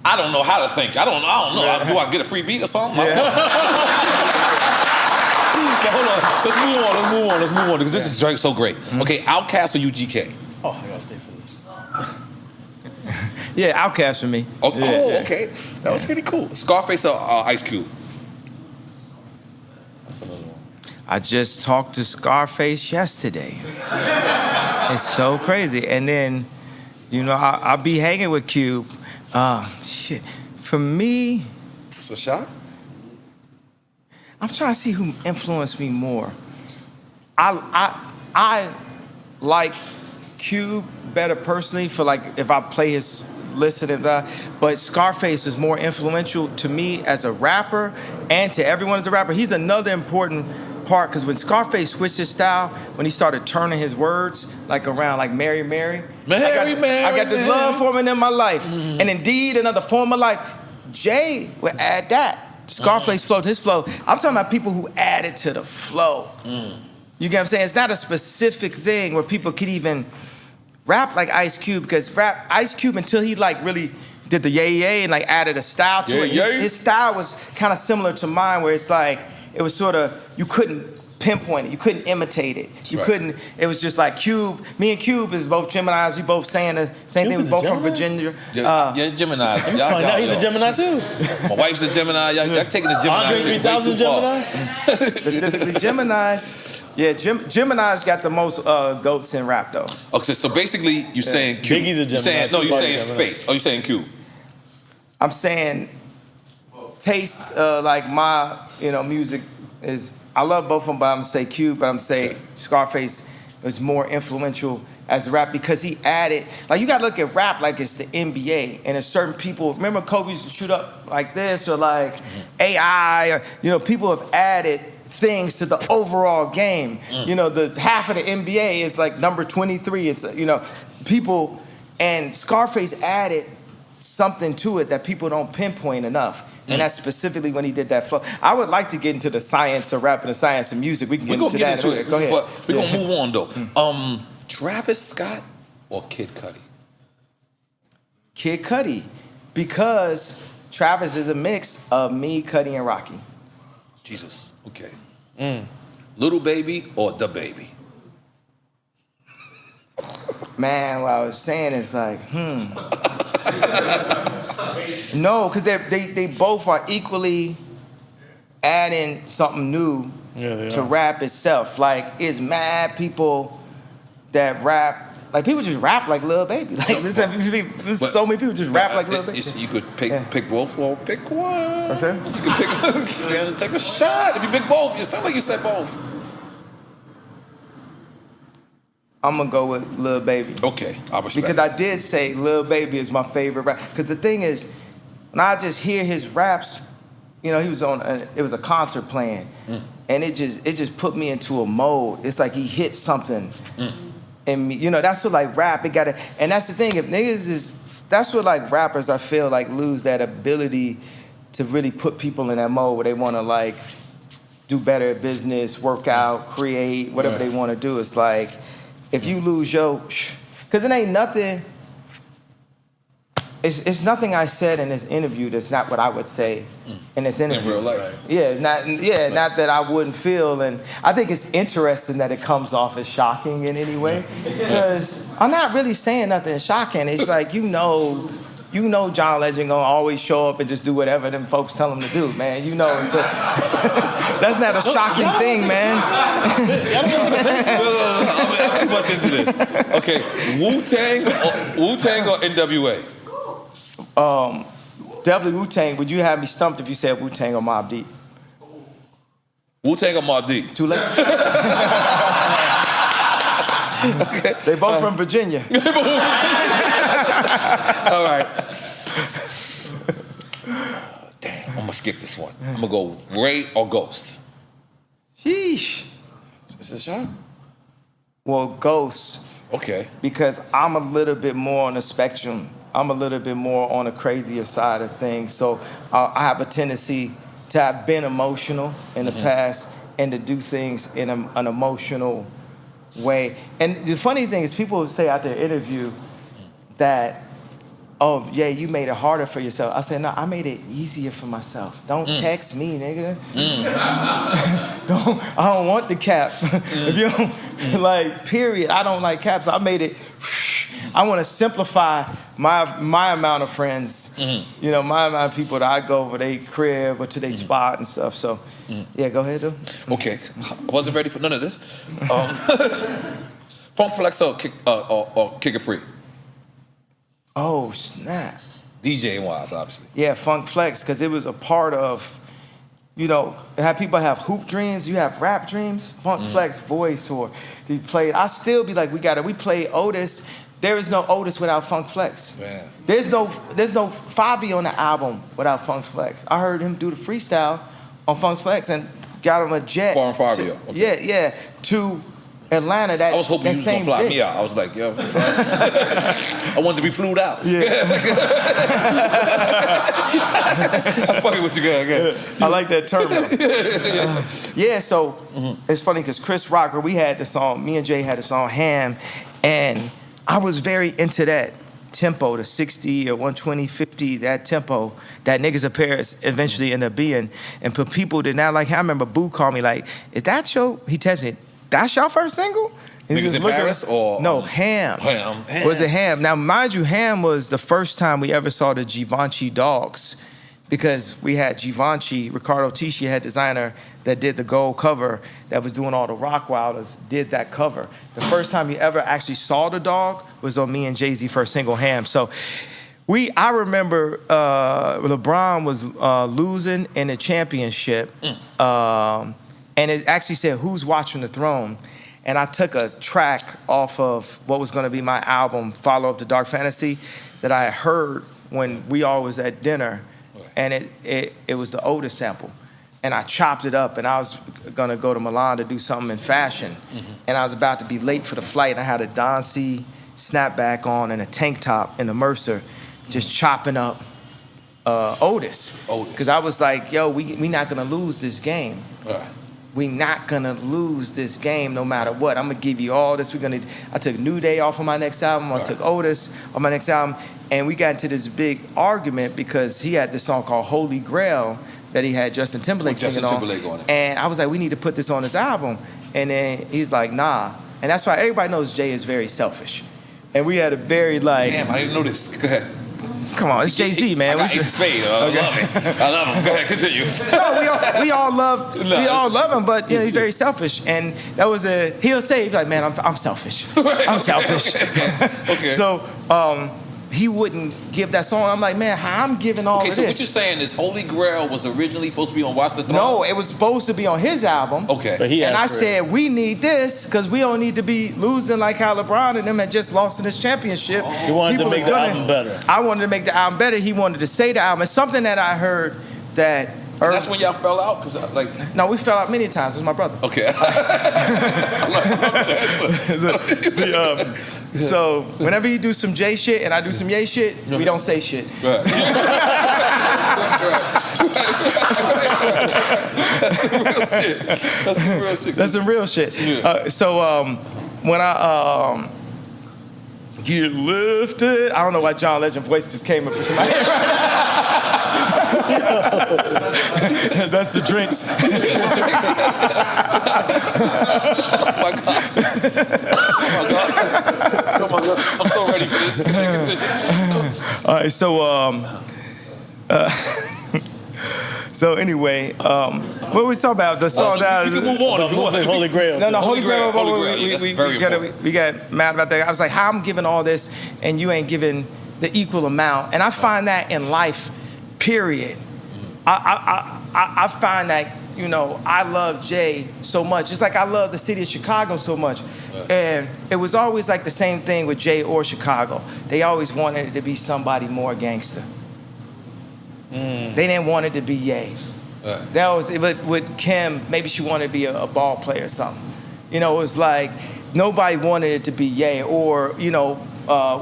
I don't know how to think. I don't know. Do I get a free beat or something? I don't know. Hold on. Let's move on, because this is so great. Okay, Outkast or UGK? Oh, I gotta stay for this. Yeah, Outkast for me. Okay. That was pretty cool. Scarface or Ice Cube? That's another one. I just talked to Scarface yesterday. It's so crazy. And then, you know, I'll be hanging with Cube. Shit. For me, It's a shot? I'm trying to see who influenced me more. I like Cube better personally for like if I play his list and that, but Scarface is more influential to me as a rapper and to everyone as a rapper. He's another important part because when Scarface switched his style, when he started turning his words like around like Mary, Mary, I got the love forming in my life, and indeed another form of life. Jay would add that. Scarface flowed his flow. I'm talking about people who added to the flow. You get what I'm saying? It's not a specific thing where people could even rap like Ice Cube, because Ice Cube, until he like really did the yay and like added a style to it, his style was kind of similar to mine, where it's like, it was sort of, you couldn't pinpoint it, you couldn't imitate it. You couldn't, it was just like Cube, me and Cube is both Geminis, we both saying the same thing, we both from Virginia. Yeah, Geminis. Y'all, he's a Gemini too. My wife's a Gemini, y'all taking the Gemini Andre shit way 3000 too far. Gemini? Specifically Geminis. Yeah, Gemini's got the most goats in rap though. Okay, so basically you saying Cube. Biggie's a Gemini. You saying, no, you Tupac's saying a Gemini. Space. Oh, you saying Cube. I'm saying taste, like my, music is, I love both of them, but I'm gonna say Cube, but I'm gonna say Scarface is more influential as rap because he added, like you gotta look at rap like it's the NBA, and there's certain people, remember Kobe used to shoot up like this, or like AI, or, people have added things to the overall game. The half of the NBA is like number 23, it's, people, and Scarface added something to it that people don't pinpoint enough. And that's specifically when he did that flow. I would like to get into the science of rap and the science of music. We can get into that. It. Go ahead. But we're going to move on, though. Travis Scott or Kid Cudi? Kid Cudi. Because Travis is a mix of me, Cudi, and Rocky. Jesus. Okay. Little Baby or The Baby? Man, what I was saying is like, No, because they both are equally adding something new to rap itself. Like, it's mad people that rap, like people just rap like Lil Baby. Like, there's so many people just rap like Lil Baby. You could pick both or pick one. Okay. You could pick take a shot. If you pick both, you sound like you said both. I'm gonna go with Lil Baby. Okay, I respect. Because I did say Lil Baby is my favorite rap. Because the thing is, when I just hear his raps, he was on, it was a concert playing, and it just put me into a mode. It's like he hit something, and me, that's what like rap. It gotta, and that's the thing. If niggas that's what like rappers I feel like lose that ability to really put people in that mode where they want to like do better at business, work out, create, whatever they want to do. It's like, if you lose because it ain't nothing, it's nothing I said in this interview that's not what I would say in this interview. In real life. Yeah, not that I wouldn't feel, and I think it's interesting that it comes off as shocking in any way, because I'm not really saying nothing shocking. It's like, John Legend gonna always show up and just do whatever them folks tell him to do, man. It's that's not a shocking thing, man. I'm too much into this. Okay, Wu-Tang or NWA? Definitely Wu-Tang. Would you have me stumped if you said Wu-Tang or Mobb Deep? Wu-Tang or Mobb Deep? Too late. Okay. They both from Virginia. All right. Damn, I'm gonna skip this one. I'm gonna go Ray or Ghost. Sheesh. Is this shot? Well, Ghost. Okay. Because I'm a little bit more on the spectrum. I'm a little bit more on the crazier side of things. So I have a tendency to have been emotional in the past and to do things in an emotional way. And the funny thing is, people say out there interview that, oh, yeah, you made it harder for yourself. I said, no, I made it easier for myself. Don't text me, nigga. I don't want the cap. If you don't, period, I don't like caps. I made it I want to simplify my amount of friends. You know, my amount of people that I go over their crib or to their spot and stuff. So, yeah, go ahead, though. Okay, I wasn't ready for none of this. Funk Flex or Kick Capri? Oh, snap. DJing wise, obviously. Yeah, Funk Flex, because it was a part of, you know, people have hoop dreams, you have rap dreams. Funk Flex voice, or he played. I still be like, we play Otis. There is no Otis without Funk Flex. Man. There's no Fabi on the album without Funk Flex. I heard him do the freestyle on Funk Flex and got him a jet. Foreign Fabio. Okay. Yeah, to Atlanta. That I was hoping that you was gonna fly me out. I was like, yo, I wanted to be flued out. Yeah. I'm fucking with you, guys. I like that term. Yeah, so it's funny because Chris Rock, we had the song, me and Jay had the song Ham, and I was very into that tempo, the 60 or 120, 50, that tempo that Niggas of Paris eventually ended up being. And for people did not like, I remember Boo called me like, is that your, he texted me, that's your first single? And Niggas in Paris or? No, Ham. Ham. Was it Ham? Now, mind you, Ham was the first time we ever saw the Givenchy dogs, because we had Givenchy, Ricardo Tisci, head designer, that did the gold cover, that was doing all the Rock Wilders, did that cover. The first time you ever actually saw the dog was on me and Jay-Z first single, Ham. So I remember LeBron was losing in the championship, and it actually said, "Who's watching the throne?" And I took a track off of what was gonna be my album, Follow Up to Dark Fantasy, that I had heard when we all was at dinner, and it was the Otis sample. And I chopped it up, and I was gonna go to Milan to do something in fashion. And I was about to be late for the flight, and I had a Don C snapback on and a tank top and a Mercer, just chopping up Otis. Because I was like, yo, we not gonna lose this game. We not gonna lose this game no matter what. I'm gonna give you all this. I took New Day off on my next album. I took Otis on my next album. And we got into this big argument because he had this song called Holy Grail that he had Justin Timberlake singing on it. And I was like, we need to put this on this album. And then he's like, nah. And that's why everybody knows Jay is very selfish. And we had a very like... Damn, I didn't know this. Go ahead. Come on, it's Jay-Z, man. I got Ace of Spades. I love him. I love him. Go ahead, continue. No, we all love him, but you know, he's very selfish. And that was he'll say, he's like, man, I'm selfish. I'm selfish. Okay. So he wouldn't give that song. I'm like, man, I'm giving all of this. Okay, so what you're saying is Holy Grail was originally supposed to be on Watch the Throne? No, it was supposed to be on his album. Okay. But he and I asked for said, it. we need this because we don't need to be losing like how LeBron and them had just lost in this championship. He wanted to make the album better. I wanted to make the album better. He wanted to say the album. It's something that I heard that... That's when y'all fell out? Cause like... No, we fell out many times. It's my brother. Okay. So whenever you do some J shit and I do some Ye shit, we don't say shit. Right. That's some real shit. That's some real shit. Yeah. So when I get lifted, I don't know why John Legend voice just came up into my head right now. That's the drinks. Oh my God. Oh my God. I'm so ready for this. All right, so anyway, what were we talking about? The song that you can move on. Holy Grail. No, Holy Grail. Holy We got mad about that. I was like, how I'm giving all this and you ain't giving the equal amount. And I find that in life, period. I find that, you know, I love Jay so much. It's like I love the city of Chicago so much. And it was always like the same thing with Jay or Chicago. They always wanted it to be somebody more gangster. They didn't want it to be Ye. That was with Kim. Maybe she wanted to be a ball player or something. You know, it was like nobody wanted it to be Ye. Or you know,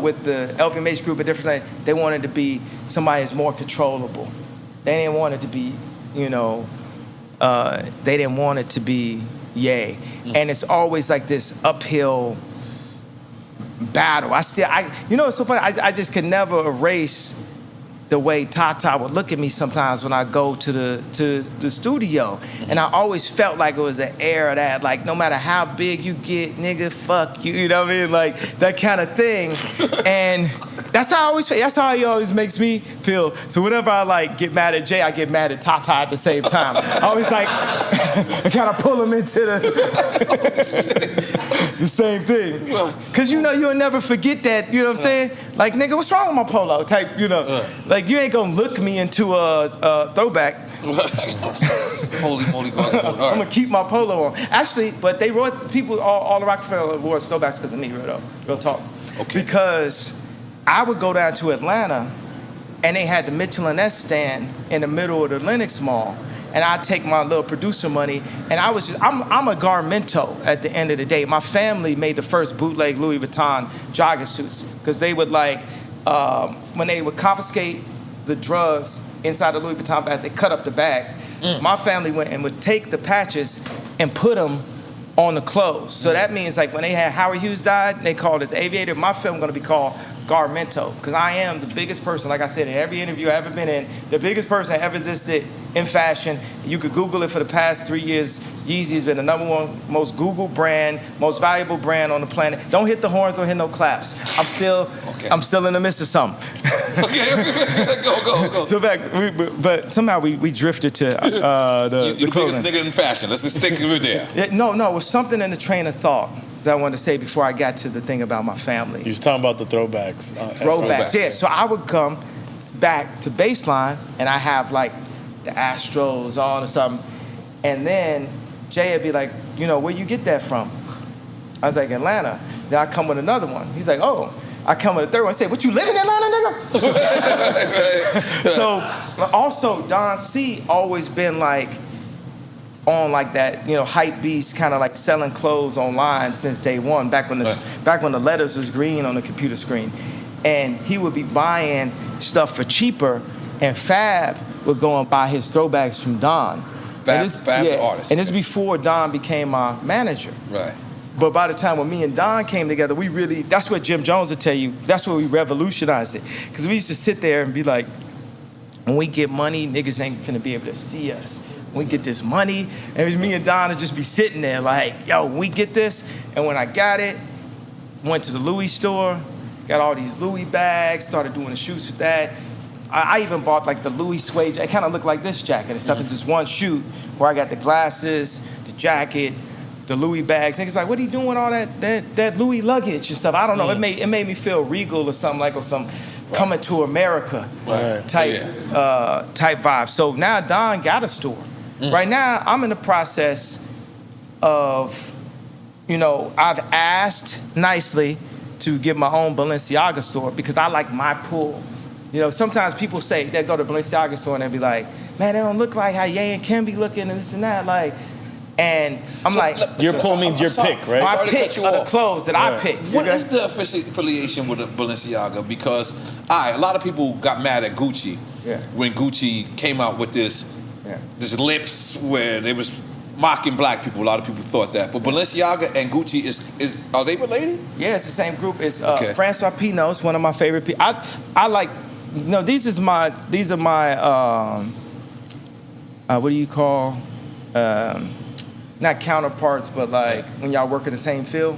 with the LVMH group and different things, they wanted to be somebody that's more controllable. They didn't want it to be, you know, they didn't want it to be Ye. And it's always like this uphill battle. You know, it's so funny. I just could never erase the way Tata would look at me sometimes when I go to the studio. And I always felt like it was an air of that, like no matter how big you get, nigga, fuck you, you know what I mean? Like that kind of thing. And that's how I always feel. That's how he always makes me feel. So whenever I like get mad at Jay, I get mad at Tata at the same time. I always like, I kind of pull him into the same thing. Cause you know you'll never forget that, you know what I'm saying? Like, nigga, what's wrong with my polo type, you know? Like, you ain't gonna look me into a throwback. Holy moly, God. I'm gonna keep my polo on. Actually, but they wrote, people, all the Rockefeller Awards throwbacks because of me, real talk. Okay. Because I would go down to Atlanta and they had the Mitchell and Ness stand in the middle of the Lenox Mall. And I'd take my little producer money, and I'm a garmento at the end of the day. My family made the first bootleg Louis Vuitton jogging suits, because they would like, when they would confiscate the drugs inside the Louis Vuitton bags, they cut up the bags. My family went and would take the patches and put them on the clothes. So that means like when they had Howard Hughes died, they called it the Aviator. My film gonna be called Garmento, because I am the biggest person, like I said, in every interview I've ever been in, the biggest person that ever existed in fashion. You could Google it for the past 3 years. Yeezy has been the #1 most Googled brand, most valuable brand on the planet. Don't hit the horns, don't hit no claps. I'm still in the midst of something. Okay, go. So back, but somehow we drifted to the You're the clothing. biggest nigga in fashion. Let's just stick with there. Yeah, no, it was something in the train of thought that I wanted to say before I got to the thing about my family. You was talking about the throwbacks. Throwbacks, yeah. So I would come back to baseline, and I have like the Astros on or something, and then Jay would be like, you know, where you get that from? I was like, Atlanta. Then I come with another one. He's like, oh. I come with a third one and say, what, you live in Atlanta, nigga? So also Don C always been like on like that, you know, hype beast, kind of like selling clothes online since day one, back when the letters was green on the computer screen. And he would be buying stuff for cheaper, and Fab would go and buy his throwbacks from Don. Fab the artist. And this before Don became my manager. Right. But by the time when me and Don came together, we really, that's what Jim Jones would tell you, that's where we revolutionized it. Because we used to sit there and be like, when we get money, niggas ain't finna be able to see us. When we get this money, and it was me and Don would just be sitting there like, yo, when we get this. And when I got it, went to the Louis store, got all these Louis bags, started doing the shoots with that. I even bought like the Louis suede jacket. It kind of looked like this jacket and stuff. It's this one shoot where I got the glasses, the jacket, the Louis bags. Niggas like, what are you doing with all that Louis luggage and stuff? I don't know. It made me feel regal or something, like, or some coming to America type vibe. So now Don got a store. Right now I'm in the process of, you know, I've asked nicely to get my own Balenciaga store because I like my pull. You know, sometimes people say they go to Balenciaga store and they be like, man, they don't look like how Ye and Kim be looking and this and that. Like, and I'm like, your pull means your pick, right? My pick of the clothes that I picked. What is the affiliation with Balenciaga? Because a lot of people got mad at Gucci when Gucci came out with this lips where they was mocking black people. A lot of people thought that. But Balenciaga and Gucci are they related? Yeah, it's the same group. It's Francois Pinault's one of my favorite people. I like, no, these are my what do you call, not counterparts, but like when y'all work in the same field.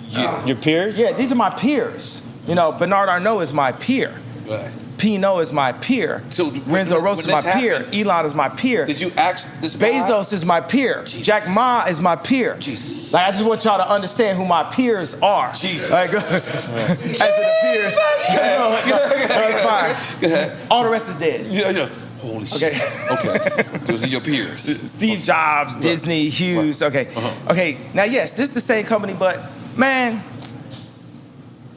Yeah. Your peers? Yeah, these are my peers. You know, Bernard Arnault is my peer. Right. Pinot is my peer. So Renzo Rosa is my peer. Elon is my peer. Did you ask this guy? Bezos is my peer. Jesus. Jack Ma is my peer. Jesus. Like, I just want y'all to understand who my peers are. Jesus. Like, as to the peers. That's fine. Go ahead. All the rest is dead. Yeah. Holy shit. Okay. Those are your peers. Steve Jobs, Disney, Hughes. Okay. Okay. Now, yes, this is the same company, but man,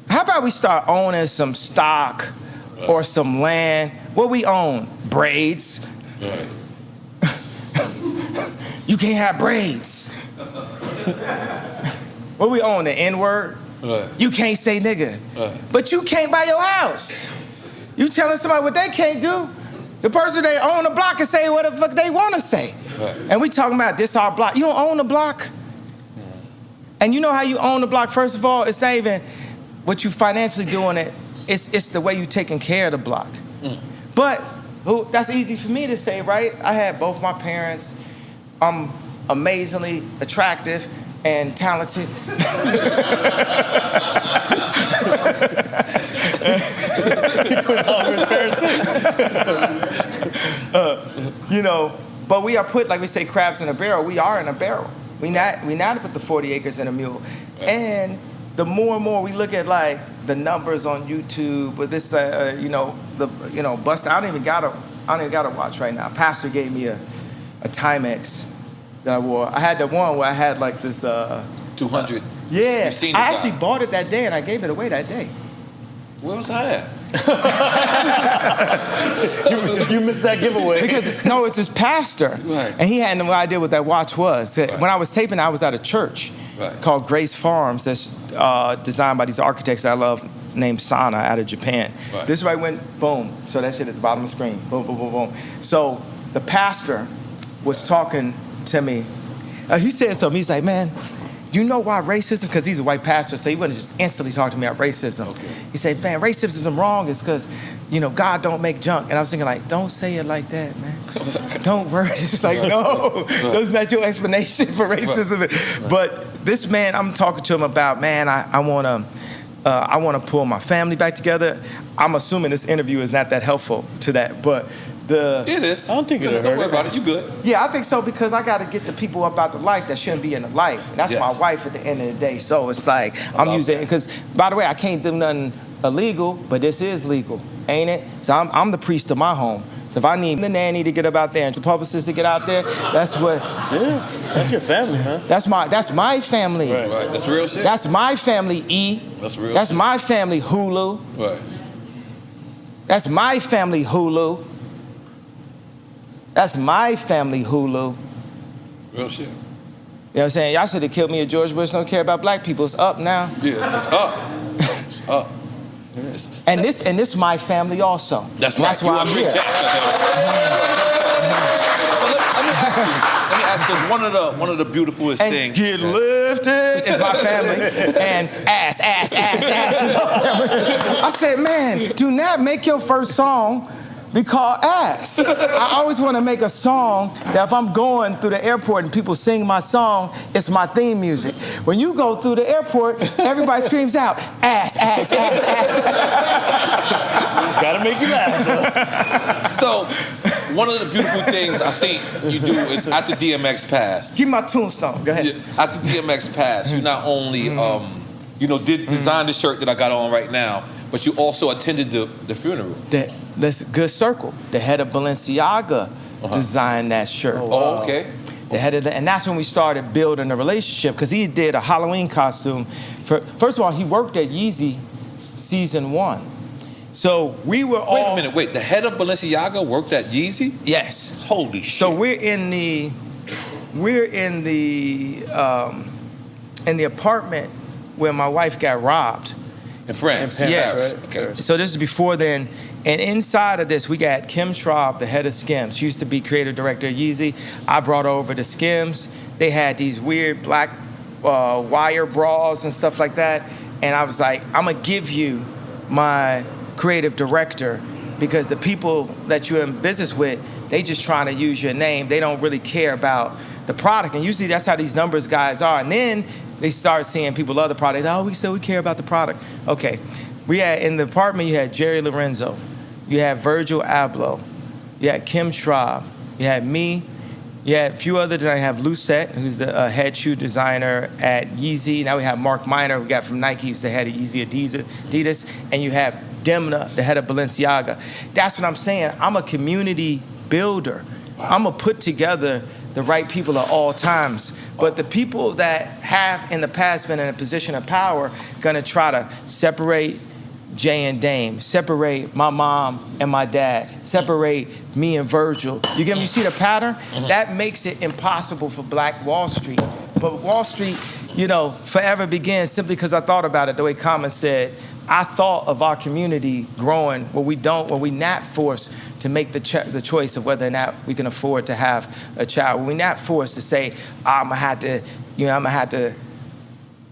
how about we start owning some stock or some land? What we own? Braids. Right. You can't have braids. What we own? The N-word? Right. You can't say nigga. Right. But you can't buy your house. You telling somebody what they can't do? The person they own the block can say what the fuck they want to say. Right. And we talking about this our block. You don't own the block. And you know how you own the block, first of all? It's not even what you financially doing it. It's the way you taking care of the block. But that's easy for me to say, right? I had both my parents. I'm amazingly attractive and talented. You know, but we are put, like we say, crabs in a barrel. We are in a barrel. We not to put the 40 acres in a mule. And the more and more we look at like the numbers on YouTube, but this, bust. I don't even got a watch right now. Pastor gave me a Timex that I wore. I had the one where I had like this 200. Yeah, You've seen I the actually guy. bought it that day and I gave it away that day. Where was I at? You missed that giveaway. Because no, it's this pastor, Right. and he had no idea what that watch was. When I was taping, I was at a church Right. called Grace Farms that's designed by these architects that I love named Sana out of Japan. Right. This right went boom. So that shit at the bottom of the screen. Boom, boom, boom, boom. So the pastor was talking to me. He said something. He's like, man, you know why racism? Because he's a white pastor, so he wouldn't just instantly talk to me about racism. Okay. He said, man, racism is wrong. It's because, God don't make junk. And I was thinking, like, don't say it like that, man. Don't word it. It's like, no, that's not your explanation for racism. Right. But this man, I'm talking to him about, man, I want to pull my family back together. I'm assuming this interview is not that helpful to that, but It is. I don't think it'll Don't hurt worry it. about it. You good. yeah, I think so because I got to get the people about the life that shouldn't be in the life. And that's Yes. my wife at the end of the day. So it's like, I'm love using that. it because, by the way, I can't do nothing illegal, but this is legal, ain't it? So I'm the priest of my home. So if I need the nanny to get up out there and the publicist to get out there, that's what, Yeah, that's your family, man. that's my family. Right. Right. That's real shit. That's my family, E. That's real That's shit. my family, Hulu. Right. That's my family, Hulu. That's my family, Hulu. Real shit. You know what I'm saying? Y'all should have killed me if George Bush don't care about black people. It's up now. Yeah. It's up. It's up. It's- And this my family also. That's And right. That's why I'm You here. are So let me ask you, 'cause one of the beautifulest And things. get lifted is my family. And ass. I said, man, do not make your first song be called ass. I always want to make a song that if I'm going through the airport and people sing my song, it's my theme music. When you go through the airport, everybody screams out, ass. Gotta make you laugh. So one of the beautiful things I see you do is at the DMX pass. Give me my tombstone. Go ahead. At the DMX pass, you not only did design the shirt that I got on right now, but you also attended the funeral. That's a good circle. The head of Balenciaga designed that shirt. Oh, okay. The head of and that's when we started building a relationship because he did a Halloween costume. First of all, he worked at Yeezy season 1. So we were all. Wait a minute. Wait, the head of Balenciaga worked at Yeezy? Yes. Holy shit. So we're in the apartment where my wife got robbed. in France. In Yes. Paris, Okay. So this is before then. And inside of this, we got Kim Schraub, the head of Skims. She used to be creative director of Yeezy. I brought her over to Skims. They had these weird black wire bras and stuff like that. And I was like, I'm going to give you my creative director because the people that you're in business with, they just trying to use your name. They don't really care about the product. And usually that's how these numbers guys are. And then they start seeing people love the product. Oh, we care about the product. Okay. We had in the apartment, you had Jerry Lorenzo. You had Virgil Abloh. You had Kim Schraub. You had me. You had a few other designers. You have Lucette, who's the head shoe designer at Yeezy. Now we have Mark Minor, who got from Nike, who's the head of Yeezy Adidas. And you have Demna, the head of Balenciaga. That's what I'm saying. I'm a community builder. I'm going to put together the right people at all times. But the people that have in the past been in a position of power going to try to separate Jay and Dame, separate my mom and my dad, separate me and Virgil. You see the pattern? That makes it impossible for Black Wall Street. But Wall Street, forever begins simply because I thought about it the way Common said. I thought of our community growing where we're not forced to make the choice of whether or not we can afford to have a child. We're not forced to say, I'm gonna have to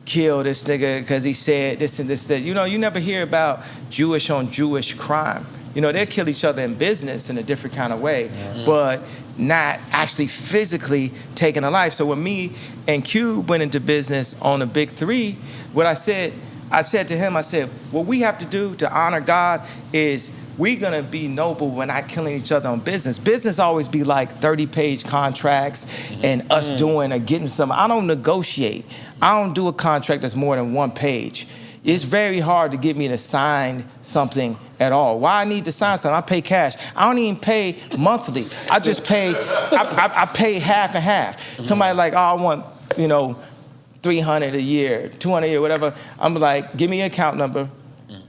kill this nigga because he said this and this, that. You never hear about Jewish on Jewish crime. You know, they'll kill each other in business in a different kind of way, but not actually physically taking a life. So when me and Cube went into business on the big three, what I said to him, I said, what we have to do to honor God is we're gonna be noble when not killing each other on business. Business always be like 30-page contracts and us doing or getting some. I don't negotiate. I don't do a contract that's more than 1 page. It's very hard to get me to sign something at all. Why I need to sign something? I pay cash. I don't even pay monthly. I just pay, I pay half and half. Somebody like, oh, I want, you know, $300 a year, $200 a year, whatever. I'm like, give me your account number,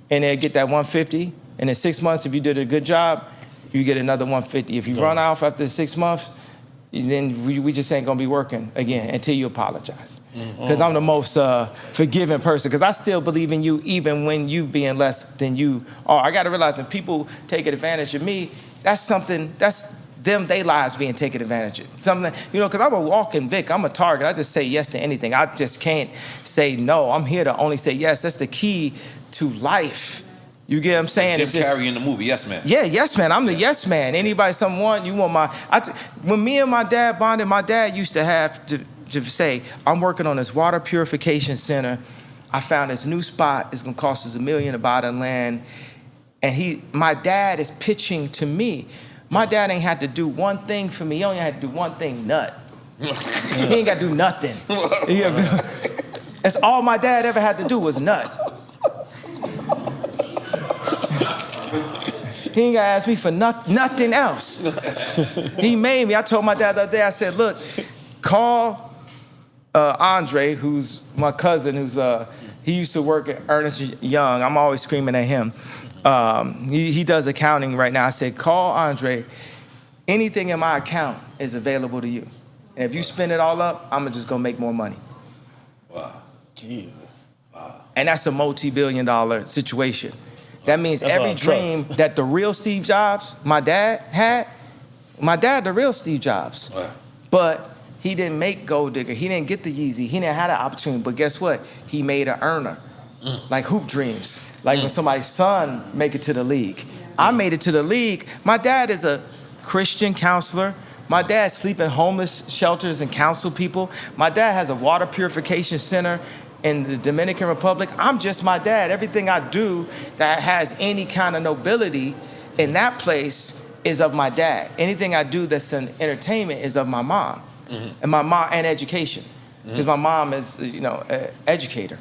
and they'll get that $150. And in 6 months, if you did a good job, you get another $150. If you run off after 6 months, then we just ain't gonna be working again until you apologize. Because I'm the most forgiving person, because I still believe in you even when you being less than you are. I gotta realize when people take advantage of me, that's them, they lives being taken advantage of. Something, you know, because I'm a walking Vic, I'm a target. I just say yes to anything. I just can't say no. I'm here to only say yes. That's the key to life. You get what I'm saying? Jim Carrey in the movie, Yes Man. Yeah, yes man. I'm the yes man. Anybody, someone, you want my... when me and my dad bonded, my dad used to have to say, I'm working on this water purification center. I found this new spot. It's going to cost us $1 million to buy the land. And my dad is pitching to me. My dad ain't had to do one thing for me. He only had to do one thing, nut. He ain't got to do nothing. That's all my dad ever had to do was nut. He ain't gotta ask me for nothing else. He made me. I told my dad the other day, I said, look, call Andre, who's my cousin, he used to work at Ernest Young. I'm always screaming at him. He does accounting right now. I said, call Andre. Anything in my account is available to you. And if you spend it all up, I'm just gonna make more money. Wow. Jeez. Wow. And that's a multi-billion-dollar situation. That means That's every dream that the real Steve Jobs, my dad, the real Steve Jobs. Right. But he didn't make Gold Digger. He didn't get the Yeezy. He didn't have the opportunity. But guess what? He made an earner. Like Hoop Dreams. Like when somebody's son make it to the league. I made it to the league. My dad is a Christian counselor. My dad sleep in homeless shelters and counsel people. My dad has a water purification center in the Dominican Republic. I'm just my dad. Everything I do that has any kind of nobility in that place is of my dad. Anything I do that's an entertainment is of my mom. And my mom, and education. Because my mom is, you know, an educator.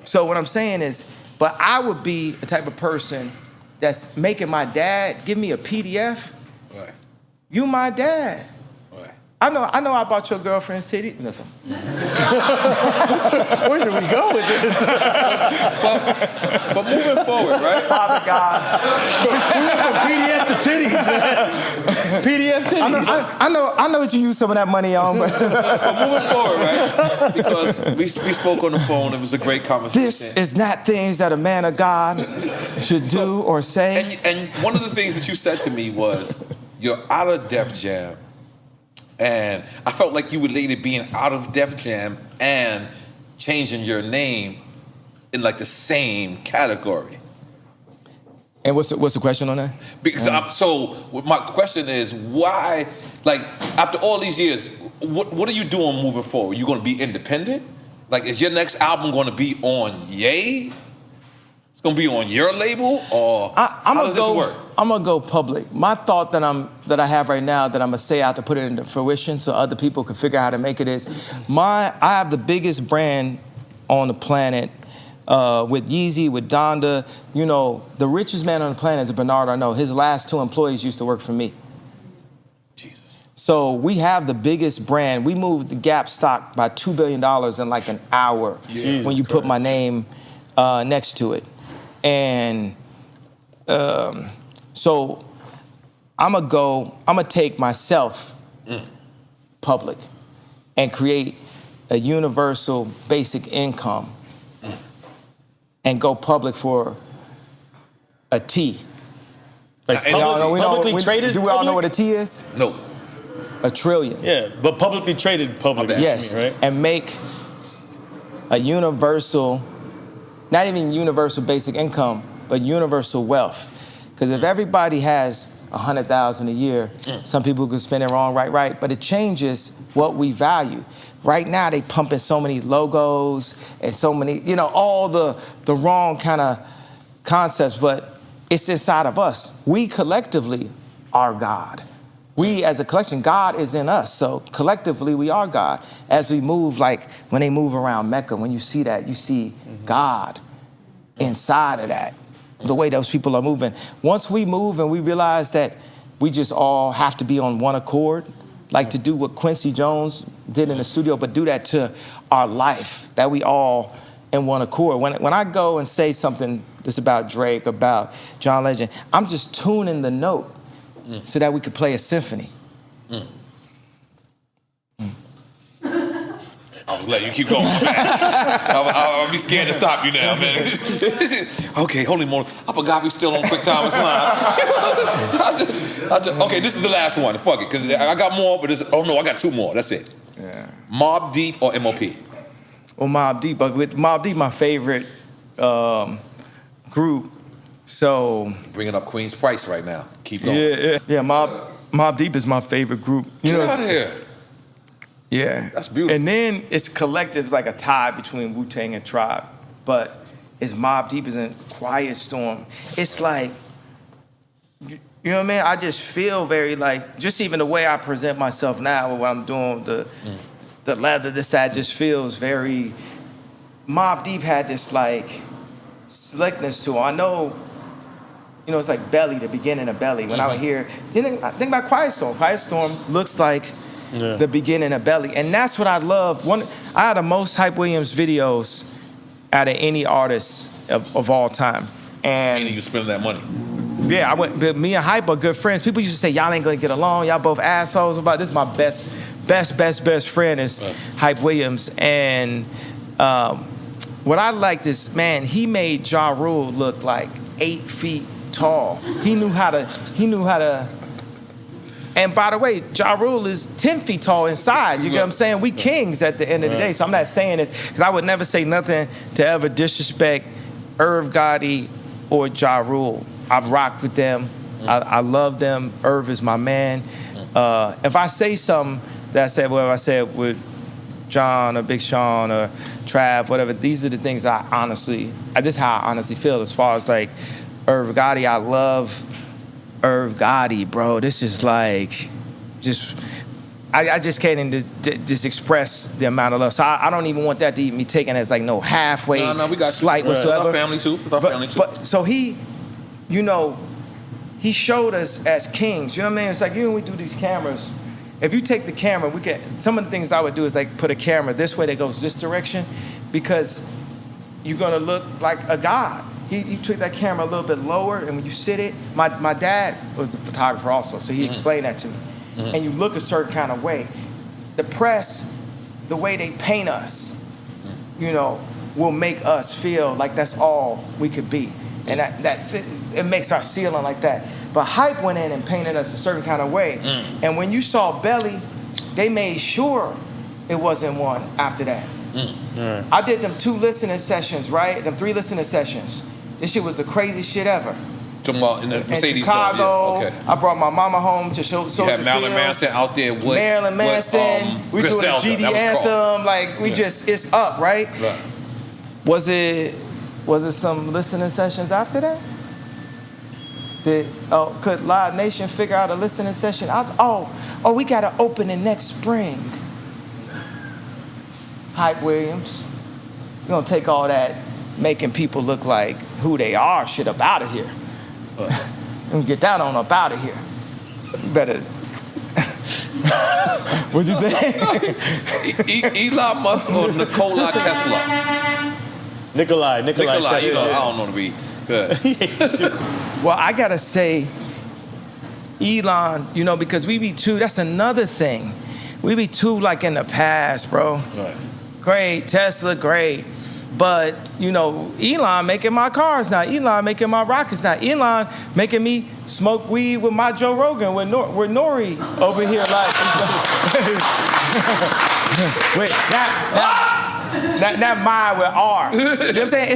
So what I'm saying is, but I would be the type of person that's making my dad give me a PDF. Right. You my dad. Right. I know I bought your girlfriend city. Listen. Where did we go with this? But moving forward, right? Father God. PDF to titties, man. PDF titties. I know what you use some of that money on, but But moving forward, right? Because we spoke on the phone. It was a great conversation. this is not things that a man of God should do or say. And one of the things that you said to me was, you're out of Def Jam. And I felt like you related being out of Def Jam and changing your name in like the same category. And what's the question on that? Because my question is, why, like, after all these years, what are you doing moving forward? You going to be independent? Like, is your next album going to be on Ye? It's going to be on your label, or how does this work? I'm gonna go public. My thought that I have right now that I'm gonna say out to put it into fruition so other people can figure out how to make it is, I have the biggest brand on the planet. With Yeezy, with Donda, you know, the richest man on the planet is Bernard Arnault. His last 2 employees used to work for me. Jesus. So we have the biggest brand. We moved the Gap stock by $2 billion in like an hour when you put my name next to it. And so I'm gonna take myself public and create a universal basic income and go public for a T. Like And publicly traded? Do we all know what a T is? No. $1 trillion. Yeah, but publicly traded public. Yes, right? and make a universal, not even universal basic income, but universal wealth. Because if everybody has 100,000 a year, some people could spend it wrong, right, but it changes what we value. Right now, they pumping so many logos and so many, all the wrong kind of concepts, but it's inside of us. We collectively are God. We as a collection, God is in us. So collectively, we are God. As we move, like when they move around Mecca, when you see that, you see God inside of that, the way those people are moving. Once we move and we realize that we just all have to be on one accord, like to do what Quincy Jones did in the studio, but do that to our life, that we all in one accord. When I go and say something that's about Drake, about John Legend, I'm just tuning the note so that we could play a symphony. I was letting you keep going. I'll be scared to stop you now, man. Okay, holy moly. I forgot we still on quick time and slide. Okay, this is the last one. Fuck it, because I got more, but I got two more. That's it. Yeah. Mobb Deep or MOP? Well, Mobb Deep, but with Mobb Deep, my favorite group. So bringing up Queen's Price right now. Keep going. Yeah. Mobb Deep is my favorite group. Get out of here. Yeah. That's beautiful. And then it's collective, it's like a tie between Wu-Tang and Tribe. But it's Mobb Deep is in Quiet Storm. It's like, you know what I mean? I just feel very like, just even the way I present myself now, when I'm doing the leather, that just feels very, Mobb Deep had this like slickness to it. I know, it's like Belly, the beginning of Belly. When I would hear, think about Quiet Storm. Quiet Storm looks like the beginning of Belly. And that's what I love. I had the most Hype Williams videos out of any artist of all time. And you spending that money. Yeah, but me and Hype are good friends. People used to say, y'all ain't gonna get along, y'all both assholes. This is my best friend is Hype Williams. And what I liked is, man, he made Ja Rule look like 8 feet tall. He knew how to. And by the way, Ja Rule is 10 feet tall inside. You get what I'm saying? We kings at the end of the day. So I'm not saying this, because I would never say nothing to ever disrespect Irv Gotti or Ja Rule. I've rocked with them. I love them. Irv is my man. If I say something that I said with John or Big Sean or Trav, whatever, these are the things this is how I honestly feel as far as like Irv Gotti. I love Irv Gotti, bro. This is like, I just can't even just express the amount of love. So I don't even want that to even be taken as like no halfway we got slight whatsoever. It's our family too. It's our family too. But so he showed us as kings. You know what I mean? It's like, when we do these cameras, if you take the camera, some of the things I would do is like put a camera this way that goes this direction, because you're gonna look like a god. You took that camera a little bit lower, and when you sit it, my dad was a photographer also, so he explained that to me. And you look a certain kind of way. The press, the way they paint us, will make us feel like that's all we could be. And that it makes our ceiling like that. But Hype went in and painted us a certain kind of way. And when you saw Belly, they made sure it wasn't one after that. Right. I did them 2 listening sessions, right? Them 3 listening sessions. This shit was the craziest shit ever. Talking about in the Mercedes Chicago, store. Yeah. Okay. I brought my mama home to show. You had Marilyn Manson out there with Marilyn Manson. We doing a GD anthem. Like it's up, right? Was it some listening sessions after that? Could Live Nation figure out a listening session? We got to open it next spring. Hype Williams, you're gonna take all that making people look like who they are shit up out of here. And get that on up out of here. You better. What'd you say? Elon Musk or Nikola Tesla? Nikolai Tesla. I don't know to read. Good. Well, I gotta say, Elon, because we be too. That's another thing. We be too like in the past, bro. Right. Great, Tesla, great. But, Elon making my cars now. Elon making my rockets now. Elon making me smoke weed with my Joe Rogan, with Nori over here. Like, wait, not mine with R. You know what I'm saying?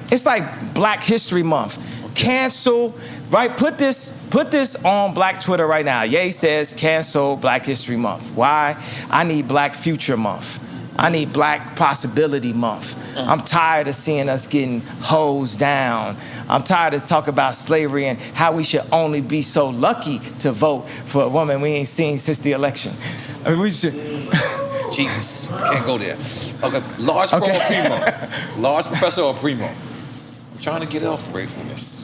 It's like Black History Month. Cancel Right, put this on Black Twitter right now. Ye says cancel Black History Month. Why? I need Black Future Month. I need Black Possibility Month. I'm tired of seeing us getting hosed down. I'm tired of talking about slavery and how we should only be so lucky to vote for a woman we ain't seen since the election. I mean, we should. Jesus, can't go there. Okay, large pro or primo? Large professor or primo? I'm trying to get off gratefulness.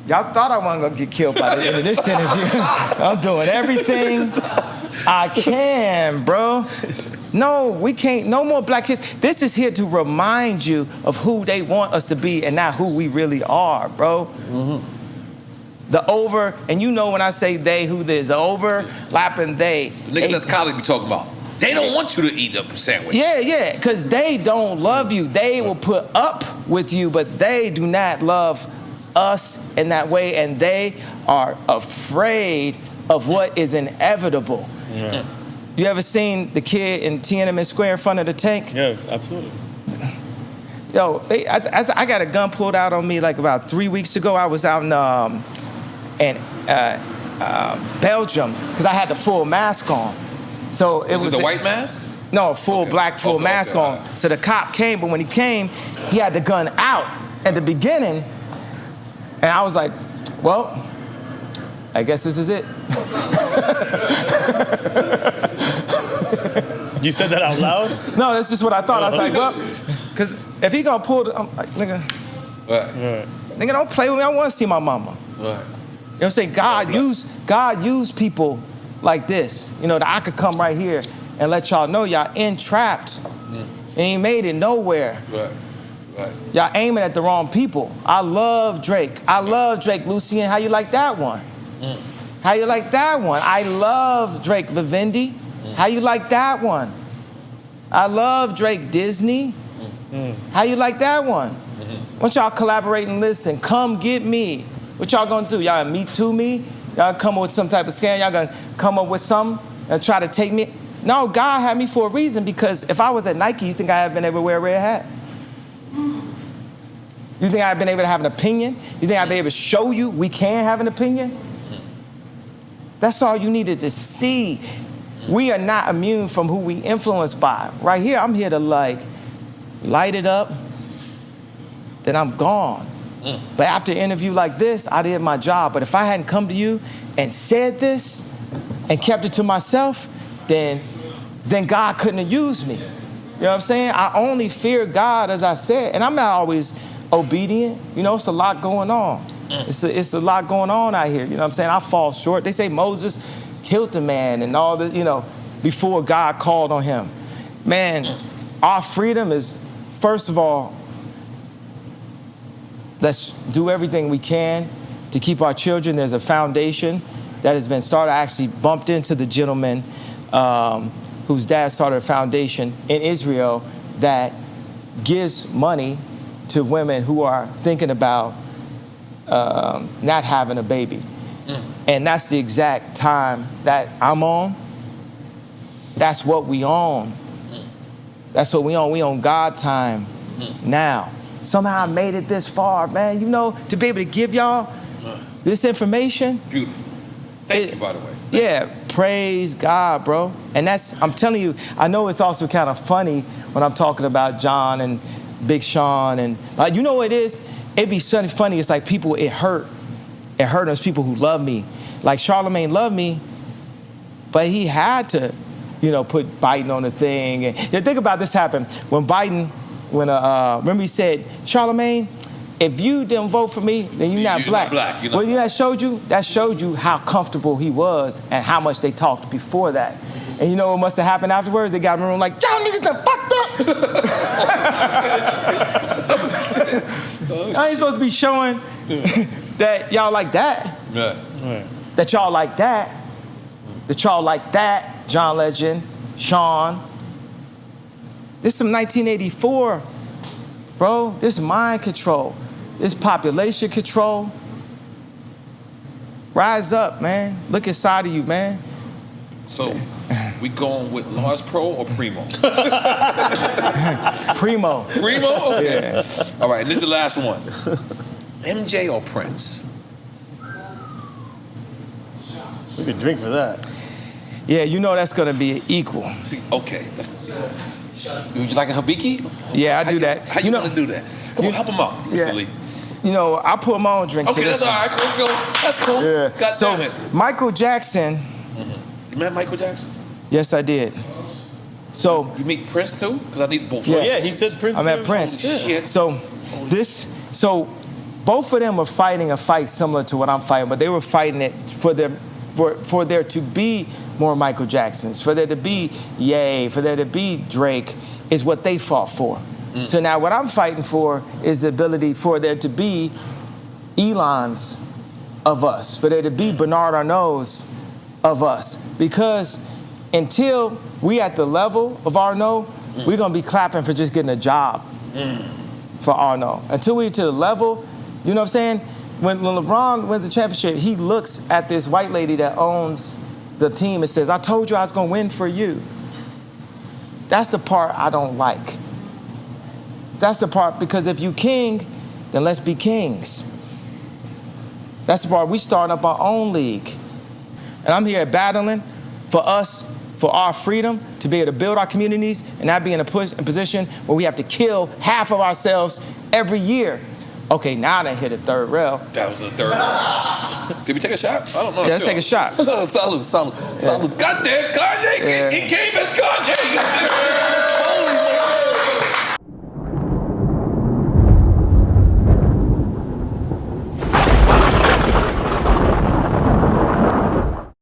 Y'all thought I wasn't gonna get killed by the end of this interview. I'm doing everything I can, bro. No, we can't. No more Black kids. This is here to remind you of who they want us to be and not who we really are, bro. And you know when I say they, who there's overlapping they. Niggas at the college be talking about. They don't want you to eat a sandwich. Yeah, because they don't love you. They will put up with you, but they do not love us in that way, and they are afraid of what is inevitable. Yeah. You ever seen the kid in Tiananmen Square in front of the tank? Yeah, absolutely. Yo, I got a gun pulled out on me like about 3 weeks ago. I was out in Belgium because I had the full mask on. So it was the white mask? No, full black mask on. So the cop came, but when he came, he had the gun out at the beginning, and I was like, well, I guess this is it. You said that out loud? No, that's just what I thought. I was like, well, because if he gonna pull I'm like, nigga, nigga, don't play with me. I want to see my mama. You know what I'm saying? God used people like this, you know, that I could come right here and let y'all know y'all entrapped. Ain't made it nowhere. Y'all aiming at the wrong people. I love Drake. Lucien, how you like that one? How you like that one? I love Drake Vivendi. How you like that one? I love Drake Disney. How you like that one? Why don't y'all collaborate and listen? Come get me. What y'all gonna do? Y'all Me Too me? Y'all come up with some type of scam? Y'all gonna come up with something and try to take me? No, God had me for a reason, because if I was at Nike, you think I'd have been able to wear a red hat? You think I've been able to have an opinion? You think I'd be able to show you we can have an opinion? That's all you needed to see. We are not immune from who we influenced by. Right here, I'm here to like light it up, then I'm gone. But after an interview like this, I did my job. But if I hadn't come to you and said this and kept it to myself, then God couldn't have used me. You know what I'm saying? I only fear God, as I said, and I'm not always obedient. You know, it's a lot going on. It's a lot going on out here. You know what I'm saying? I fall short. They say Moses killed the man and all the, you know, before God called on him. Man, our freedom is, first of all, let's do everything we can to keep our children. There's a foundation that has been started. I actually bumped into the gentleman whose dad started a foundation in Israel that gives money to women who are thinking about not having a baby. And that's the exact time that I'm on. That's what we on. That's what we on. We on God time now. Somehow I made it this far, man. You know, to be able to give y'all this information. Beautiful. Thank you, by the way. Yeah, praise God, bro. And that's, I'm telling you, I know it's also kind of funny when I'm talking about John and Big Sean. And you know what it is? It'd be so funny. It's like people, it hurt. It hurt us, people who love me. Like Charlamagne loved me, but he had to, you know, put Biden on the thing. And think about this happened when Biden, remember he said, Charlamagne, if you didn't vote for me, then you're not black. You know? Well, that showed you how comfortable he was and how much they talked before that. And you know what must have happened afterwards? They got in the room like, y'all niggas done fucked up. I ain't supposed to be showing that y'all like that. That y'all like that. That y'all like that, John Legend, Sean. This is some 1984, bro. This is mind control. This population control. Rise up, man. Look inside of you, man. So, we going with large pro or primo? Primo. Primo? Okay. Yeah. All right, this is the last one. MJ or Prince? We could drink for that. Yeah, you know that's gonna be equal. See, okay. Would you like a habiki? Yeah, I do that. How you gonna do that? Come on, help him out, Mr. Lee. You know, I put my own drink to Okay, this. that's all right. Let's go. That's cool. Yeah. God So damn it. Michael Jackson. You met Michael Jackson? Yes, I did. So You meet Prince too? Because I need both. Yes. Yeah, he said Prince. I met gave him- Prince. Oh, shit. So both of them were fighting a fight similar to what I'm fighting, but they were fighting it for there to be more Michael Jacksons, for there to be Ye, for there to be Drake, is what they fought for. So now what I'm fighting for is the ability for there to be Elons of us, for there to be Bernard Arnaults of us. Because until we at the level of Arnault, we're gonna be clapping for just getting a job for Arnault. Until we to the level, you know what I'm saying? When LeBron wins the championship, he looks at this white lady that owns the team and says, I told you I was gonna win for you. That's the part I don't like. That's the part, because if you king, then let's be kings. That's the part, we starting up our own league. And I'm here battling for us, for our freedom, to be able to build our communities and not be in a position where we have to kill half of ourselves every year. Okay, now I hit a third rail. That was the third one. Did we take a shot? I don't know. Yeah, let's take a shot. Salute. God damn, Kanye. Yeah. He came as Kanye.